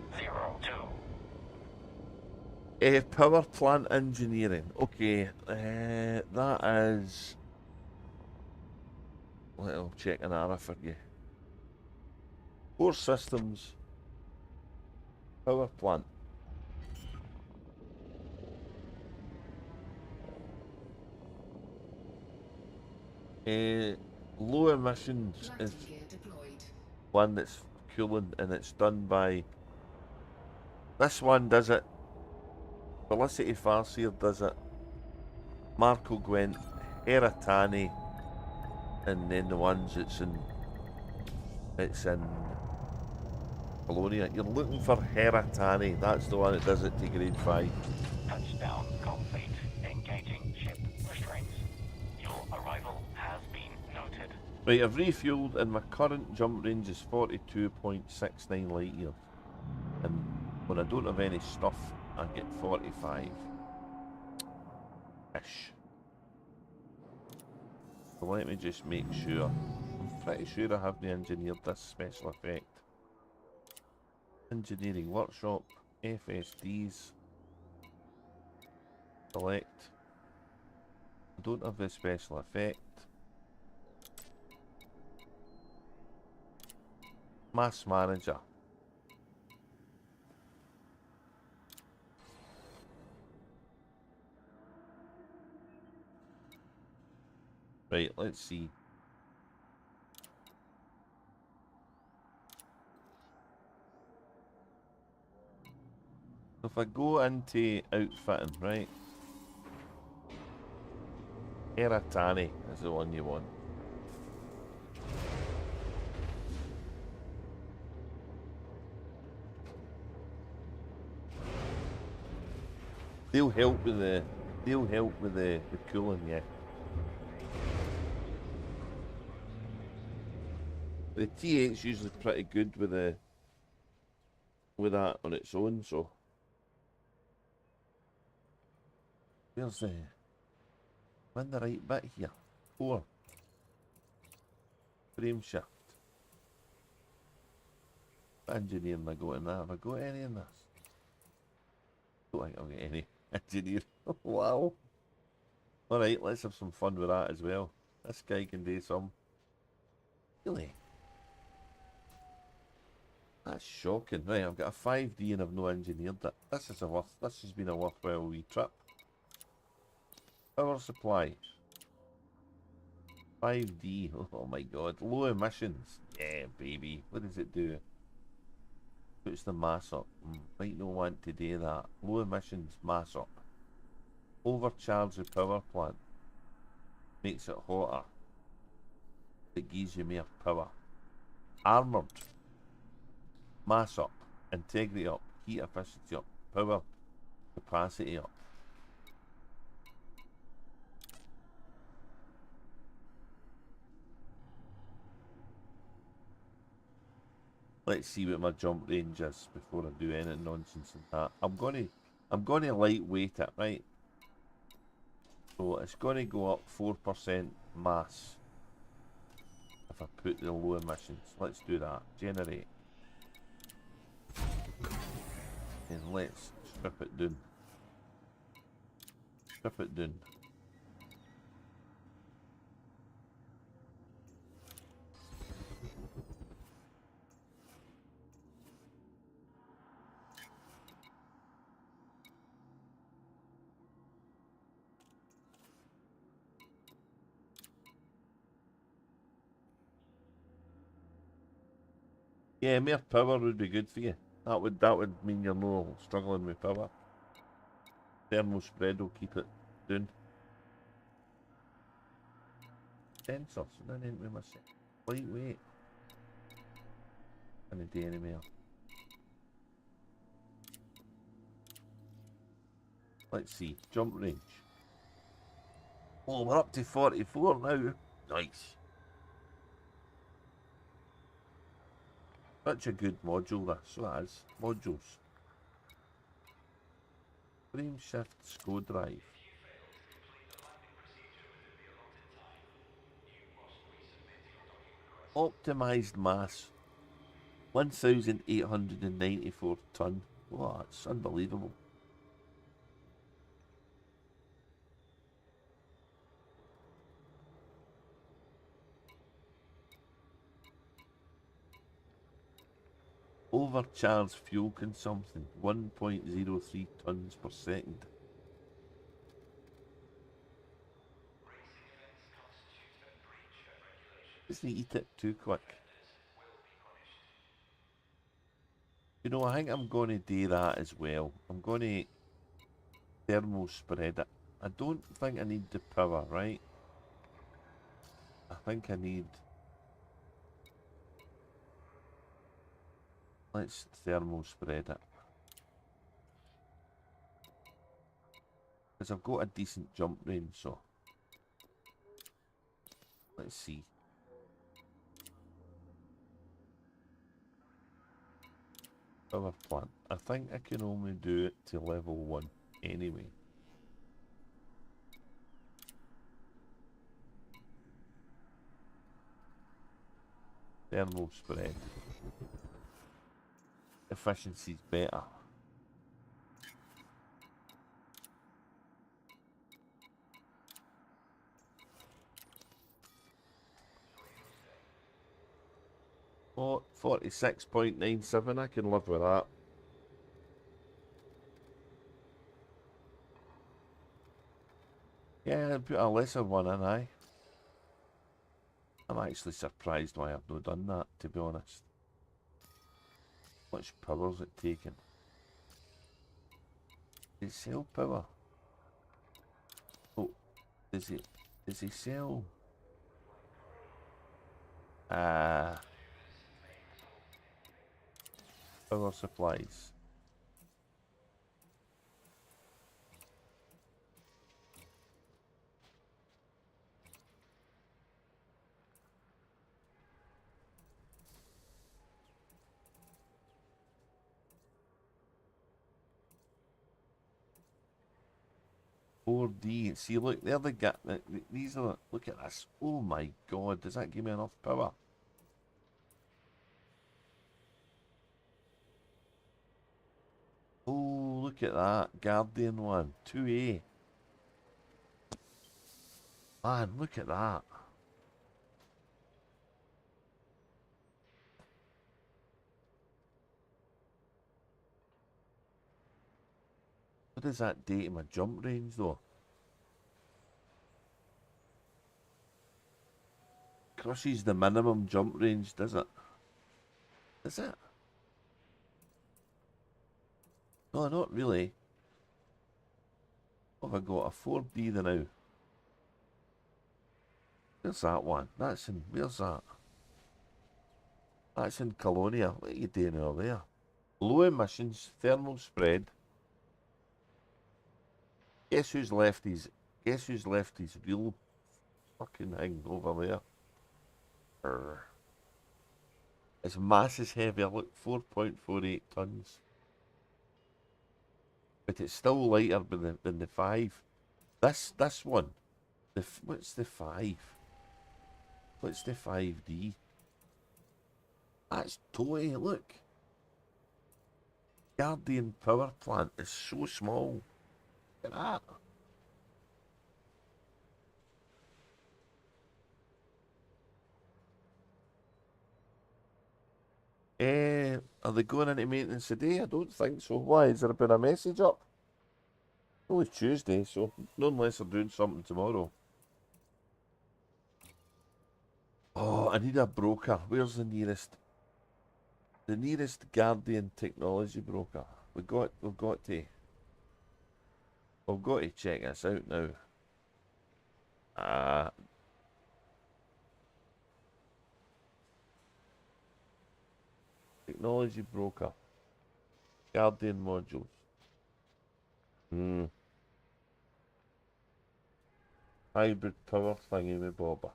02. Power plant engineering. Okay, that is. I'll check an arrow for you. Core systems. Power plant. Low emissions is Landing gear deployed. one that's cooling and it's done by. This one does it. Felicity-farseer does it. Marco Gwent, Heratani, and then the ones it's in Colonia. You're looking for Heratani. That's the one that does it to grade 5. Touchdown complete. Engaging ship restraints. Your arrival has been noted. Right, I've refueled and my current jump range is 42.69 light years. And when I don't have any stuff, I get 45-ish. So let me just make sure. I'm pretty sure I haven't engineered this special effect. Engineering workshop, FSDs. Select. I don't have the special effect. Mass manager. Right, let's see. If I go into outfitting, right? Heratani is the one you want. They'll help with the cooling, yeah. The T8's usually pretty good with that on its own, so where's the I'm in the right bit here. 4. Frame shift. What engineering I got in that? Have I got any in this? Don't think I've got any engineering. Wow. Alright, let's have some fun with that as well. This guy can do some. Really? That's shocking. Right, I've got a 5D and I've no engineered it. This has been a worthwhile wee trip. Power supply. 5D. Oh my god. Low emissions. Yeah, baby. What does it do? Puts the mass up. Might not want to do that. Low emissions, mass up. Overcharge the power plant. Makes it hotter. It gives you more power. Armoured. Mass up. Integrity up. Heat efficiency up. Power capacity up. Let's see what my jump range is before I do any nonsense in that. I'm gonna lightweight it, right? So it's gonna go up 4% mass if I put the low emissions. Let's do that. Generate. And let's strip it down. Strip it down. Yeah, more power would be good for you. That would mean you're no struggling with power. Thermal spread will keep it down. Sensors, and then we must lightweight. Can I do any more? Let's see. Jump range. Oh, we're up to 44 now. Nice. Such a good module, this. So that is. Modules. Frame shift SCO drive. Optimized mass. 1,894 ton. Wow, that's unbelievable. Overcharged fuel consumption, 1.03 tons per second. Doesn't eat it too quick. You know, I think I'm going to do that as well. I'm going to thermal spread it. I don't think I need the power, right? I think I need... Let's thermal spread it. Because I've got a decent jump range, so... Let's see. Power plant. I think I can only do it to level 1 anyway. Thermal spread. Efficiency's better. Oh, 46.97, I can live with that. Yeah, I'd put a lesser one in, aye. I'm actually surprised why I've not done that, to be honest. How much power's it taking? Does it sell power? Oh, does he sell? Power supplies. $4D. See, look, there they get. These are. Look at this. Oh my god, does that give me enough power? Oh, look at that. Guardian one. 2A. Man, look at that. What does that do to my jump range, though? Crushes the minimum jump range, does it? Is it? No, not really. What have I got? A 4B the now. Where's that one? That's in... Where's that? That's in Colonia. What are you doing over there? Low emissions, thermal spread. Guess who's left his real fucking thing over there? Urgh. Its mass is heavier, look, 4.48 tons. But it's still lighter than the 5. This one, what's the 5? What's the 5D? That's toy, look. Guardian power plant is so small. Look at that. Are they going into maintenance today? I don't think so. Why? Has there been a message up? Only Tuesday, so not unless they're doing something tomorrow. Oh, I need a broker. Where's the nearest? The nearest Guardian technology broker. We've got to check this out now. Technology broker. Guardian modules. Hybrid power thingy with bobber.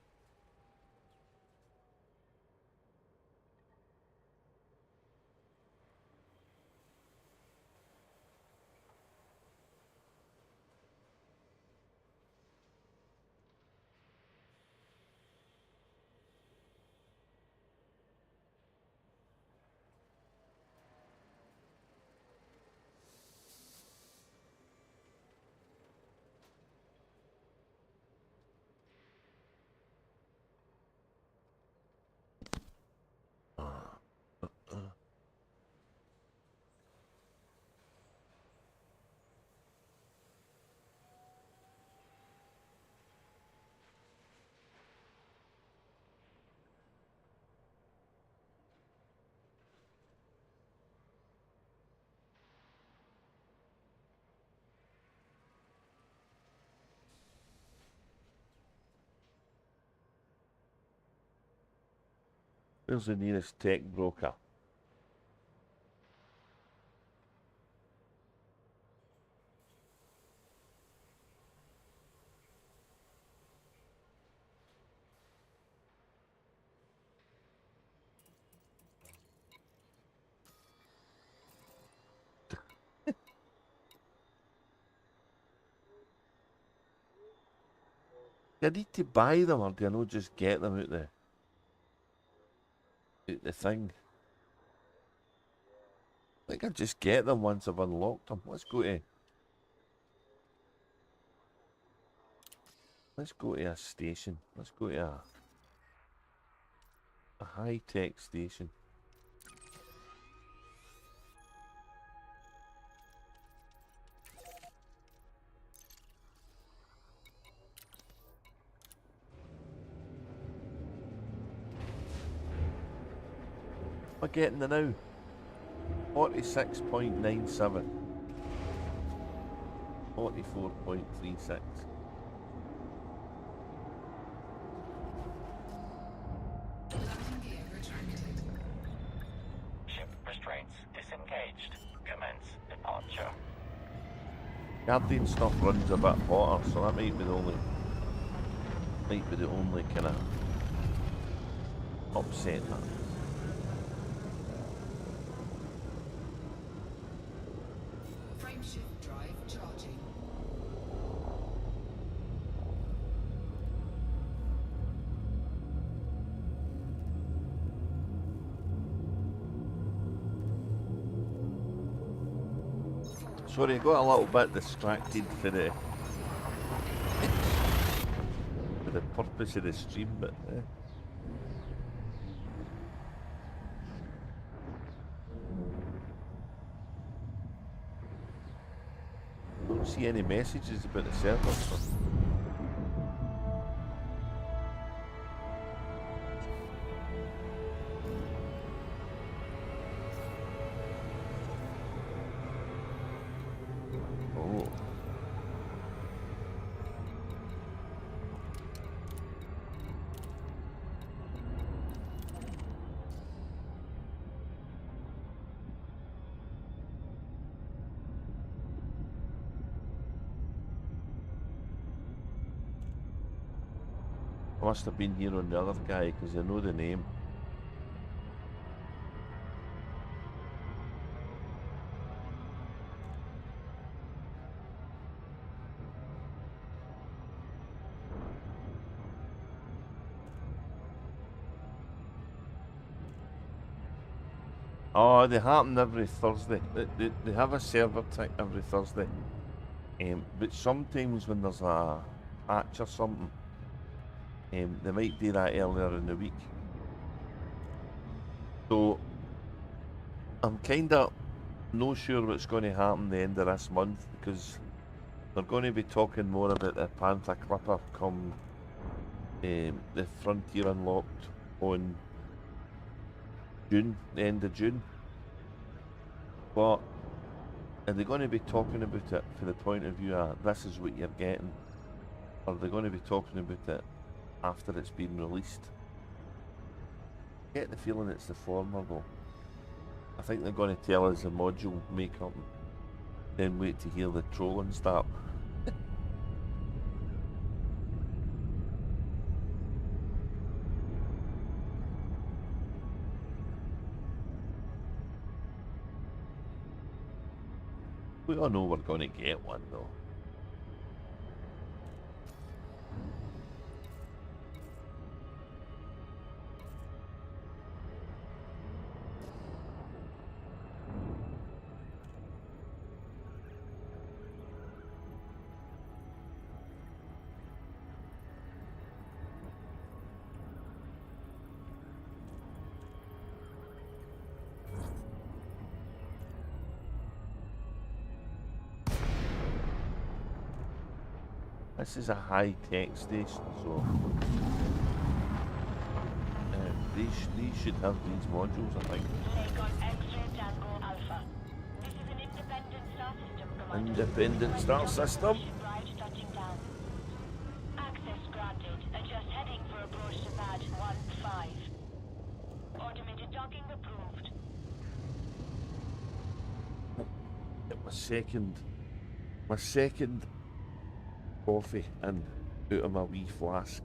Where's the nearest tech broker? Do I need to buy them or do I not just get them out the thing? I think I just get them once I've unlocked them. Let's go to a station. Let's go to a high-tech station. What am I getting the now? 46.97. 44.36. Landing gear retracted. Ship restraints disengaged. Commence departure. Guardian stuff runs a bit hotter, so that might be the only kind of upset that. Frameshift drive charging. Sorry, I got a little bit distracted for purpose of the stream, but don't see any messages about the server. So. Oh. I must have been here on the other guy because I know the name. Oh, they happen every Thursday. They have a server type every Thursday. But sometimes when there's a patch or something, they might do that earlier in the week. So I'm kind of not sure what's going to happen the end of this month because they're going to be talking more about the Panther Clipper come the Frontier Unlocked on June, the end of June. But are they going to be talking about it for the point of view of this is what you're getting? Or are they going to be talking about it after it's been released? I get the feeling it's the former though. I think they're going to tell us the module makeup, then wait to hear the trolling start. We all know we're going to get one though. This is a high-tech station, so they should have these modules, I think. Independent star system. Access granted. Adjust heading for approach to pad 1-5. Automated docking approved. Get my second coffee and out of my wee flask.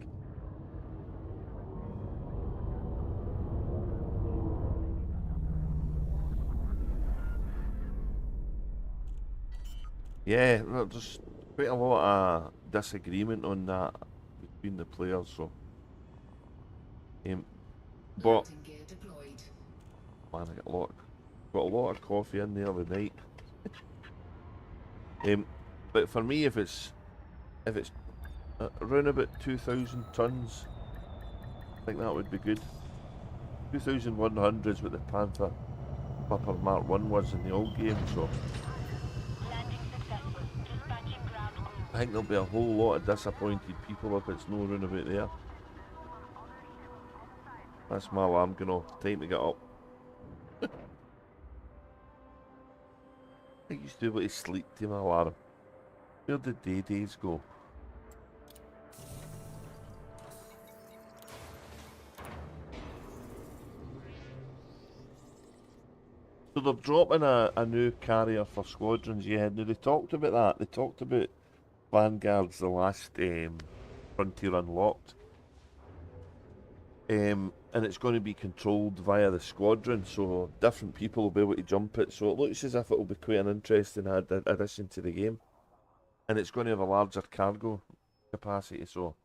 Yeah, there's quite a lot of disagreement on that between the players, so but Landing gear deployed. man, I got a lot of coffee in there the night. But for me, if it's around about 2,000 tons, I think that would be good. 2,100 is what the Panther Clipper Mark 1 was in the old game, so Landing successful. Dispatching ground crew. I think there'll be a whole lot of disappointed people if it's no round about there. That's my alarm going off. Time to get up. I used to be able to sleep to my alarm. Where did days go? So they're dropping a new carrier for squadrons, yeah. Now they talked about that. They talked about Vanguard's the last Frontier Unlocked. And it's going to be controlled via the squadron, so different people will be able to jump it. So it looks as if it will be quite an interesting addition to the game. And it's going to have a larger cargo capacity, so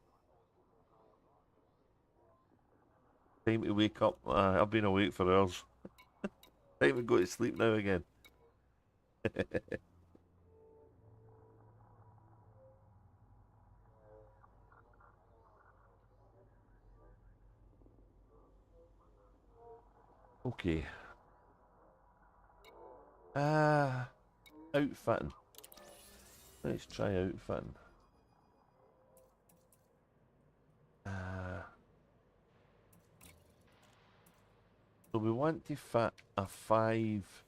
time to wake up. I've been awake for hours. Time to go to sleep now again. Okay. Outfitting. Let's try outfitting. So we want to fit a 5.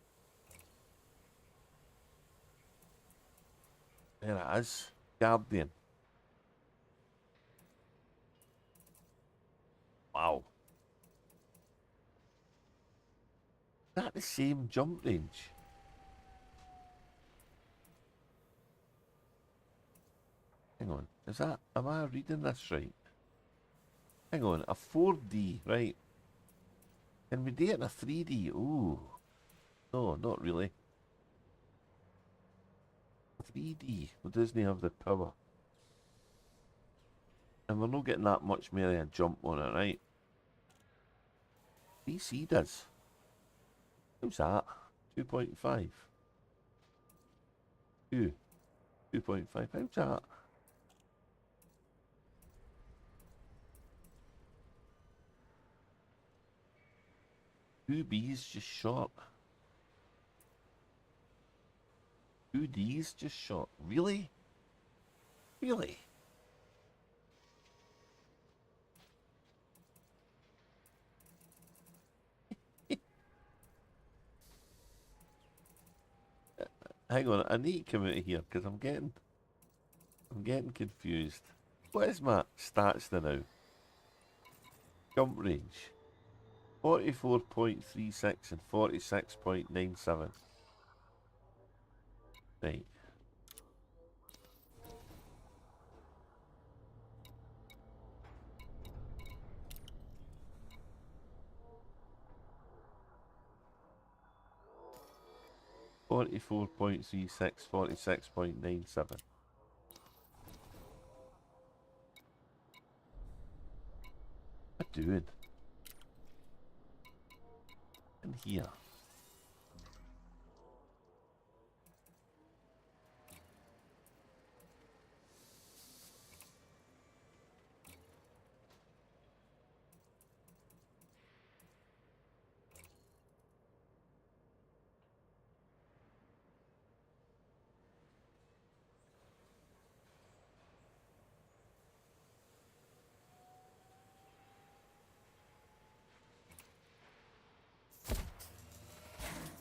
There it is. Guardian. Wow. Is that the same jump range? Hang on. Is that... Am I reading this right? Hang on. A 4D, right? Can we do it in a 3D? Ooh. No, not really. 3D. Well, doesn't have the power. And we're not getting that much more of a jump on it, right? PC does. How's that? 2.5. 2. 2.5. How's that? Two B's just short. 2 D's just short. Really? Really? Hang on, I need to come out of here because I'm getting confused. What is my stats now? Jump range. 44.36 and 46.97. Right. .36, 46.97. What am I doing? In here.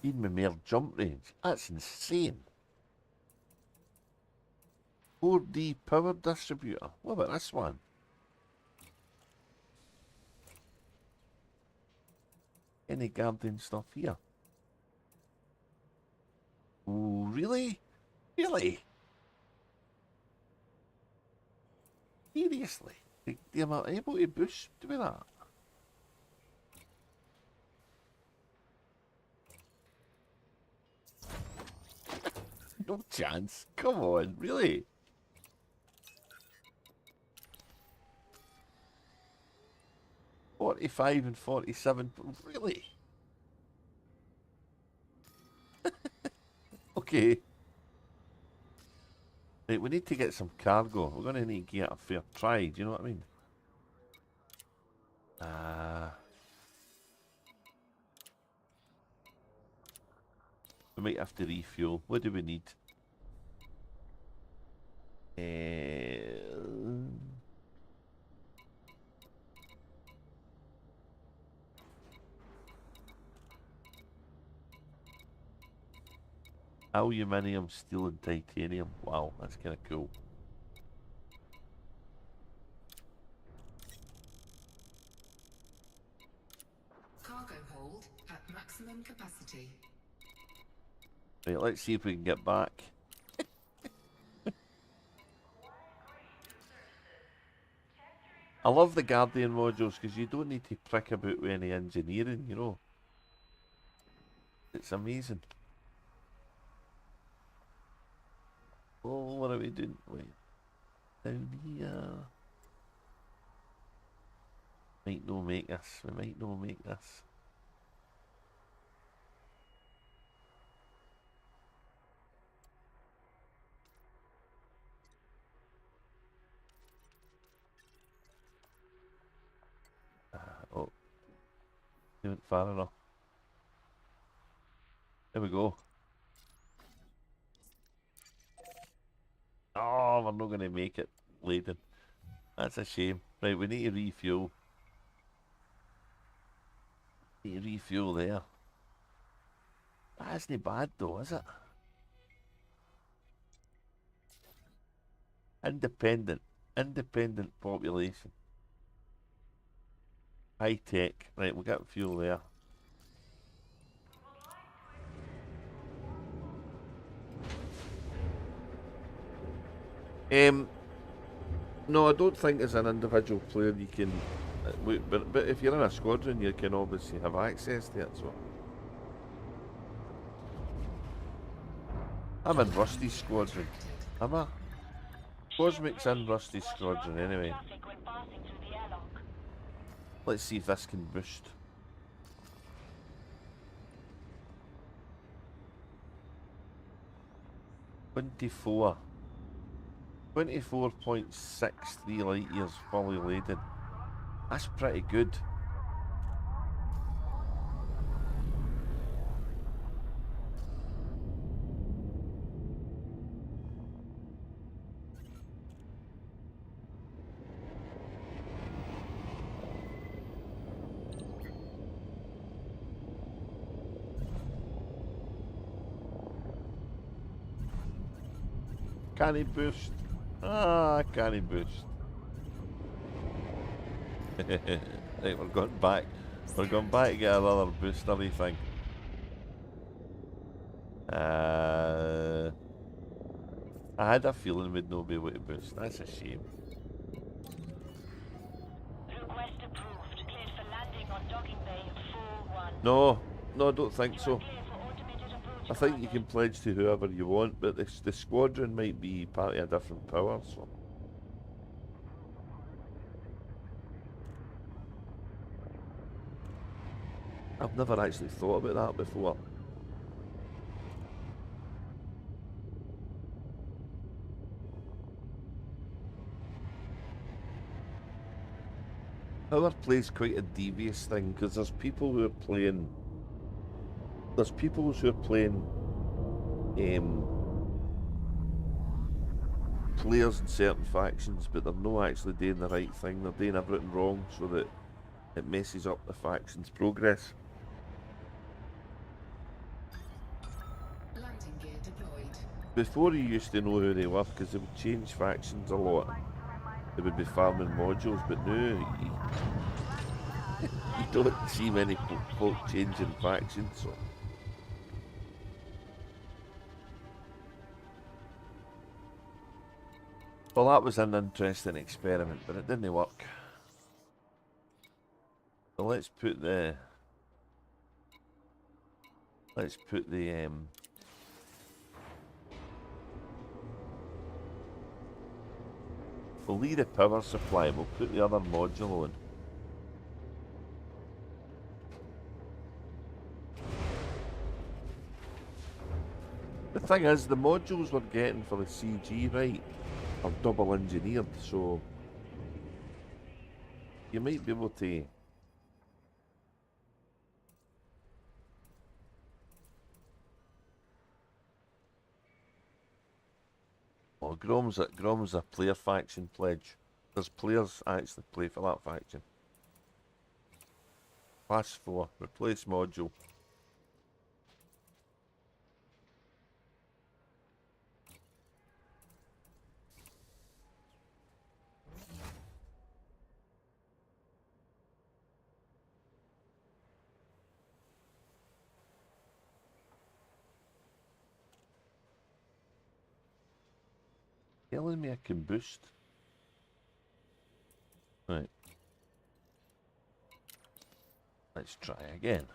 Need me more jump range. That's insane. 4D power distributor. What about this one? Any Guardian stuff here? Oh, really? Really? Seriously? Am I able to boost with that? No chance. Come on, really? $45 and 47. Really? Okay. Right, we need to get some cargo. We're going to need to get a fair try. Do you know what I mean? We might have to refuel. What do we need? Aluminium, steel, and titanium. Wow, that's kind of cool. Cargo hold at maximum capacity. Right, let's see if we can get back. I love the Guardian modules because you don't need to prick about with any engineering, you know. It's amazing. Oh, what are we doing? Wait. Down here. Might not make this. We might not make this. Oh. We went far enough. There we go. Oh, we're not going to make it laden. That's a shame. Right, we need to refuel. Need to refuel there. That isn't bad though, is it? Independent. Independent population. High tech. Right, we'll get fuel there. No, I don't think as an individual player you can. But if you're in a squadron, you can obviously have access to it. So I'm in Rusty's squadron. Am I? Cosmic's in Rusty's squadron anyway. Traffic when passing through the airlock. Let's see if this can boost. 24. 24.63 light years fully laden. That's pretty good. Can he boost? Ah, can he boost? Right, we're going back. We're going back to get another boostery thing. I had a feeling we'd not be able to boost. That's a shame. Request approved. Cleared for landing on docking bay 4-1. No, I don't think You so. are clear for automated approach, I think you Commander. can pledge to whoever you want, but the squadron might be part of a different power, so. I've never actually thought about that before. Power play's quite a devious thing, because there's people who are playing... There's people who are playing... players in certain factions, but they're not actually doing the right thing. They're doing everything wrong, so that it messes up the faction's progress. Landing gear deployed. Before you used to know who they were, because they would change factions a lot. They would be farming modules, but now you don't see many folk changing factions, so. Well, that was an interesting experiment, but it didn't work. So let's put the we'll leave the power supply, we'll put the other module on. The thing is, the modules we're getting for the CG, right, are double engineered, so you might be able to... Oh, Grom's a player faction pledge. There's players actually play for that faction. Class 4, replace module. Telling me I can boost. Right. Let's try again.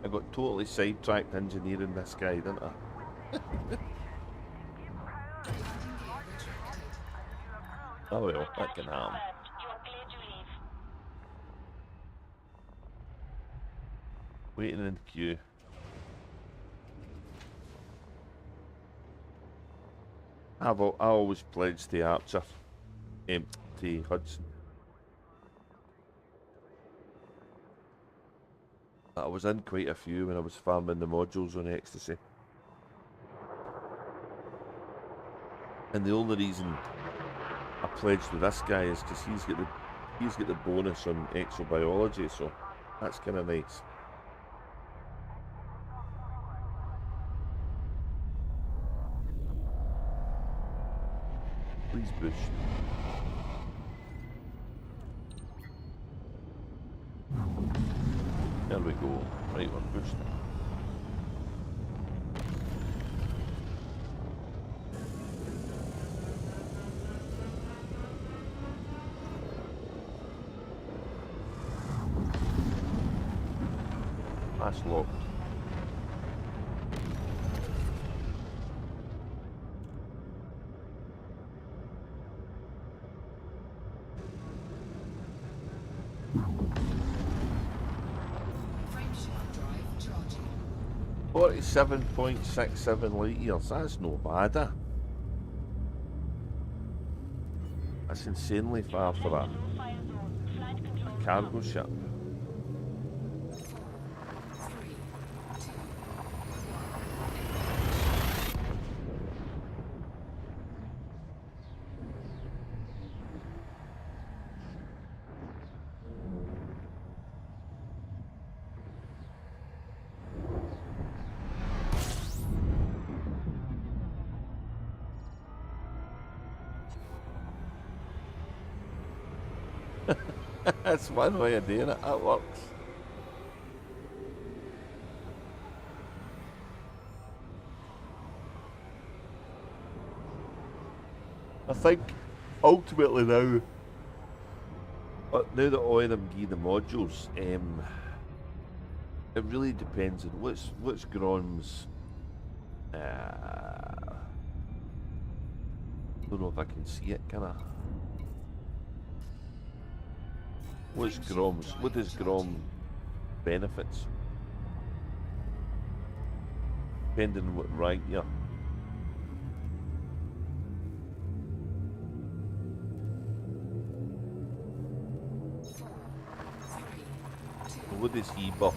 I got totally sidetracked engineering this guy, didn't I? Oh well, that can happen. You are clear to leave. Waiting in the queue. I always pledge to Archer, to Hudson. I was in quite a few when I was farming the modules on Xtaseh. And the only reason I pledged with this guy is because he's got the bonus on exobiology, so that's kind of nice. Please boost. There we go. Right, we're boosting. That's locked. Frameshift drive charging. 47.67 light years. That's no bad, eh? That's insanely far for a cargo ship. 4, 3, 2, 1. That's one way of doing it. That works. I think ultimately now, now that all of them give the modules, it really depends on what's Grom's. Don't know if I can see it. Can I? What is Grom benefits? Depending on what rank you're. 4, 3, 2. What is he buff?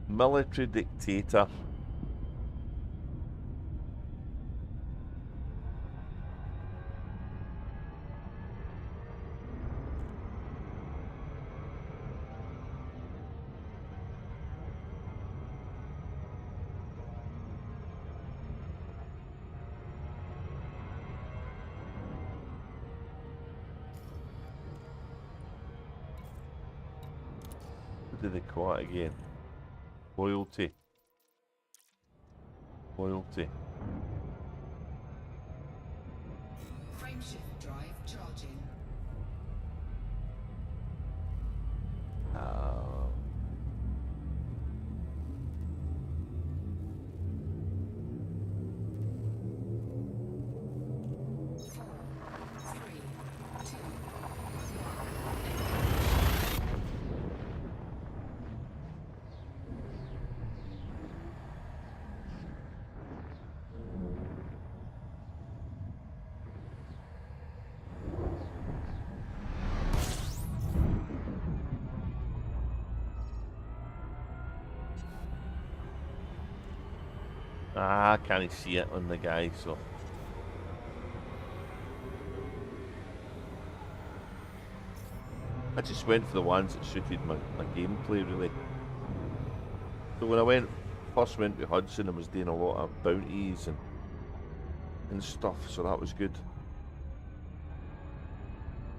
Military dictator. What do they call it again? Loyalty. Loyalty. Frameshift drive charging. I can't see it on the guy, so. I just went for the ones that suited my gameplay, really. So when I first went to Hudson, I was doing a lot of bounties and stuff, so that was good.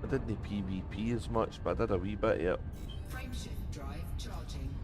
I didn't PvP as much, but I did a wee bit, yeah. Frameshift drive charging.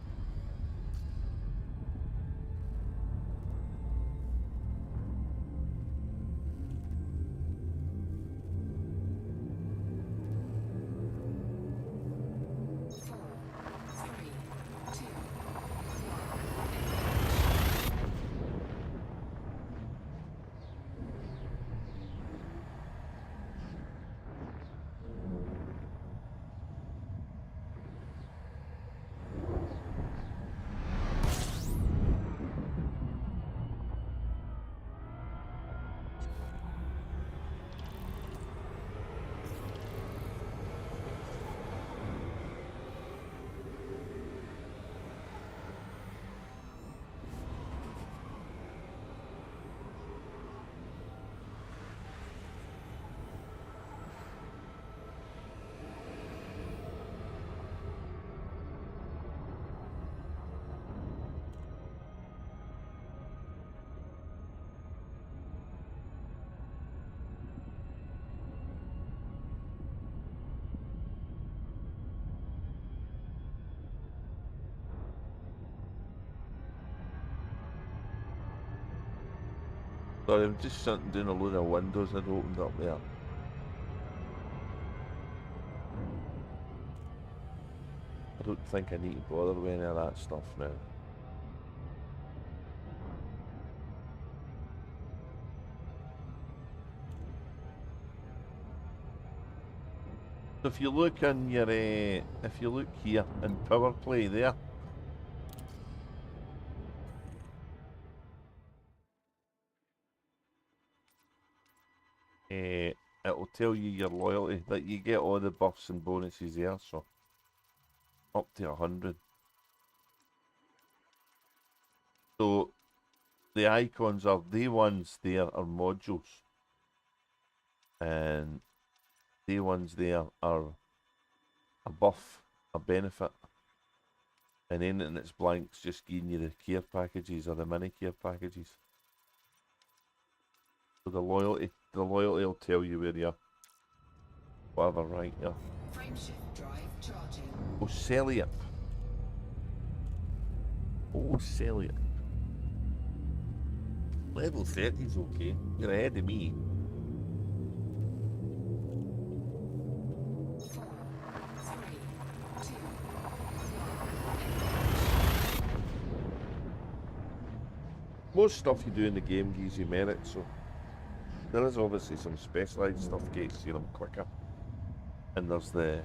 Sorry, I'm just sitting doing a load of windows I'd opened up there. I don't think I need to bother with any of that stuff now. So if you look in your, if you look here in power play there, it'll tell you your loyalty, that you get all the buffs and bonuses there, so up to 100. So the icons are, the ones there are modules, and the ones there are a buff, a benefit, and anything that's blank's just giving you the care packages or the mini care packages. So the loyalty will tell you where you're, whatever rank you're. Frameshift drive charging. Oh, sell it. Oh, sell it. Level 30's okay. You're ahead of me. 4, 3, 2, 1. Most stuff you do in the game gives you merit, so there is obviously some specialised stuff gets you them quicker. And there's the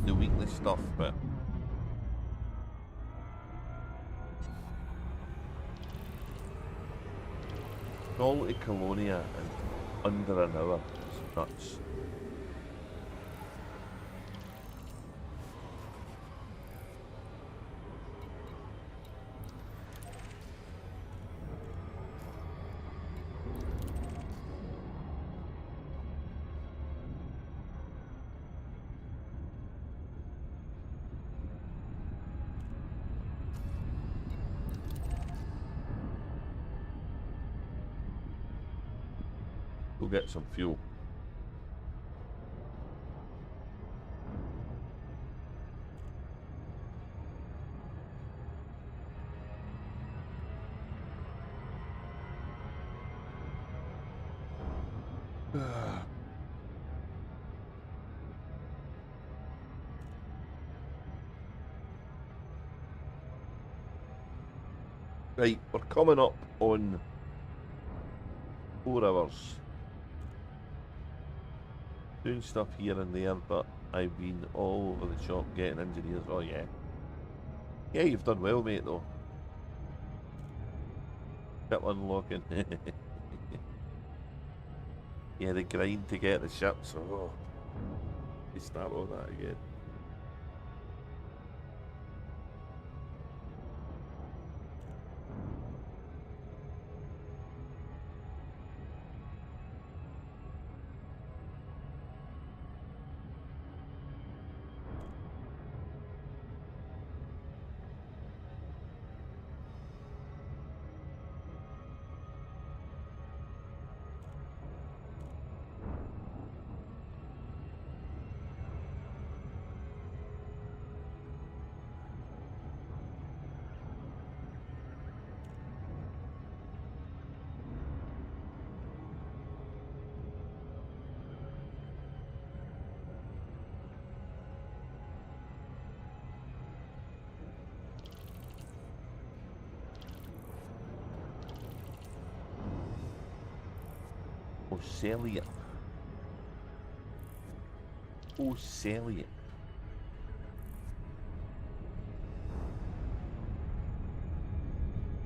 weekly stuff, but all to Colonia in under an hour. It's nuts. Go get some fuel. Right, we're coming up on 4 hours. Doing stuff here and there, but I've been all over the shop getting engineers. Oh yeah. Yeah, you've done well, mate, though. Ship unlocking. Yeah, the grind to get the ships. Oh, you start all that again. Oh, sell it. Oh, sell it.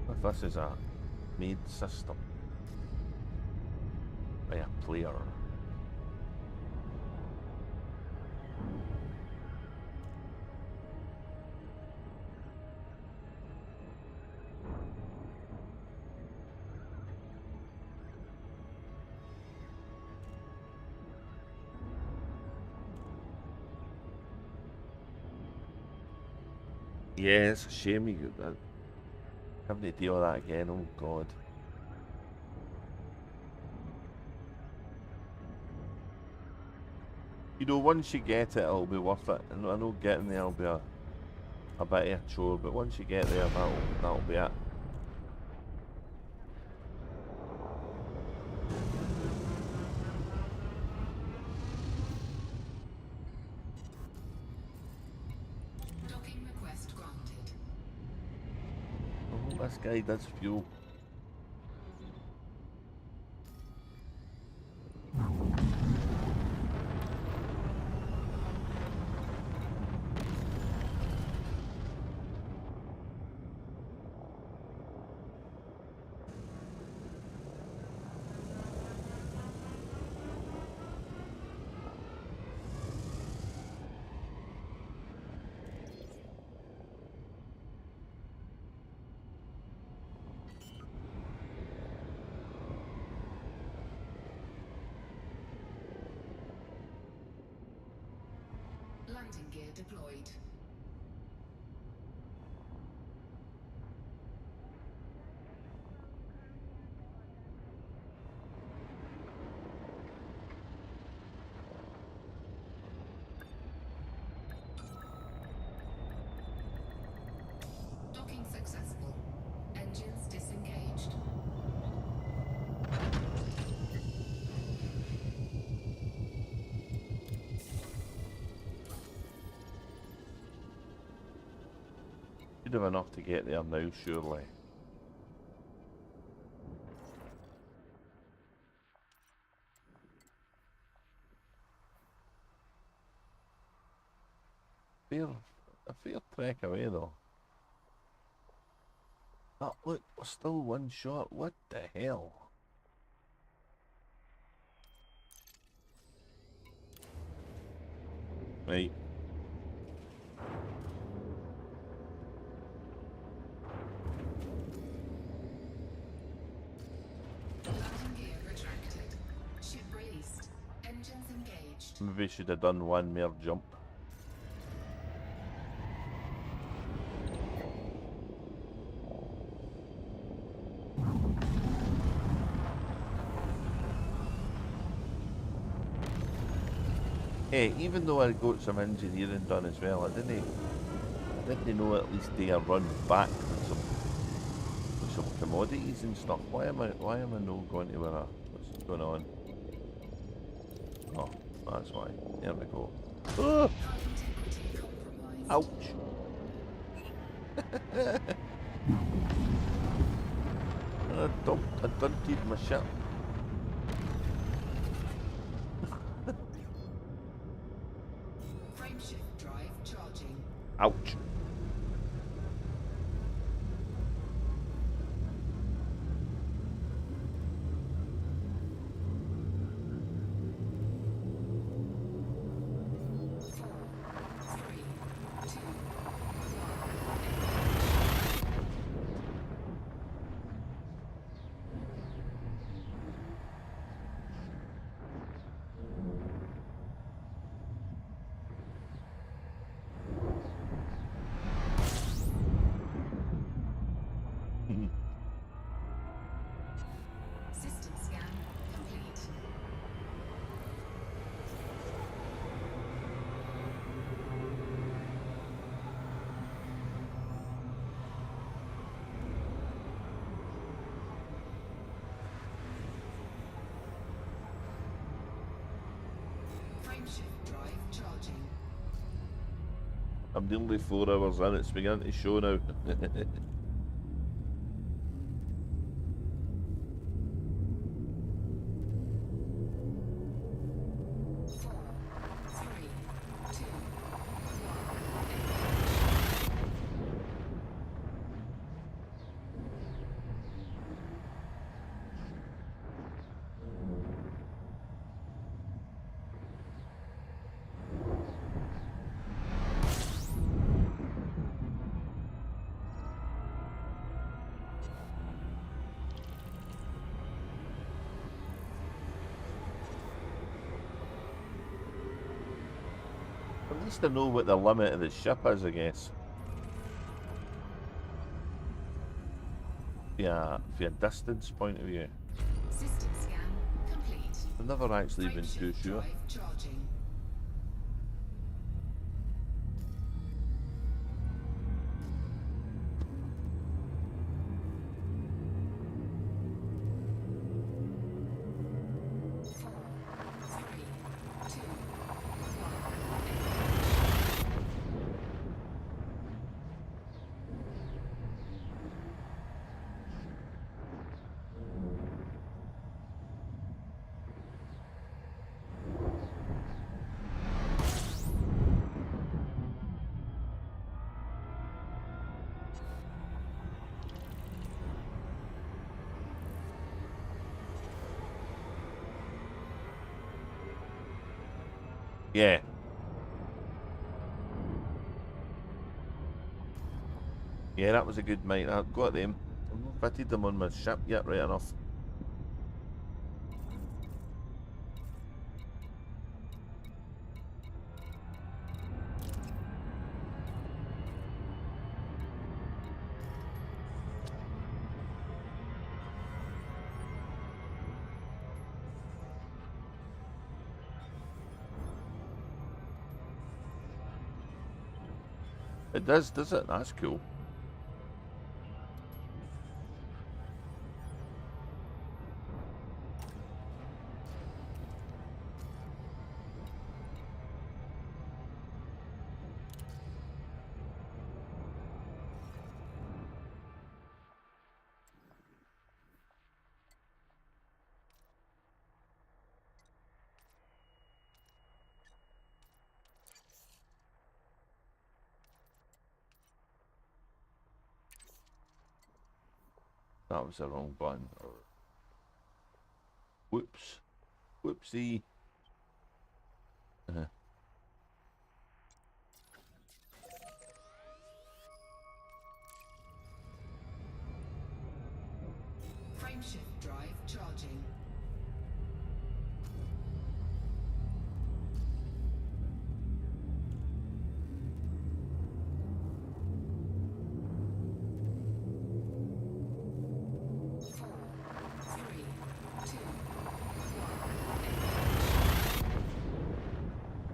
If this is a made system by a player. Yeah, it's a shame you having to deal with that again. Oh God. You know, once you get it, it'll be worth it. And I know getting there will be a bit of a chore, but once you get there, that'll be it. This guy does fuel. Landing gear deployed. Docking successful. Engines disengaged. Should have enough to get there now, surely. A fair trek away though. Oh, look, we're still one shot. What the hell? Right. Landing gear retracted. Ship released. Engines engaged. Maybe should have done one more jump. Hey, even though I got some engineering done as well, I didn't know at least do a run back with some commodities and stuff. Why am I not going to what's going on? Oh, that's why. There we go. Oh! High integrity compromised. Ouch! I dunted my ship. Frameshift drive charging. Ouch! charging. I'm nearly 4 hours in, it's beginning to show now. At least I know what the limit of the ship is, I guess. Yeah, from a distance point of view. System scan complete. I've never actually been too Frameshift sure. drive charging. Yeah. Yeah, that was a good mate. I've got them. I've not fitted them on my ship yet, right enough. It does it? That's cool. That was the wrong button. Whoops. Whoopsie. Frameshift drive charging.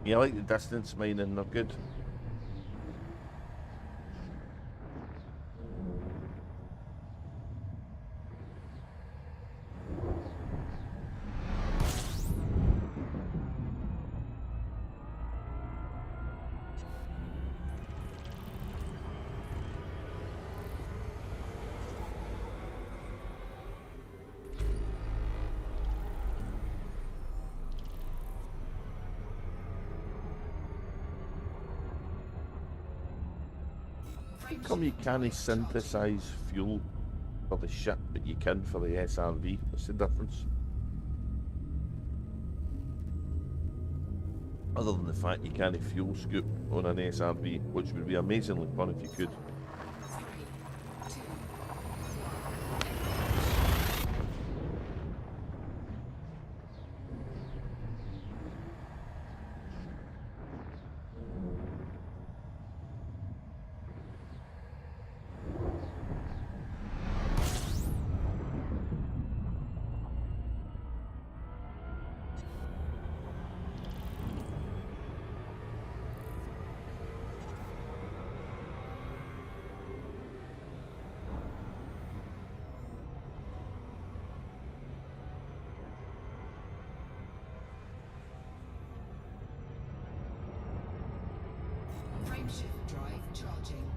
Yeah, I like the distance mining, they're good. How come you can't synthesize fuel for the ship, but you can for the SRV? What's the difference? Other than the fact you can't fuel scoop on an SRV, which would be amazingly fun if you could. Frameshift drive charging.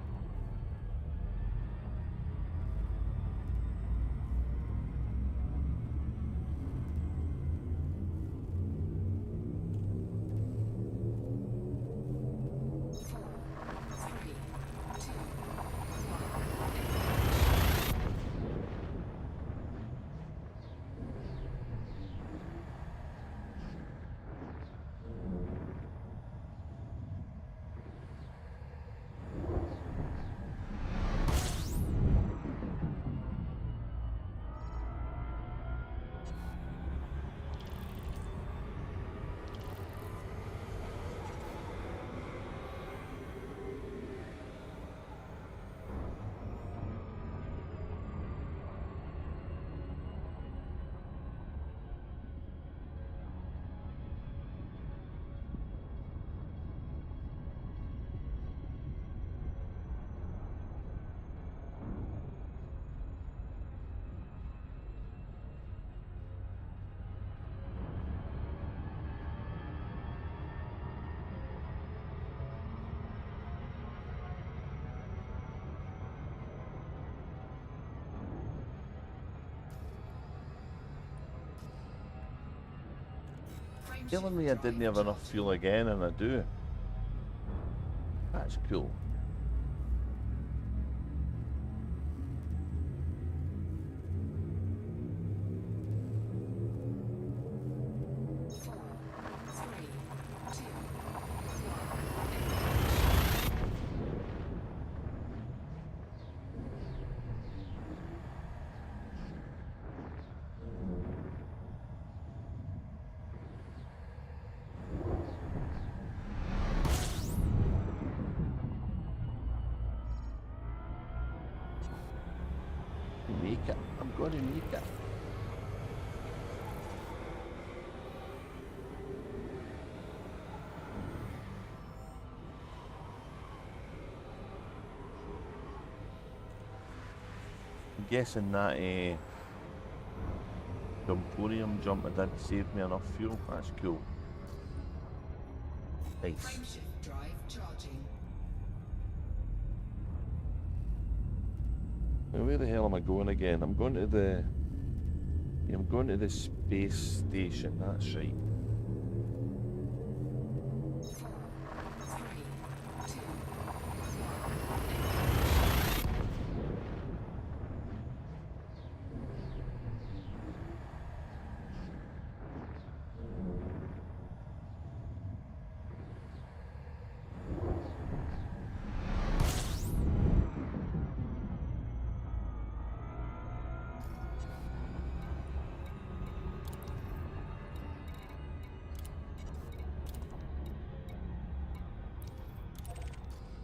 Telling me I didn't have enough fuel again, and I do. That's cool. make it. I'm gonna make it. I'm guessing that Emporium jump I did save me enough fuel. That's cool. Nice. Frameshift drive charging. Now, where the hell am I going again? I'm going to the... yeah, I'm going to the space station, that's right. 4, 3, 2, 1.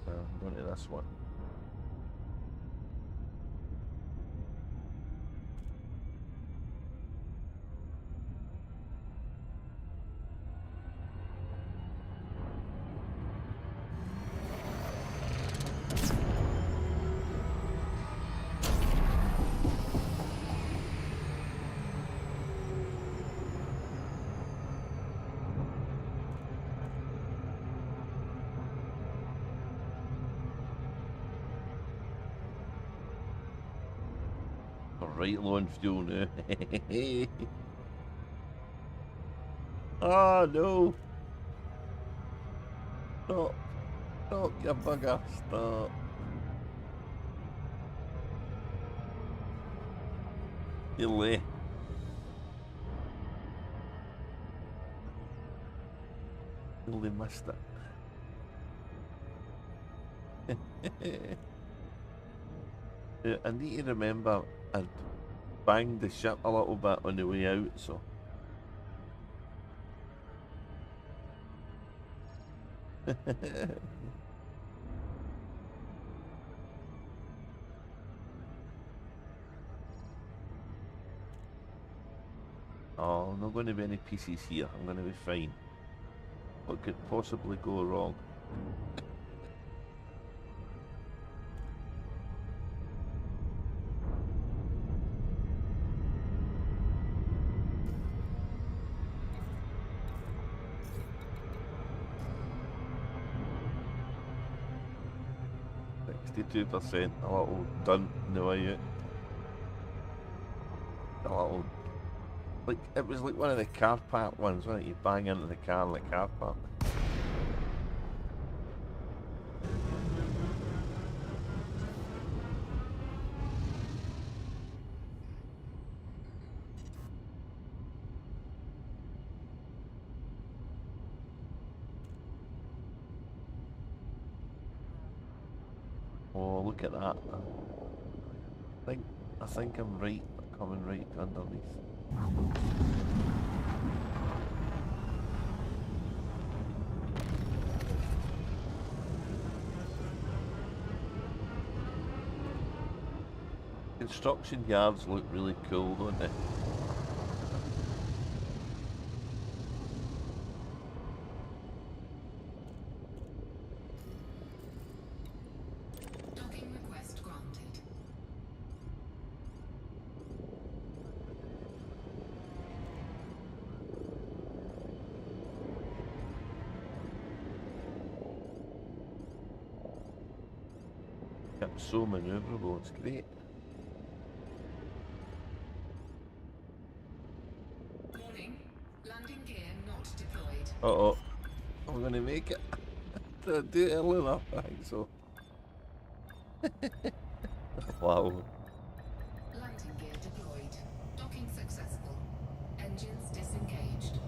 I'm going to this one. Right low on fuel now. Oh no! Stop! Stop, you bugger! Stop! Nearly. Nearly missed it. Yeah, I need to remember I banged the ship a little bit on the way out, so. Oh, not going to be any pieces here. I'm going to be fine. What could possibly go wrong? %, a little done in the way out. A little, like, it was like one of the car park ones, wasn't it? You bang into the car in the car park. Oh, look at that. I think I'm right, coming right underneath. Construction yards look really cool, don't they? Docking request granted. It's so manoeuvrable, it's great. Warning. Landing gear not deployed. Uh-oh. I'm gonna make it. Did I do it early enough? I think so. Wow. Landing gear deployed. Docking successful. Engines disengaged.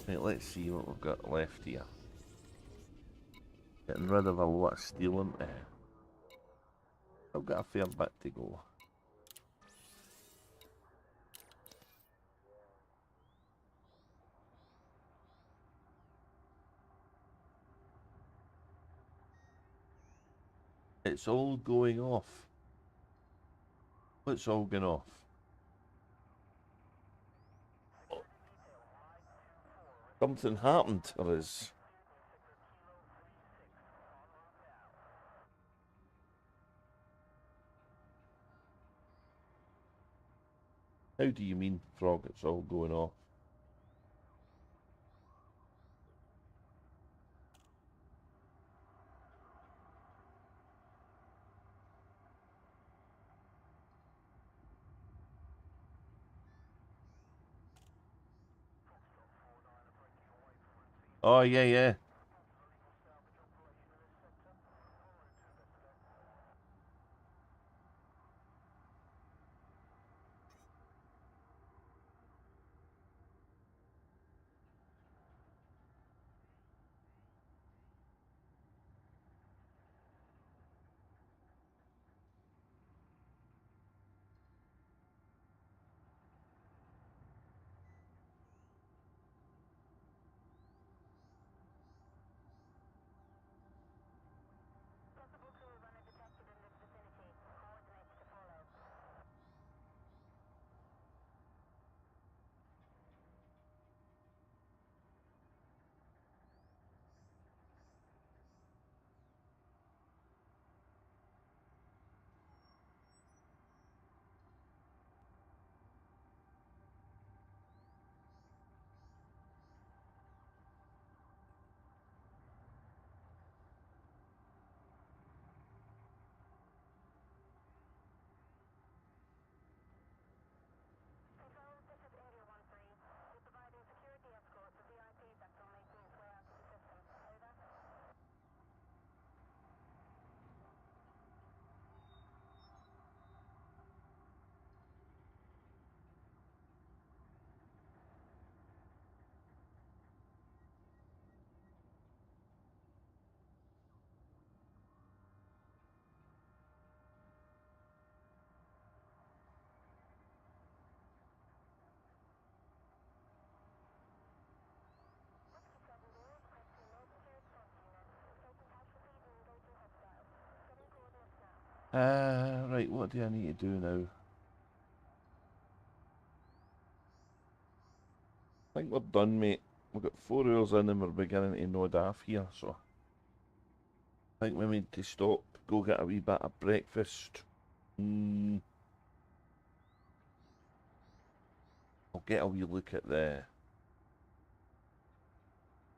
Right, let's see what we've got left here. Getting rid of a lot of steel in there. I've got a fair bit to go. It's all going off. What's all going off? Something happened to us. How do you mean, Frog, it's all going off? Oh, yeah, yeah. Right, what do I need to do now? I think we're done, mate. We've got 4 hours in and we're beginning to nod off here, so I think we need to stop, go get a wee bit of breakfast. I'll get a wee look at the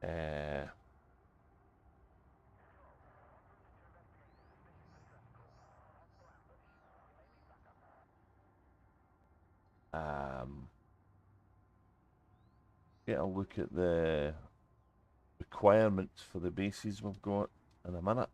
uh, get a look at the requirements for the bases we've got in a minute.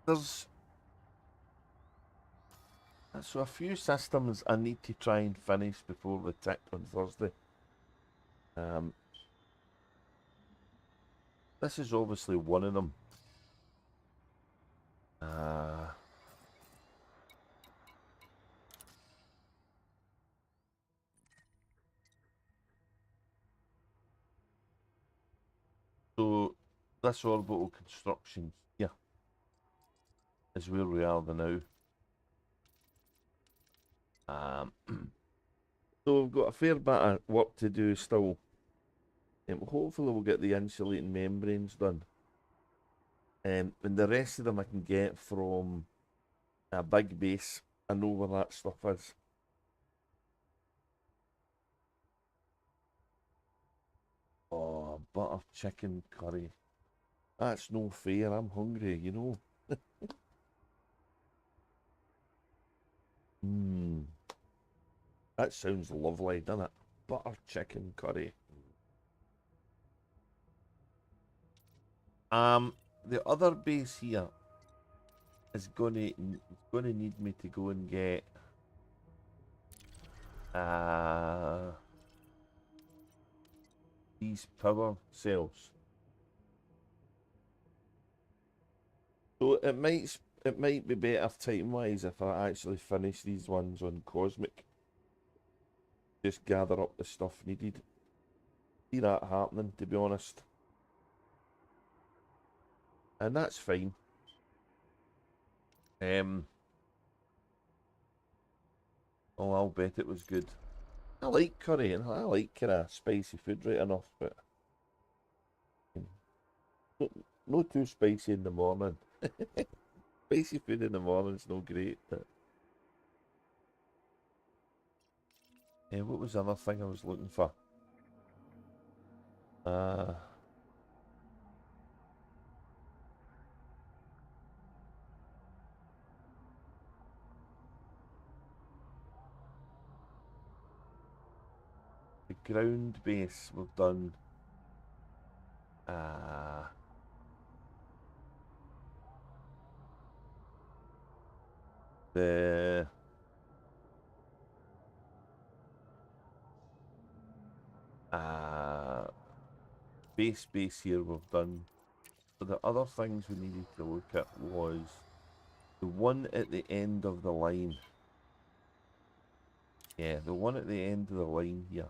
There's so a few systems I need to try and finish before we tick on Thursday. This is obviously one of them. So this orbital construction here is where we are now. So we've got a fair bit of work to do still. Hopefully we'll get the insulating membranes done. And the rest of them I can get from a big base. I know where that stuff is. Oh, butter chicken curry. That's no fair. I'm hungry, you know. That sounds lovely, doesn't it? Butter chicken curry. The other base here is gonna need me to go and get these power cells. So it might be better time wise if I actually finish these ones on Cosmic. Just gather up the stuff needed. See that happening, to be honest. And that's fine. Oh, I'll bet it was good. I like curry and I like kind of spicy food right enough, but no too spicy in the morning. Spicy food in the morning's no great. But what was the other thing I was looking for? The ground base we've done. The base here we've done. So the other things we needed to look at was the one at the end of the line. Yeah, the one at the end of the line here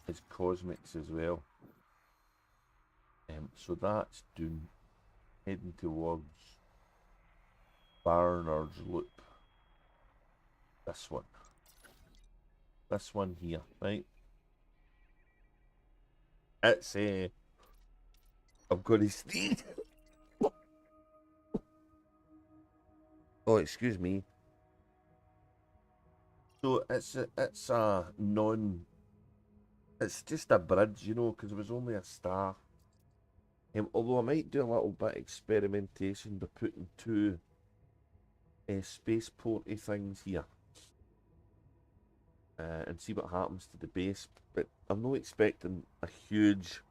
is Cosmics as well. So that's done. Heading towards Barnard's Loop. This one. This one here, right? It's I've got to sneeze. Oh, excuse me. So it's a non. It's just a bridge, you know, because it was only a star. Although I might do a little bit of experimentation by putting two spaceporty things here and see what happens to the base. But I'm not expecting a huge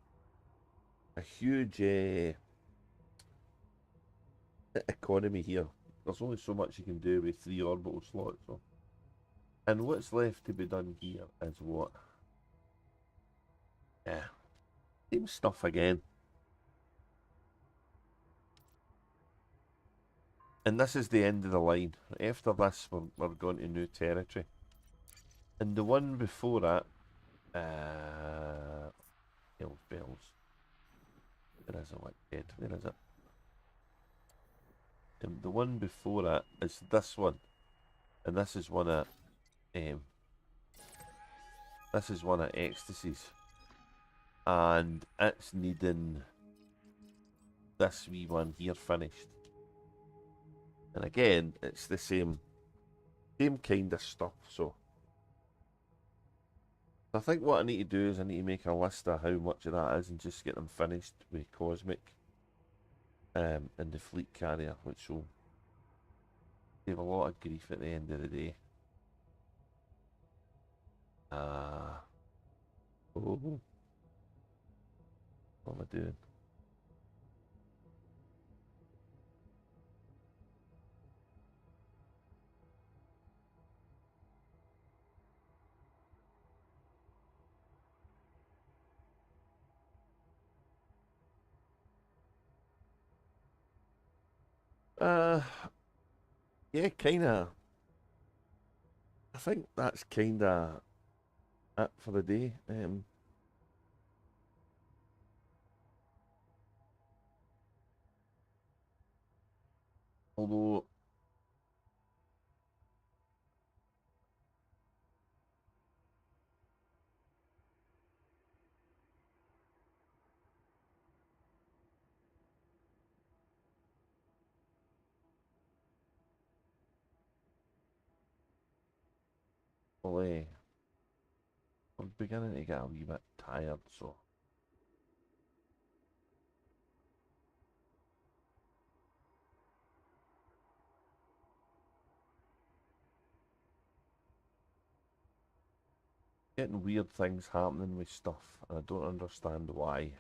economy here. There's only so much you can do with 3 orbital slots. So. And what's left to be done here is what? Yeah, same stuff again. And this is the end of the line. After this, we're going to new territory. And the one before that, Hell's Bells. Where is it? What dead? Where is it? The one before that is this one, and this is one of Xtaseh's, and it's needing this wee one here finished. And again, it's the same kind of stuff. So I think what I need to do is I need to make a list of how much of that is and just get them finished with Cosmic and the fleet carrier, which will save a lot of grief at the end of the day. What am I doing? Yeah, kinda. I think that's kinda it for the day. Although well, I'm beginning to get a wee bit tired, so getting weird things happening with stuff, and I don't understand why.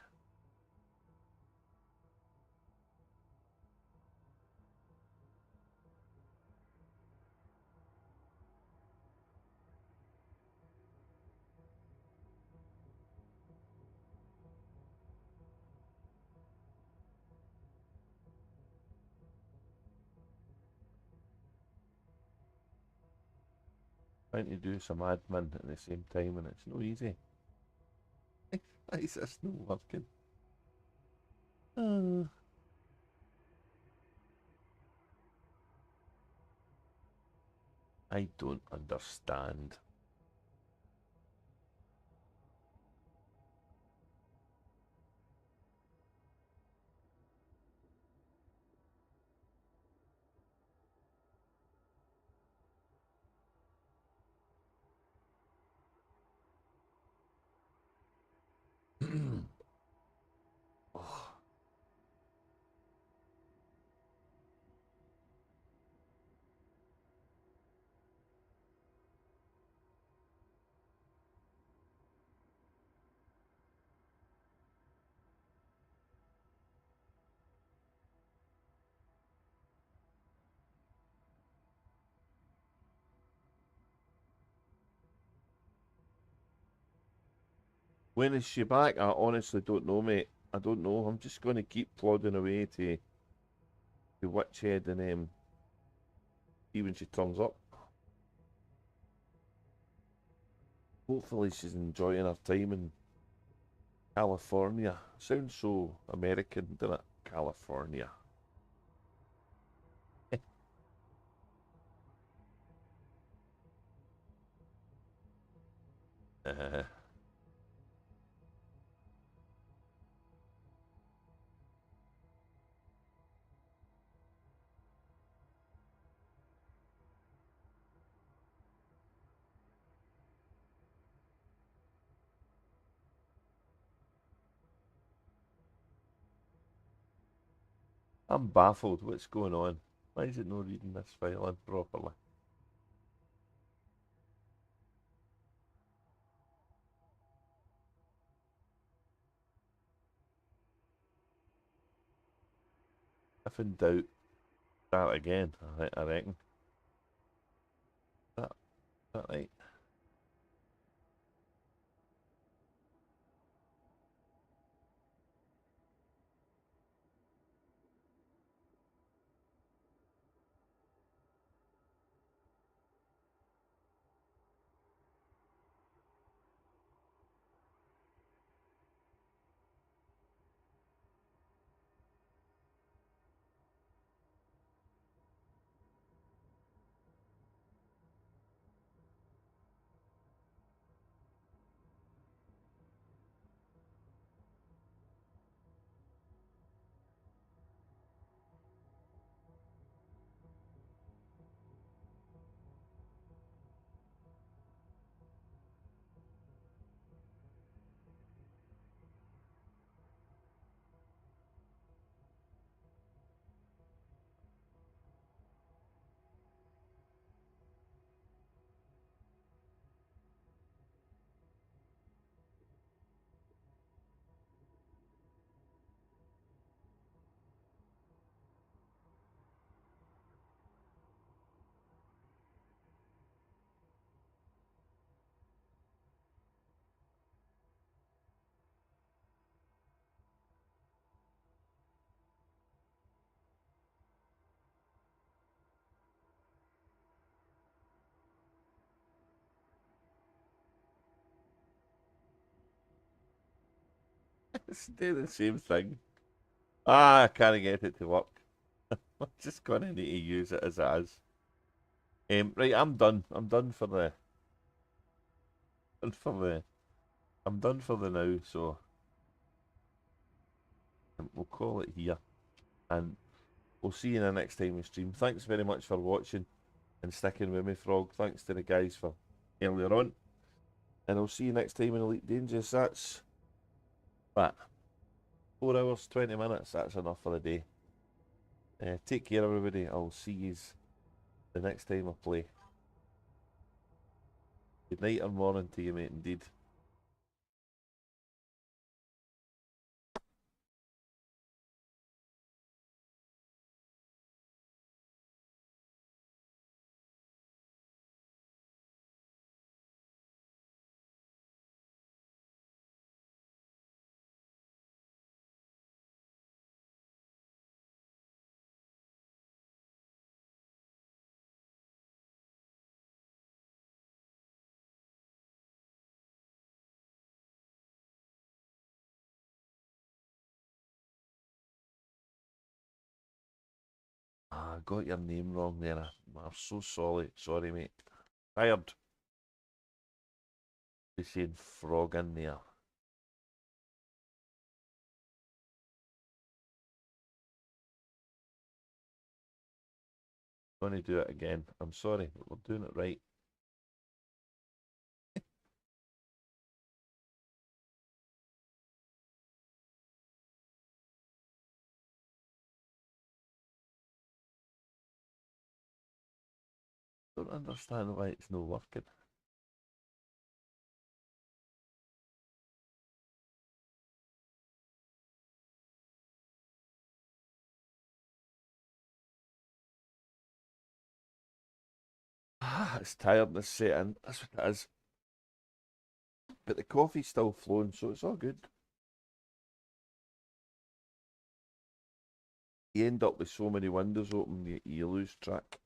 trying to do some admin at the same time, and it's no easy. Why is this not working? I don't understand. Oh, when is she back? I honestly don't know, mate. I don't know. I'm just going to keep plodding away to Witchhead and see when she turns up. Hopefully she's enjoying her time in California. Sounds so American, doesn't it? California. I'm baffled. What's going on? Why is it not reading this file in properly? If in doubt, start again. I reckon. That right? It's doing the same thing. I can't get it to work. I'm just gonna need to use it as it is. Right, I'm done. I'm done for the. I'm done for the now. So we'll call it here, and we'll see you in the next time we stream. Thanks very much for watching and sticking with me, Frog. Thanks to the guys for earlier on, and I'll see you next time in Elite Dangerous. That's that. 4 hours, 20 minutes. That's enough for the day. Take care, everybody. I'll see you the next time I play. Good night or morning to you, mate, indeed. got your name wrong there. I'm so sorry. Sorry, mate. Tired. You're saying frog in there. Going to do it again. I'm sorry, but we're doing it right. Don't understand why it's not working. It's tiredness set in. That's what it is. But the coffee's still flowing, so it's all good. You end up with so many windows open, you lose track.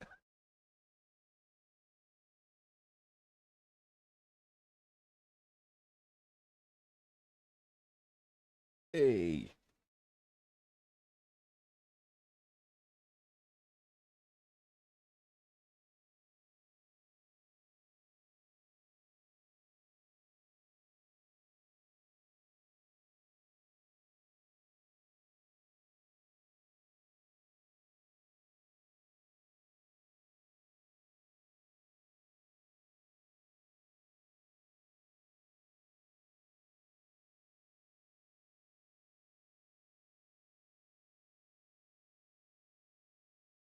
Hey.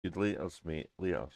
Good laters, mate. Laters.